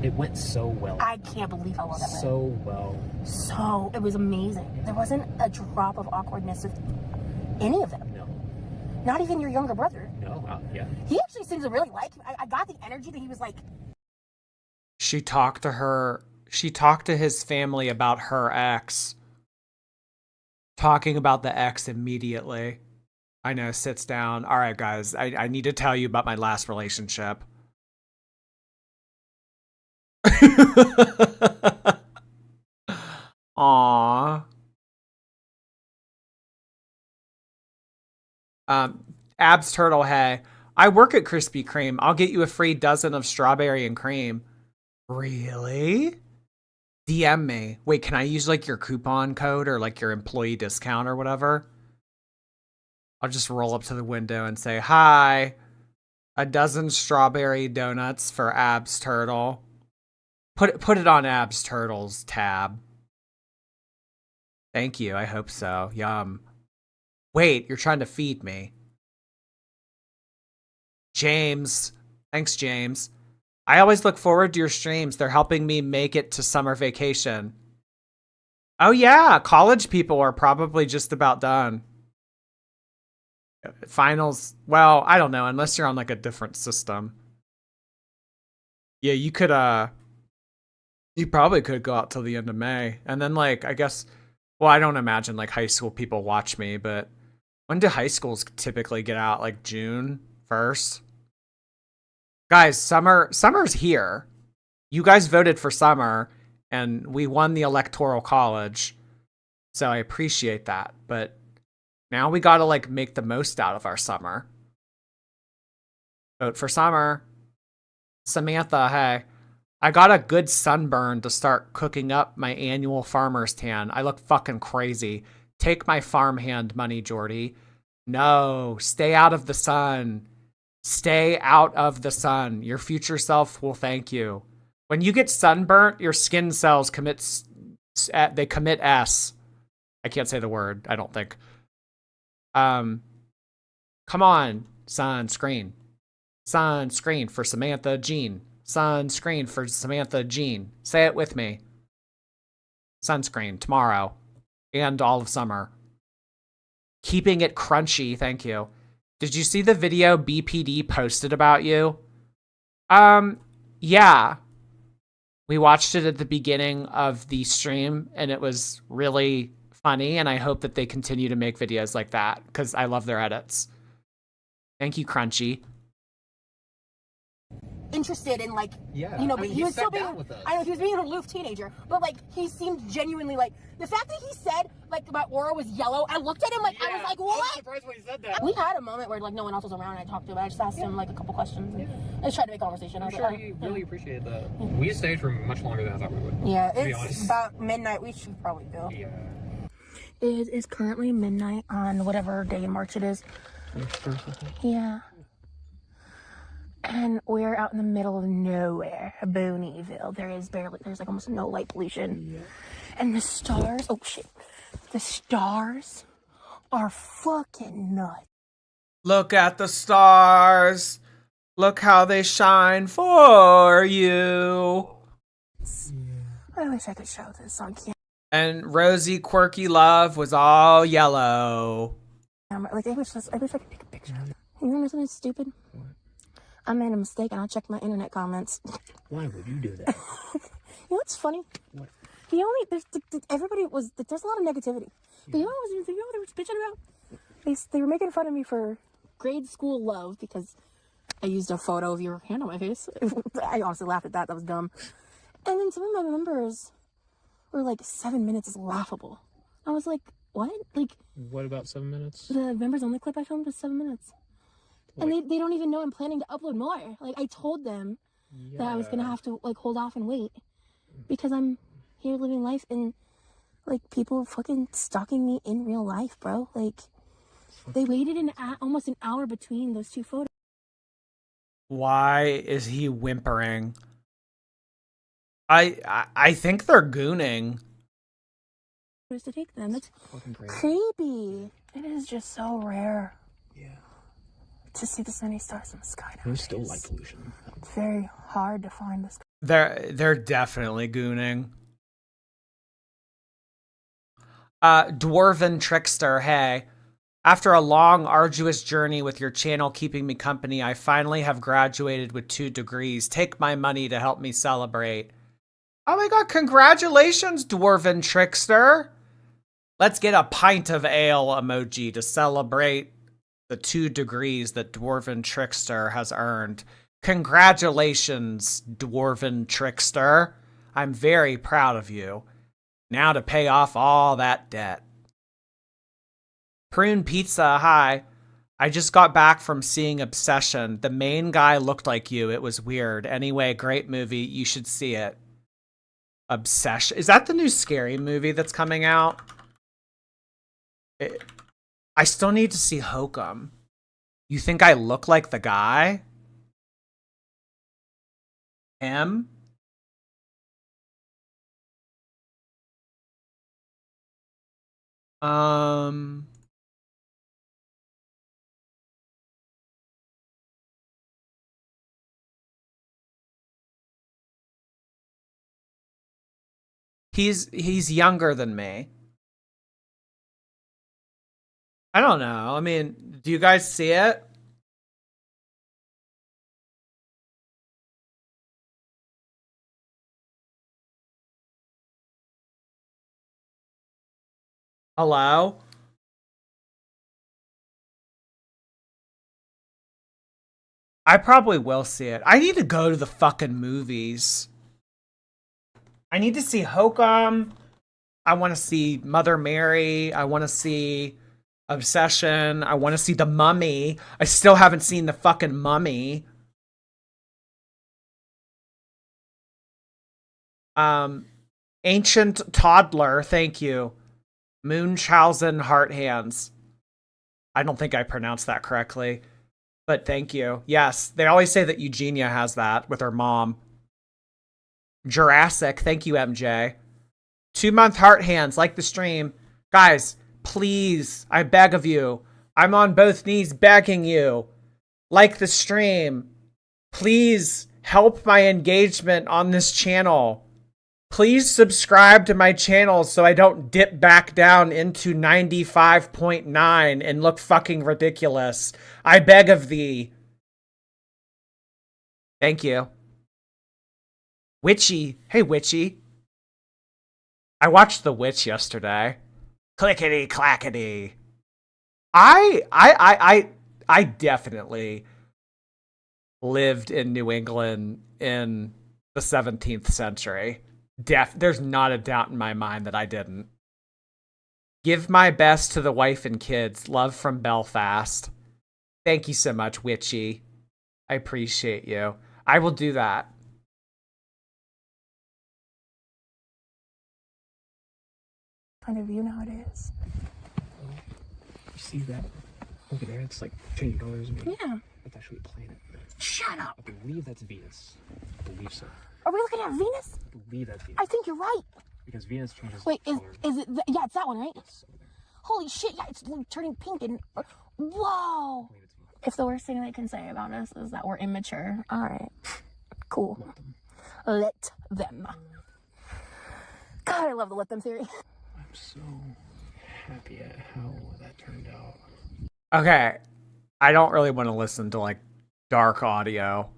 It went so well. I can't believe how well that went. So well. So, it was amazing. There wasn't a drop of awkwardness with any of them. No. Not even your younger brother. No, yeah. He actually seems to really like me. I got the energy that he was like... She talked to his family about her ex. Talking about the ex immediately. I know, sits down. All right, guys, I need to tell you about my last relationship. Aww. Abs Turtle, hey. I work at Krispy Kreme. I'll get you a free dozen of strawberry and cream. Really? DM me. Wait, can I use like your coupon code or like your employee discount or whatever? I'll just roll up to the window and say, hi, a dozen strawberry donuts for Abs Turtle. Put it on Abs Turtle's tab. Thank you. I hope so. Yum. Wait, you're trying to feed me. James. Thanks, James. I always look forward to your streams. They're helping me make it to summer vacation. Oh yeah, college people are probably just about done. Finals, well, I don't know, unless you're on like a different system. Yeah, you probably could go out till the end of May. And then, like, I guess, well, I don't imagine, like, high school people watch me, but when do high schools typically get out? Like, June 1st? Guys, summer's here. You guys voted for summer, and we won the Electoral College. So I appreciate that. But now we gotta, like, make the most out of our summer. Vote for summer. Samantha, hey. I got a good sunburn to start cooking up my annual farmer's tan. I look fucking crazy. Take my farmhand money, Jordy. No, stay out of the sun. Stay out of the sun. Your future self will thank you. When you get sunburnt, your skin cells commit S. I can't say the word, I don't think. Come on, sunscreen. Sunscreen for Samantha Jean. Sunscreen for Samantha Jean. Say it with me. Sunscreen tomorrow and all of summer. Keeping it crunchy, thank you. Did you see the video BPD posted about you? Yeah. We watched it at the beginning of the stream and it was really funny, and I hope that they continue to make videos like that because I love their edits. Thank you, Crunchy. Interested in, like, Yeah, you know, I but mean, he was still sat being, down with us. I know, he was being an aloof teenager, but, like, he seemed genuinely, like, the fact that he said, like, my aura was yellow, I looked at him, like, I was like, what? I was surprised when he said that. We had a moment where, like, no one else was around and I talked to him. I just asked him, like, a couple questions. And I just tried to make conversation. I'm sure he really appreciated that. We stayed for much longer than I thought we would. Yeah, to be it's honest. about midnight. We should probably go. Yeah. It is currently midnight on whatever day in March it is. Yeah. And we're out in the middle of nowhere, Boneyville. There's like almost no light pollution. Yeah. And the stars, oh shit. The stars are fucking nuts. Look at the stars. Look how they shine for you. I wish I could show this on camera. And Rosie Quirky Love was all yellow. Like, I wish I could take a picture of it. You know something stupid? What? I made a mistake and I checked my internet comments. Why would you do that? You know what's funny? What? There's a lot of negativity. Yeah. You know what they were bitching about? They were making fun of me for grade school love because I used a photo of your hand on my face. I honestly laughed at that. That was dumb. And then some of my members were like, 7 minutes is laughable. I was like, what? Like, What about 7 minutes? the members only clip I filmed was 7 minutes. Like, and they don't even know I'm planning to upload more. Like, I told them that I was going to have to, like, hold off and wait. Because I'm here living life and, like, people are fucking stalking me in real life, bro. Like, they waited almost an hour between those two photos. Why is he whimpering? I think they're gooning. To take them. That's creepy. It is just so rare. Yeah. To see this many stars in the sky nowadays. There's still light pollution. It's very hard to find this. They're definitely gooning. Dwarven Trickster, hey. After a long, arduous journey with your channel keeping me company, I finally have graduated with 2 degrees. Take my money to help me celebrate. Oh my god, congratulations, Dwarven Trickster! Let's get a pint of ale emoji to celebrate the 2 degrees that Dwarven Trickster has earned. Congratulations, Dwarven Trickster. I'm very proud of you. Now to pay off all that debt. Prune Pizza, hi. I just got back from seeing Obsession. The main guy looked like you. It was weird. Anyway, great movie. You should see it. Obsession. Is that the new scary movie that's coming out? I still need to see Hokum. You think I look like the guy? Him? He's younger than me. I don't know. I mean, do you guys see it? Hello? I probably will see it. I need to go to the fucking movies. I need to see Hokum. I want to see Mother Mary. I want to see Obsession. I want to see The Mummy. I still haven't seen the fucking Mummy. Ancient Toddler, thank you. Munchausen Heart Hands. I don't think I pronounced that correctly, but thank you. Yes, they always say that Eugenia has that with her mom. Jurassic, thank you, MJ. 2-month heart hands, like the stream. Guys, please, I beg of you. I'm on both knees begging you. Like the stream. Please help my engagement on this channel. Please subscribe to my channel so I don't dip back down into 95.9 and look fucking ridiculous. I beg of thee. Thank you. Witchy. Hey, Witchy. I watched The Witch yesterday. Clickety clackety. I definitely lived in New England in the 17th century. There's not a doubt in my mind that I didn't. Give my best to the wife and kids. Love from Belfast. Thank you so much, Witchy. I appreciate you. I will do that. Kind of view nowadays. You see that? Over there, it's like changing colors. Yeah. That's actually a planet. Shut up. I believe that's Venus. I believe so. Are we looking at Venus? I believe that's Venus. I think you're right. Because Venus changes Wait, color. is it? Yeah, it's that one, right? Yes, over there. Holy shit! Yeah, it's turning pink and whoa. If the worst thing they can say about us is that we're immature, all right, cool. Let them. God, I love the let them theory. I'm so happy at how that turned out. Okay. I don't really want to listen to like dark audio.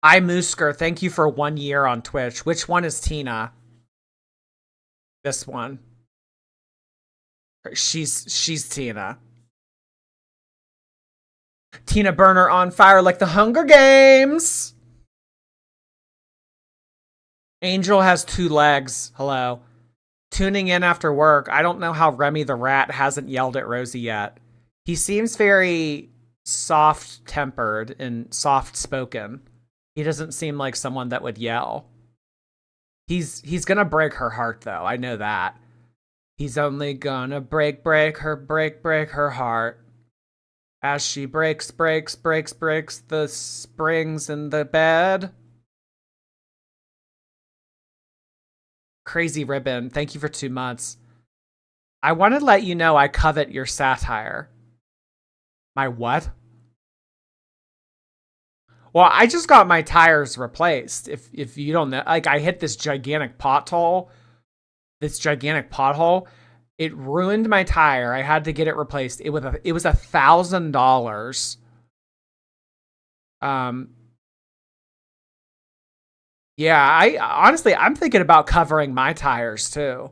Moosker, thank you for 1 year on Twitch. Which one is Tina? This one. She's Tina. Tina Burner on fire like the Hunger Games. Angel has 2 legs. Hello. Tuning in after work. I don't know how Remy the Rat hasn't yelled at Rosie yet. He seems very soft-tempered and soft-spoken. He doesn't seem like someone that would yell. He's gonna break her heart, though. I know that. He's only gonna break her heart. As she breaks the springs in the bed. Crazy Ribbon, thank you for 2 months. I want to let you know I covet your satire. My what? Well, I just got my tires replaced. If you don't know, like I hit this gigantic pothole. It ruined my tire. I had to get it replaced. It was $1,000. Yeah, I'm thinking about covering my tires too.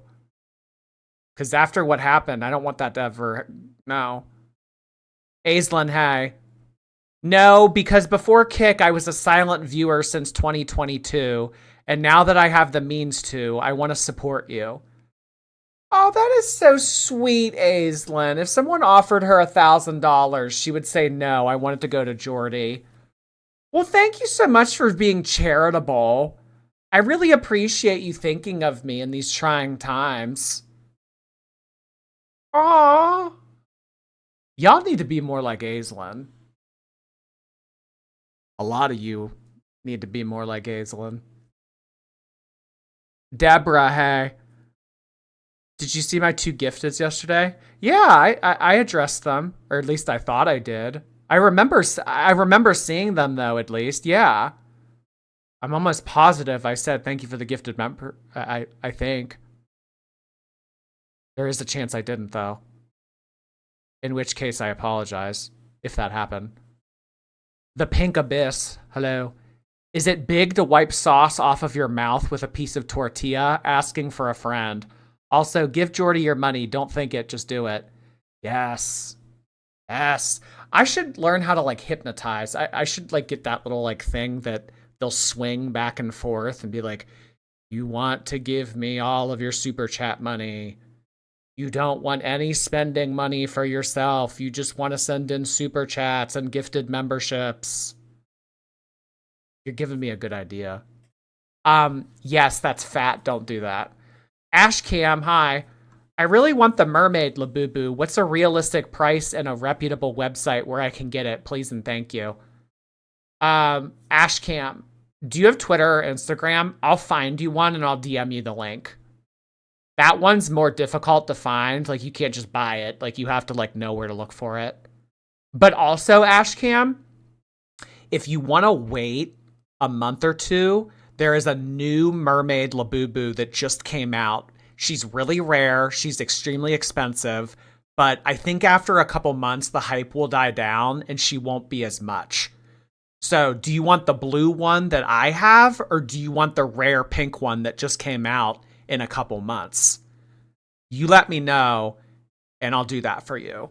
Because after what happened, I don't want that to ever. No. Aislinn, hey. No, because before Kick, I was a silent viewer since 2022. And now that I have the means to, I want to support you. Oh, that is so sweet, Aislinn. If someone offered her $1,000, she would say no. I want it to go to Jordy. Well, thank you so much for being charitable. I really appreciate you thinking of me in these trying times. Aww. Y'all need to be more like Aislinn. A lot of you need to be more like Aislinn. Deborah, hey. Did you see my 2 gifteds yesterday? Yeah, I addressed them. Or at least I thought I did. I remember seeing them, though, at least. Yeah. I'm almost positive I said thank you for the gifted member. I think. There is a chance I didn't, though. In which case, I apologize if that happened. The Pink Abyss. Hello. Is it big to wipe sauce off of your mouth with a piece of tortilla? Asking for a friend. Also, give Jordy your money. Don't think it, just do it. Yes. Yes. I should learn how to like hypnotize. I should like get that little like thing that they'll swing back and forth and be like, you want to give me all of your super chat money. You don't want any spending money for yourself. You just want to send in super chats and gifted memberships. You're giving me a good idea. Yes, that's fat. Don't do that. Ashcam, hi. I really want the mermaid, Labubu. What's a realistic price and a reputable website where I can get it? Please and thank you. Ashcam, do you have Twitter or Instagram? I'll find you one and I'll DM you the link. That one's more difficult to find. Like, you can't just buy it. Like, you have to, like, know where to look for it. But also, Ashcam, if you want to wait a month or two, there is a new mermaid Labubu that just came out. She's really rare. She's extremely expensive. But I think after a couple months, the hype will die down and she won't be as much. So do you want the blue one that I have, or do you want the rare pink one that just came out in a couple months? You let me know and I'll do that for you.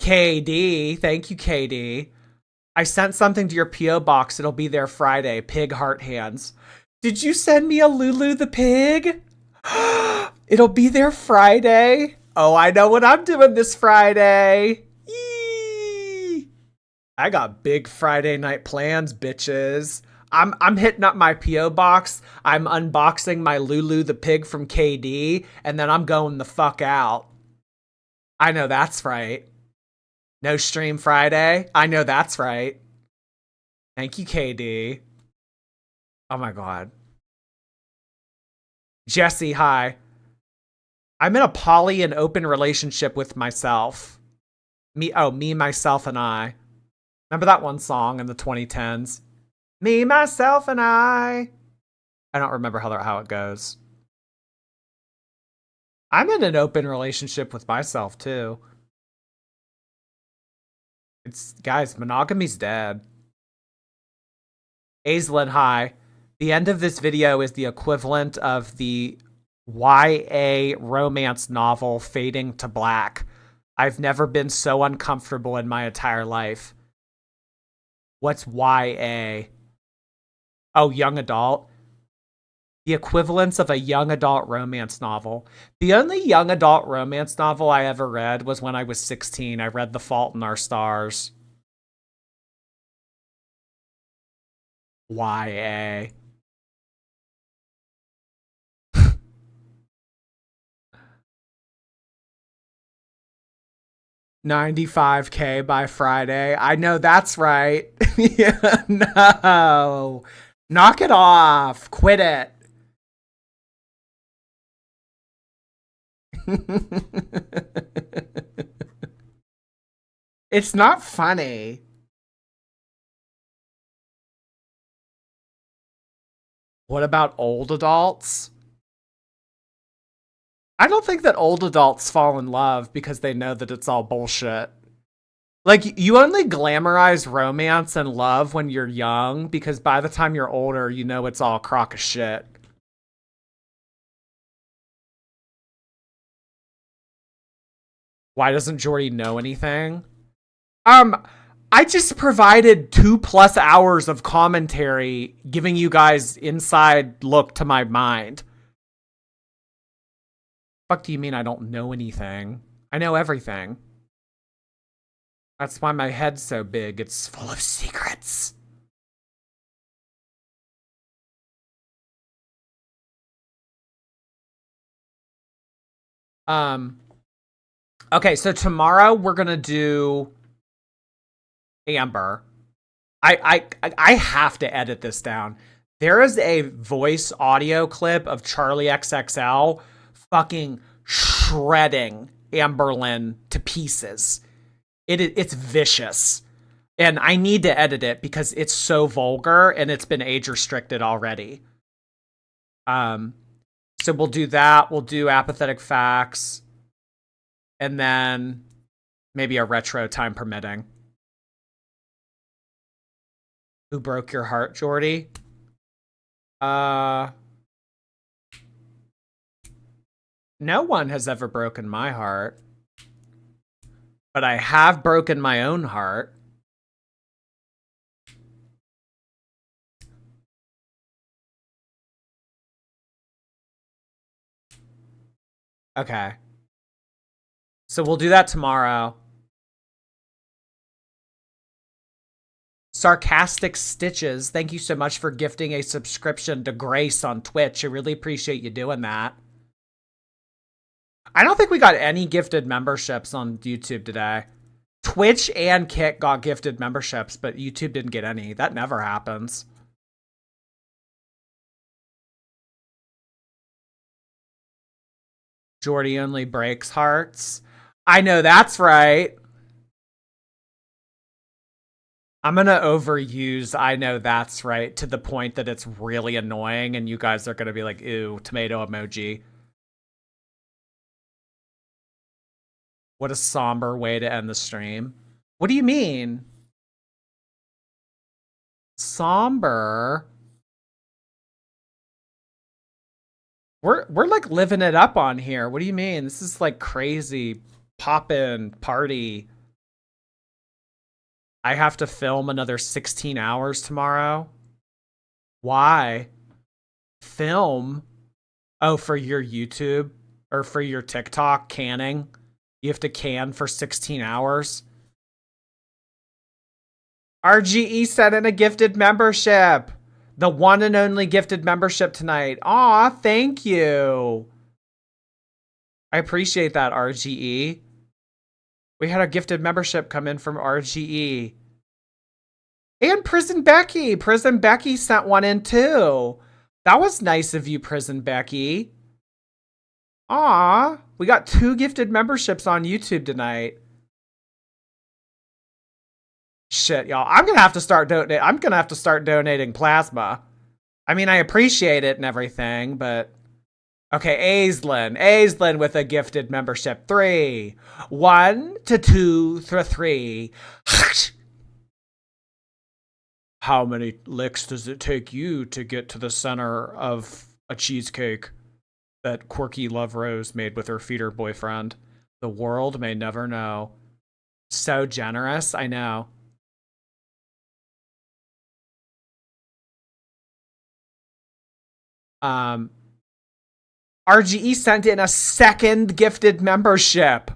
KD, thank you, KD. I sent something to your P.O. box. It'll be there Friday. Pig heart hands. Did you send me a Lulu the pig? It'll be there Friday. Oh, I know what I'm doing this Friday. Yee! I got big Friday night plans, bitches. I'm hitting up my P.O. box. I'm unboxing my Lulu the pig from KD, and then I'm going the fuck out. I know that's right. No stream Friday? I know that's right. Thank you, KD. Oh my god. Jesse, hi. I'm in a poly and open relationship with myself. Me, myself, and I. Remember that one song in the 2010s? Me, myself, and I. I don't remember how it goes. I'm in an open relationship with myself, too. Guys, monogamy's dead. Aislinn, hi. The end of this video is the equivalent of the YA romance novel Fading to Black. I've never been so uncomfortable in my entire life. What's YA? Oh, young adult. The equivalence of a young adult romance novel. The only young adult romance novel I ever read was when I was 16. I read The Fault in Our Stars. YA. $95K by Friday. I know that's right. Yeah, no. Knock it off. Quit it. It's not funny. What about old adults? I don't think that old adults fall in love because they know that it's all bullshit. Like, you only glamorize romance and love when you're young, because by the time you're older, you know it's all a crock of shit. Why doesn't Jordy know anything? I just provided 2+ hours of commentary giving you guys inside look to my mind. Fuck do you mean I don't know anything? I know everything. That's why my head's so big. It's full of secrets. Okay, so tomorrow we're gonna do Amber. I have to edit this down. There is a voice audio clip of Charlie XXL fucking shredding Amberlynn to pieces. It's vicious. And I need to edit it because it's so vulgar and it's been age restricted already. So we'll do that. We'll do apathetic facts. And then maybe a retro time permitting. Who broke your heart, Jordy? No one has ever broken my heart. But I have broken my own heart. Okay. So we'll do that tomorrow. Sarcastic Stitches, thank you so much for gifting a subscription to Grace on Twitch. I really appreciate you doing that. I don't think we got any gifted memberships on YouTube today. Twitch and Kick got gifted memberships, but YouTube didn't get any. That never happens. Jordy only breaks hearts. I know that's right. I'm going to overuse I know that's right to the point that it's really annoying and you guys are going to be like, ew, tomato emoji. What a somber way to end the stream. What do you mean? Somber? We're like living it up on here. What do you mean? This is like crazy poppin' party. I have to film another 16 hours tomorrow. Why? Film? Oh, for your YouTube or for your TikTok canning? You have to can for 16 hours. RGE sent in a gifted membership. The one and only gifted membership tonight. Aw, thank you. I appreciate that, RGE. We had a gifted membership come in from RGE. And Prison Becky. Prison Becky sent one in too. That was nice of you, Prison Becky. Aw, we got 2 gifted memberships on YouTube tonight. Shit, y'all. I'm gonna have to start donating plasma. I mean, I appreciate it and everything, but okay, Aislinn with a gifted membership. 3. 1 to 2 to 3. How many licks does it take you to get to the center of a cheesecake that Quirky Love Rose made with her feeder boyfriend? The world may never know. So generous, I know. RGE sent in a second gifted membership.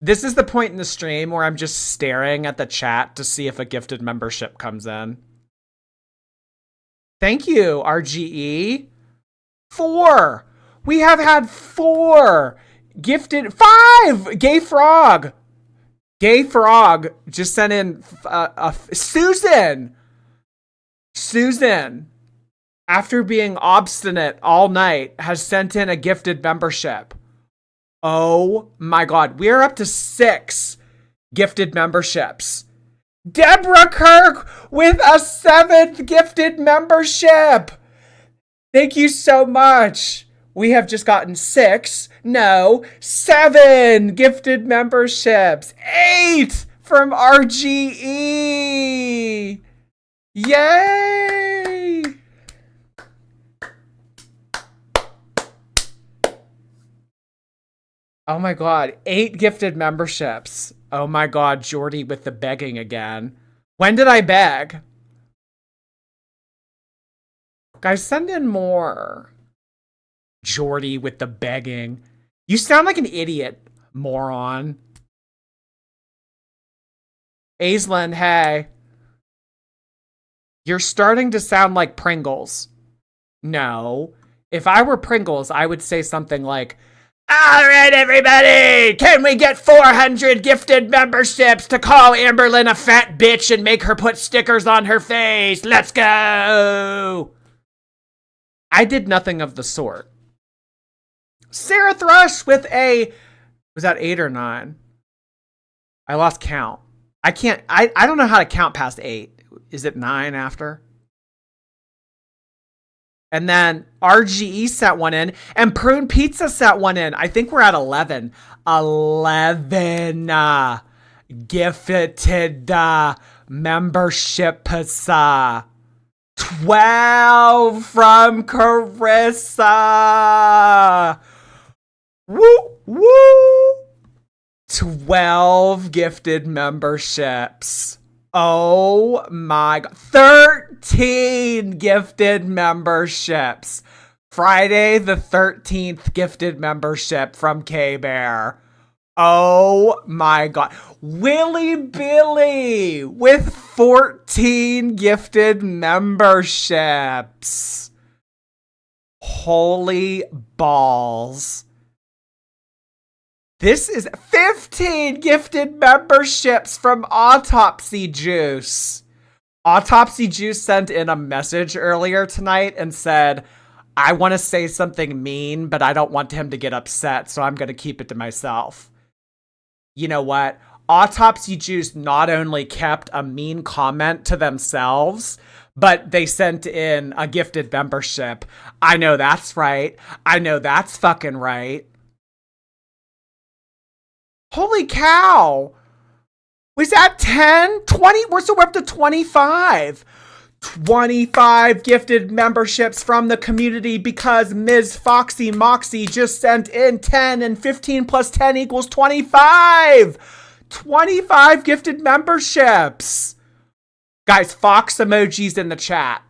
This is the point in the stream where I'm just staring at the chat to see if a gifted membership comes in. Thank you, RGE. 4. We have had 4 gifted. 5. Gay Frog just sent in Susan, after being obstinate all night, has sent in a gifted membership. Oh my God. We're up to 6 gifted memberships. Deborah Kirk with a 7th gifted membership. Thank you so much. We have just gotten 7 gifted memberships. 8 from RGE. Yay! Oh my God, 8 gifted memberships. Oh my God, Jordy with the begging again. When did I beg? Guys, send in more. Jordy with the begging. You sound like an idiot, moron. Aislinn, hey. You're starting to sound like Pringles. No. If I were Pringles, I would say something like, all right, everybody, can we get 400 gifted memberships to call Amberlynn a fat bitch and make her put stickers on her face? Let's go. I did nothing of the sort. Sarah Thrush with a, was that 8 or 9? I lost count. I don't know how to count past 8. Is it 9 after? And then RGE sent one in, and Prune Pizza sent one in. I think we're at 11. 11 gifted memberships. 12 from Carissa. Woo! Woo! 12 gifted memberships. Oh my God. 13 gifted memberships. Friday the 13th gifted membership from K-Bear. Oh my God. Willy Billy with 14 gifted memberships. Holy balls. This is 15 gifted memberships from Autopsy Juice. Autopsy Juice sent in a message earlier tonight and said, I want to say something mean, but I don't want him to get upset, so I'm going to keep it to myself. You know what? Autopsy Juice not only kept a mean comment to themselves, but they sent in a gifted membership. I know that's right. I know that's fucking right. Holy cow. Was that 10? 20? We're up to 25. 25 gifted memberships from the community because Ms. Foxy Moxie just sent in 10, and 15 plus 10 equals 25. 25 gifted memberships. Guys, Fox emojis in the chat.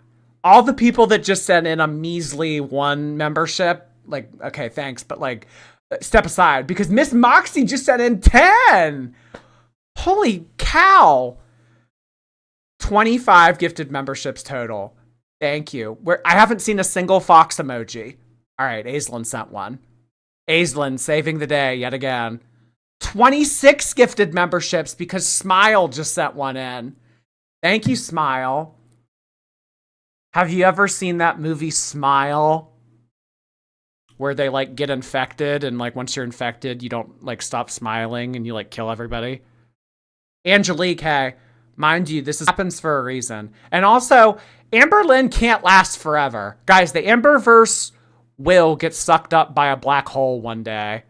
All the people that just sent in a measly 1 membership, like, okay, thanks, but like, step aside because Miss Moxie just sent in 10. Holy cow. 25 gifted memberships total. Thank you. I haven't seen a single Fox emoji. All right, Aislinn sent one. Aislinn saving the day yet again. 26 gifted memberships because Smile just sent one in. Thank you, Smile. Have you ever seen that movie Smile? Where they like get infected and like once you're infected, you don't like stop smiling and you like kill everybody. Angelique, hey, mind you, happens for a reason. And also, Amber Lynn can't last forever. Guys, the Amberverse will get sucked up by a black hole one day.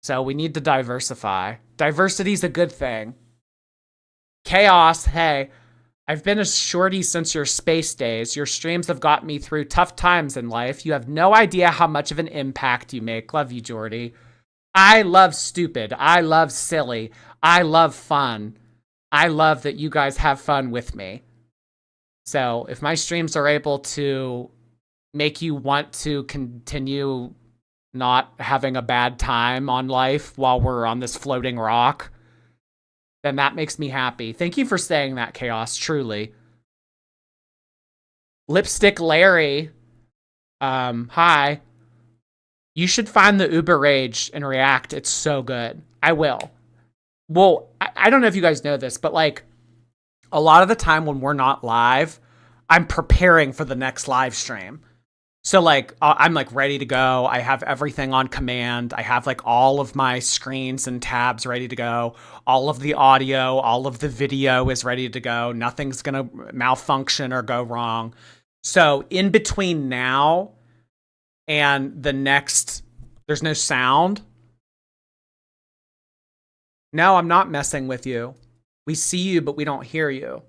So we need to diversify. Diversity's a good thing. Chaos, hey, I've been a shorty since your space days. Your streams have got me through tough times in life. You have no idea how much of an impact you make. Love you, Jordy. I love stupid. I love silly. I love fun. I love that you guys have fun with me. So if my streams are able to make you want to continue not having a bad time on life while we're on this floating rock, then that makes me happy. Thank you for saying that, Chaos, truly. Lipstick Larry, hi. You should find the Uber Rage and react. It's so good. I will. Well, I don't know if you guys know this, but like a lot of the time when we're not live, I'm preparing for the next live stream. So like, I'm like ready to go. I have everything on command. I have like all of my screens and tabs ready to go. All of the audio, all of the video is ready to go. Nothing's going to malfunction or go wrong. So in between now and the next, there's no sound. No, I'm not messing with you. We see you, but we don't hear you.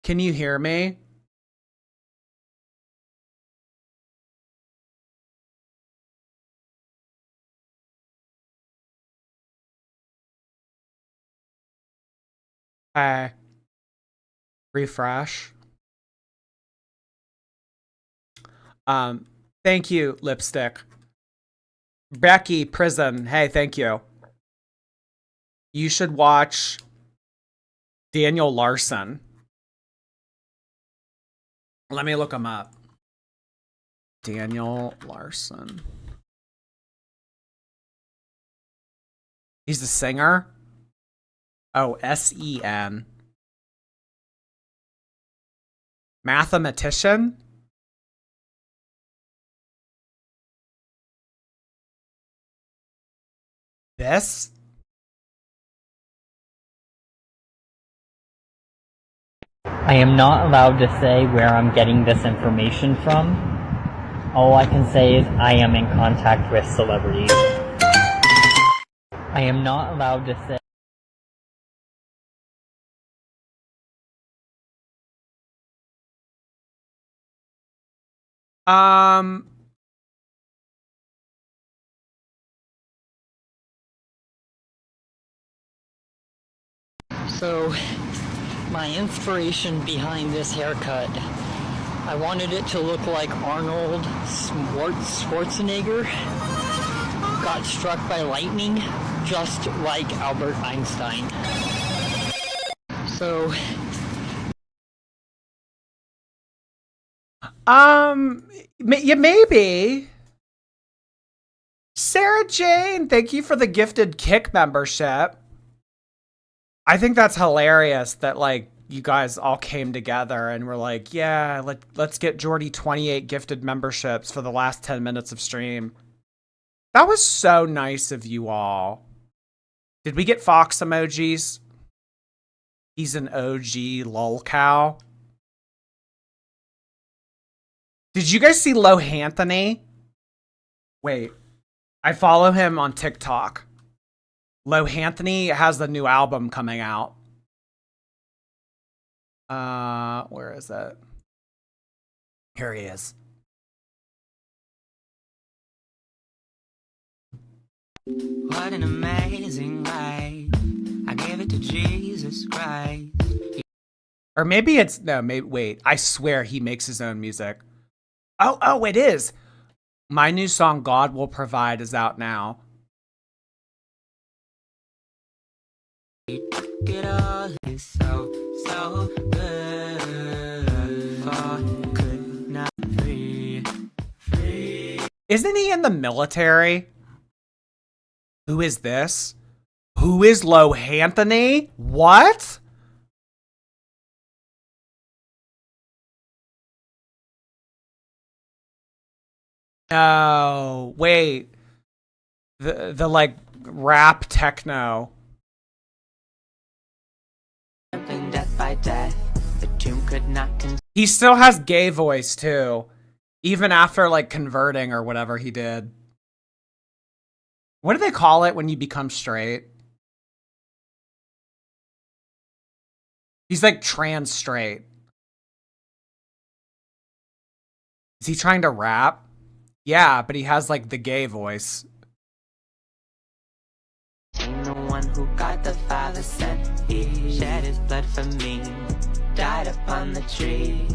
Can you hear me? Refresh. Thank you, Lipstick. Becky Prison. Hey, thank you. You should watch Daniel Larson. Let me look him up. Daniel Larson. He's a singer. Oh, S-E-N. Mathematician? This? I am not allowed to say where I'm getting this information from. All I can say is I am in contact with celebrities. I am not allowed to say Um, So, my inspiration behind this haircut, I wanted it to look like Arnold Schwarzenegger got struck by lightning, just like Albert Einstein. So, yeah, maybe. Sarah Jane, thank you for the gifted Kick membership. I think that's hilarious that, like, you guys all came together and were like, yeah, let's get Jordy 28 gifted memberships for the last 10 minutes of stream. That was so nice of you all. Did we get Fox emojis? He's an OG lol cow. Did you guys see Lohanthony? Wait, I follow him on TikTok. Lohanthony has the new album coming out. Where is it? Here he is. What an amazing ride. I gave it to Jesus Christ. Or maybe it's, no, maybe, wait, I swear he makes his own music. Oh, it is. My new song, God Will Provide, is out now. It all is so good. Could not free. Isn't he in the military? Who is this? Who is Lohanthony? What? No, wait. The like rap techno. Death by death, the tomb could not He still has gay voice too, even after like converting or whatever he did. What do they call it when you become straight? He's like trans straight. Is he trying to rap? Yeah, but he has like the gay voice. Ain't no one who God the Father sent. He shed his blood for me, died upon the tree.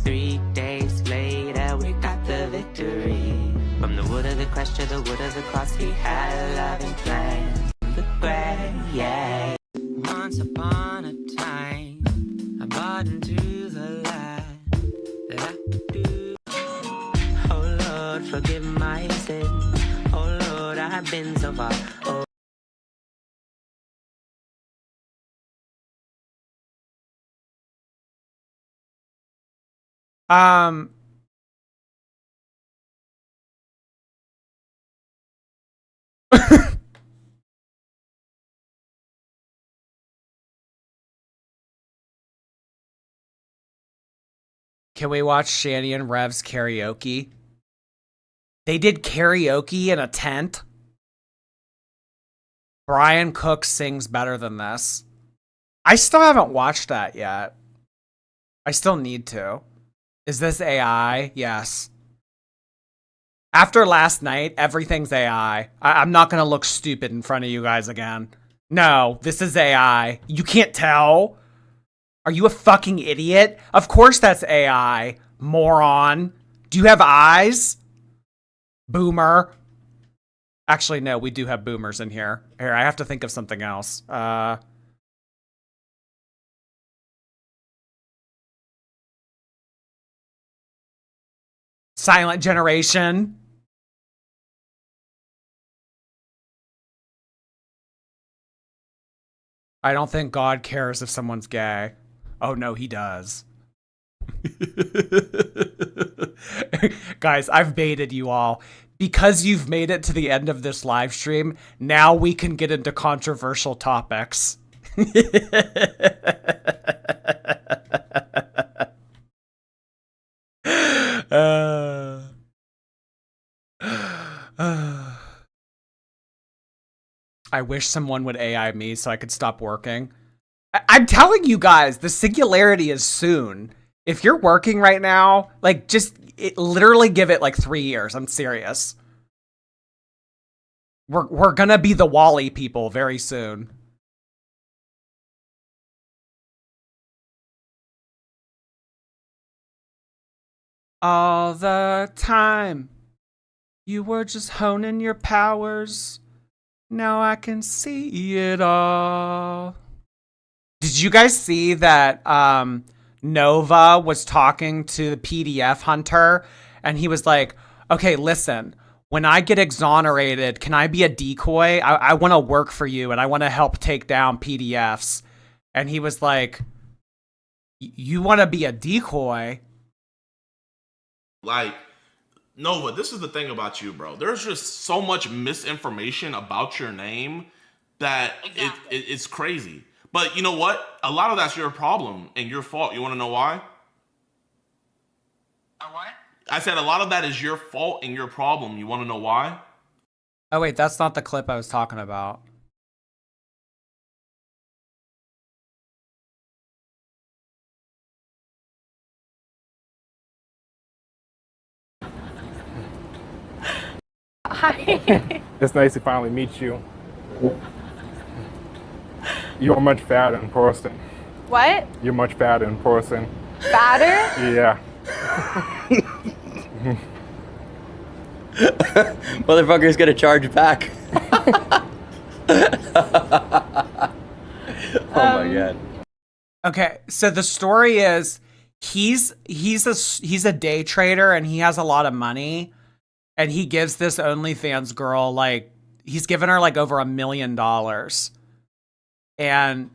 3 days later we got the victory. From the wood of the cross to the wood of the cross, he had a loving plan. The grave, yeah. Once upon a time, I bought into the lie that I could do. Oh Lord, forgive my sins. Oh Lord, I've been so far. Oh. Can we watch Shani and Rev's karaoke? They did karaoke in a tent? Brian Cook sings better than this. I still haven't watched that yet. I still need to. Is this AI? Yes. After last night, everything's AI. I'm not going to look stupid in front of you guys again. No, this is AI. You can't tell? Are you a fucking idiot? Of course that's AI, moron. Do you have eyes? Boomer. Actually, no, we do have boomers in here. Here, I have to think of something else. Silent generation. I don't think God cares if someone's gay. Oh no, he does. Guys, I've baited you all. Because you've made it to the end of this live stream, now we can get into controversial topics. I wish someone would AI me so I could stop working. I'm telling you guys, the singularity is soon. if you're working right now, like just literally give it like 3 years. I'm serious. We're gonna be the Wall-E people very soon. All the time, you were just honing your powers. Now I can see it all. Did you guys see that Nova was talking to the PDF hunter and he was like, okay, listen, when I get exonerated, can I be a decoy? I want to work for you and I want to help take down PDFs. And he was like, you want to be a decoy? Like, Nova, this is the thing about you, bro. There's just so much misinformation about your name that it's crazy. But you know what? A lot of that's your problem and your fault. You want to know why? What? I said a lot of that is your fault and your problem. You want to know why? Oh, wait, that's not the clip I was talking about. Hi. It's nice to finally meet you. You're much fatter in person. What? You're much fatter in person. Fatter? Yeah. Motherfucker's gonna charge back. Oh my god. Okay, so the story is he's a day trader and he has a lot of money, and he gives this OnlyFans girl like he's given her like over $1 million, and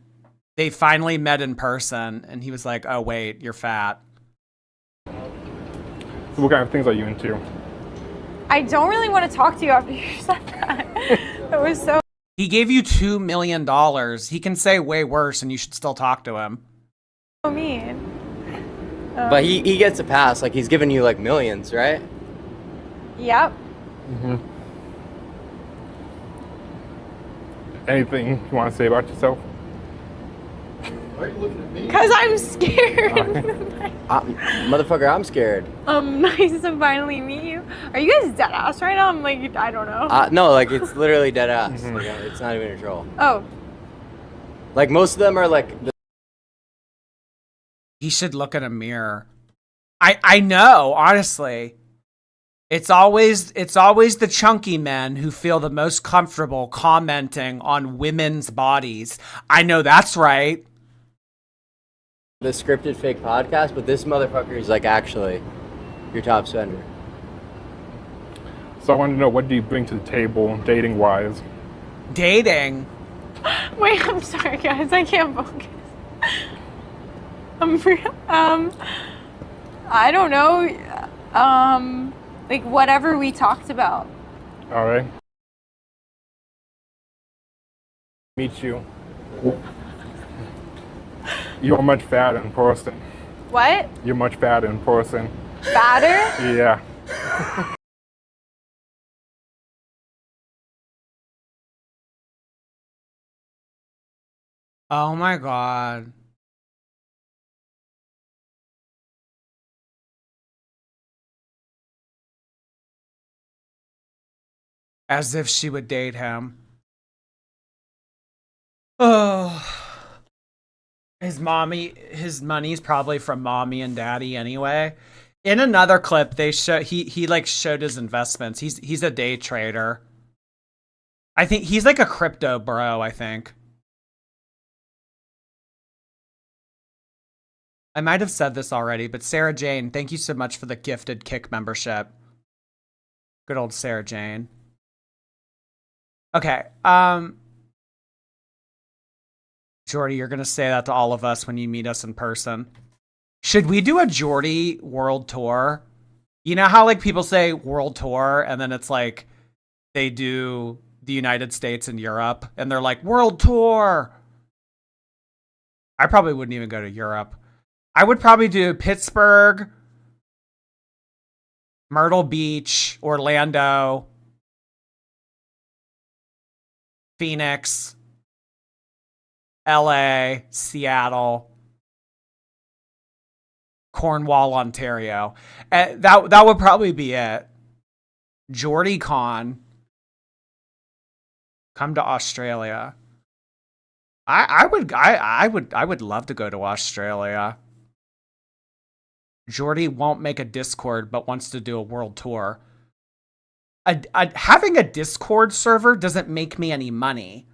they finally met in person, and he was like, "Oh wait, you're fat." So what kind of things are you into? I don't really want to talk to you after you said that. It was so. He gave you $2 million. He can say way worse, and you should still talk to him. Mean. But he gets a pass. Like, he's giving you like millions, right? Yep. Mm-hmm. Anything you want to say about yourself? Why are you looking at me? Because I'm scared. Motherfucker, I'm scared. Nice to finally meet you. Are you guys dead ass right now? I'm like, I don't know. No, like, it's literally dead ass. Like, it's not even a troll. Oh. Like, most of them are like... He should look in a mirror. I know, honestly. It's always the chunky men who feel the most comfortable commenting on women's bodies. I know that's right. The scripted fake podcast, but this motherfucker is like actually your top spender. So I want to know, what do you bring to the table dating wise? Dating? Wait, I'm sorry guys, I can't focus. I don't know. Like whatever we talked about. All right. Meet you. You're much fatter in person. What? You're much fatter in person. Fatter? Yeah. Oh my god. As if she would date him. Oh. His money's probably from mommy and daddy anyway. In another clip, they show he like showed his investments. He's a day trader. I think he's like a crypto bro, I think. I might have said this already, but Sarah Jane, thank you so much for the gifted Kick membership. Good old Sarah Jane. Okay, Jordy, you're gonna say that to all of us when you meet us in person. Should we do a Jordy world tour? You know how like people say world tour and then it's like they do the United States and Europe and they're like world tour. I probably wouldn't even go to Europe. I would probably do Pittsburgh, Myrtle Beach, Orlando, Phoenix, LA, Seattle, Cornwall, Ontario. That would probably be it. Geordie Con. Come to Australia. I would love to go to Australia. Geordie won't make a Discord, but wants to do a world tour. Having a Discord server doesn't make me any money.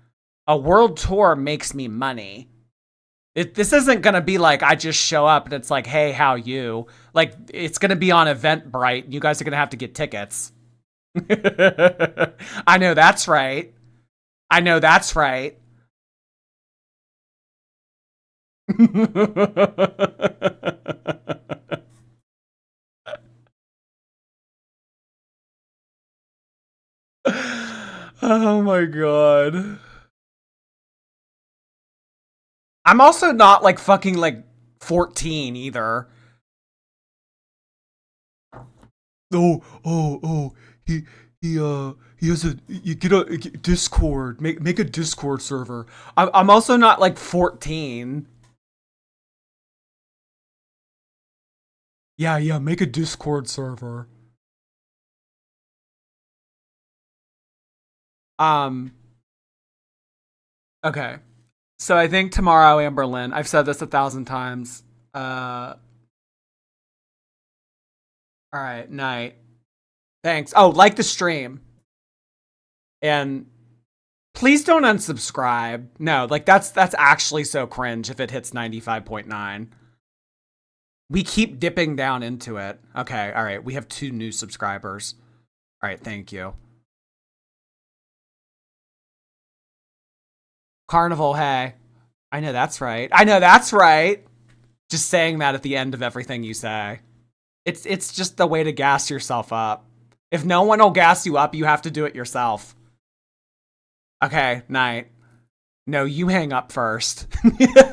A world tour makes me money. This isn't going to be like I just show up and it's like, hey, how you? Like, it's going to be on Eventbrite. You guys are going to have to get tickets. I know that's right. I know that's right. Oh my god. I'm also not like fucking like 14 either. He has you get a Discord, make a Discord server. I'm also not like 14. Yeah, make a Discord server. Okay. So I think tomorrow, Amberlynn, I've said this 1,000 times. All right, night. Thanks. Oh, like the stream. And please don't unsubscribe. No, like that's actually so cringe if it hits 95.9. We keep dipping down into it. Okay, all right. We have 2 new subscribers. All right, thank you. Carnival, hey. I know that's right. I know that's right. Just saying that at the end of everything you say. It's just the way to gas yourself up. If no one will gas you up, you have to do it yourself. Okay, night. No, you hang up first.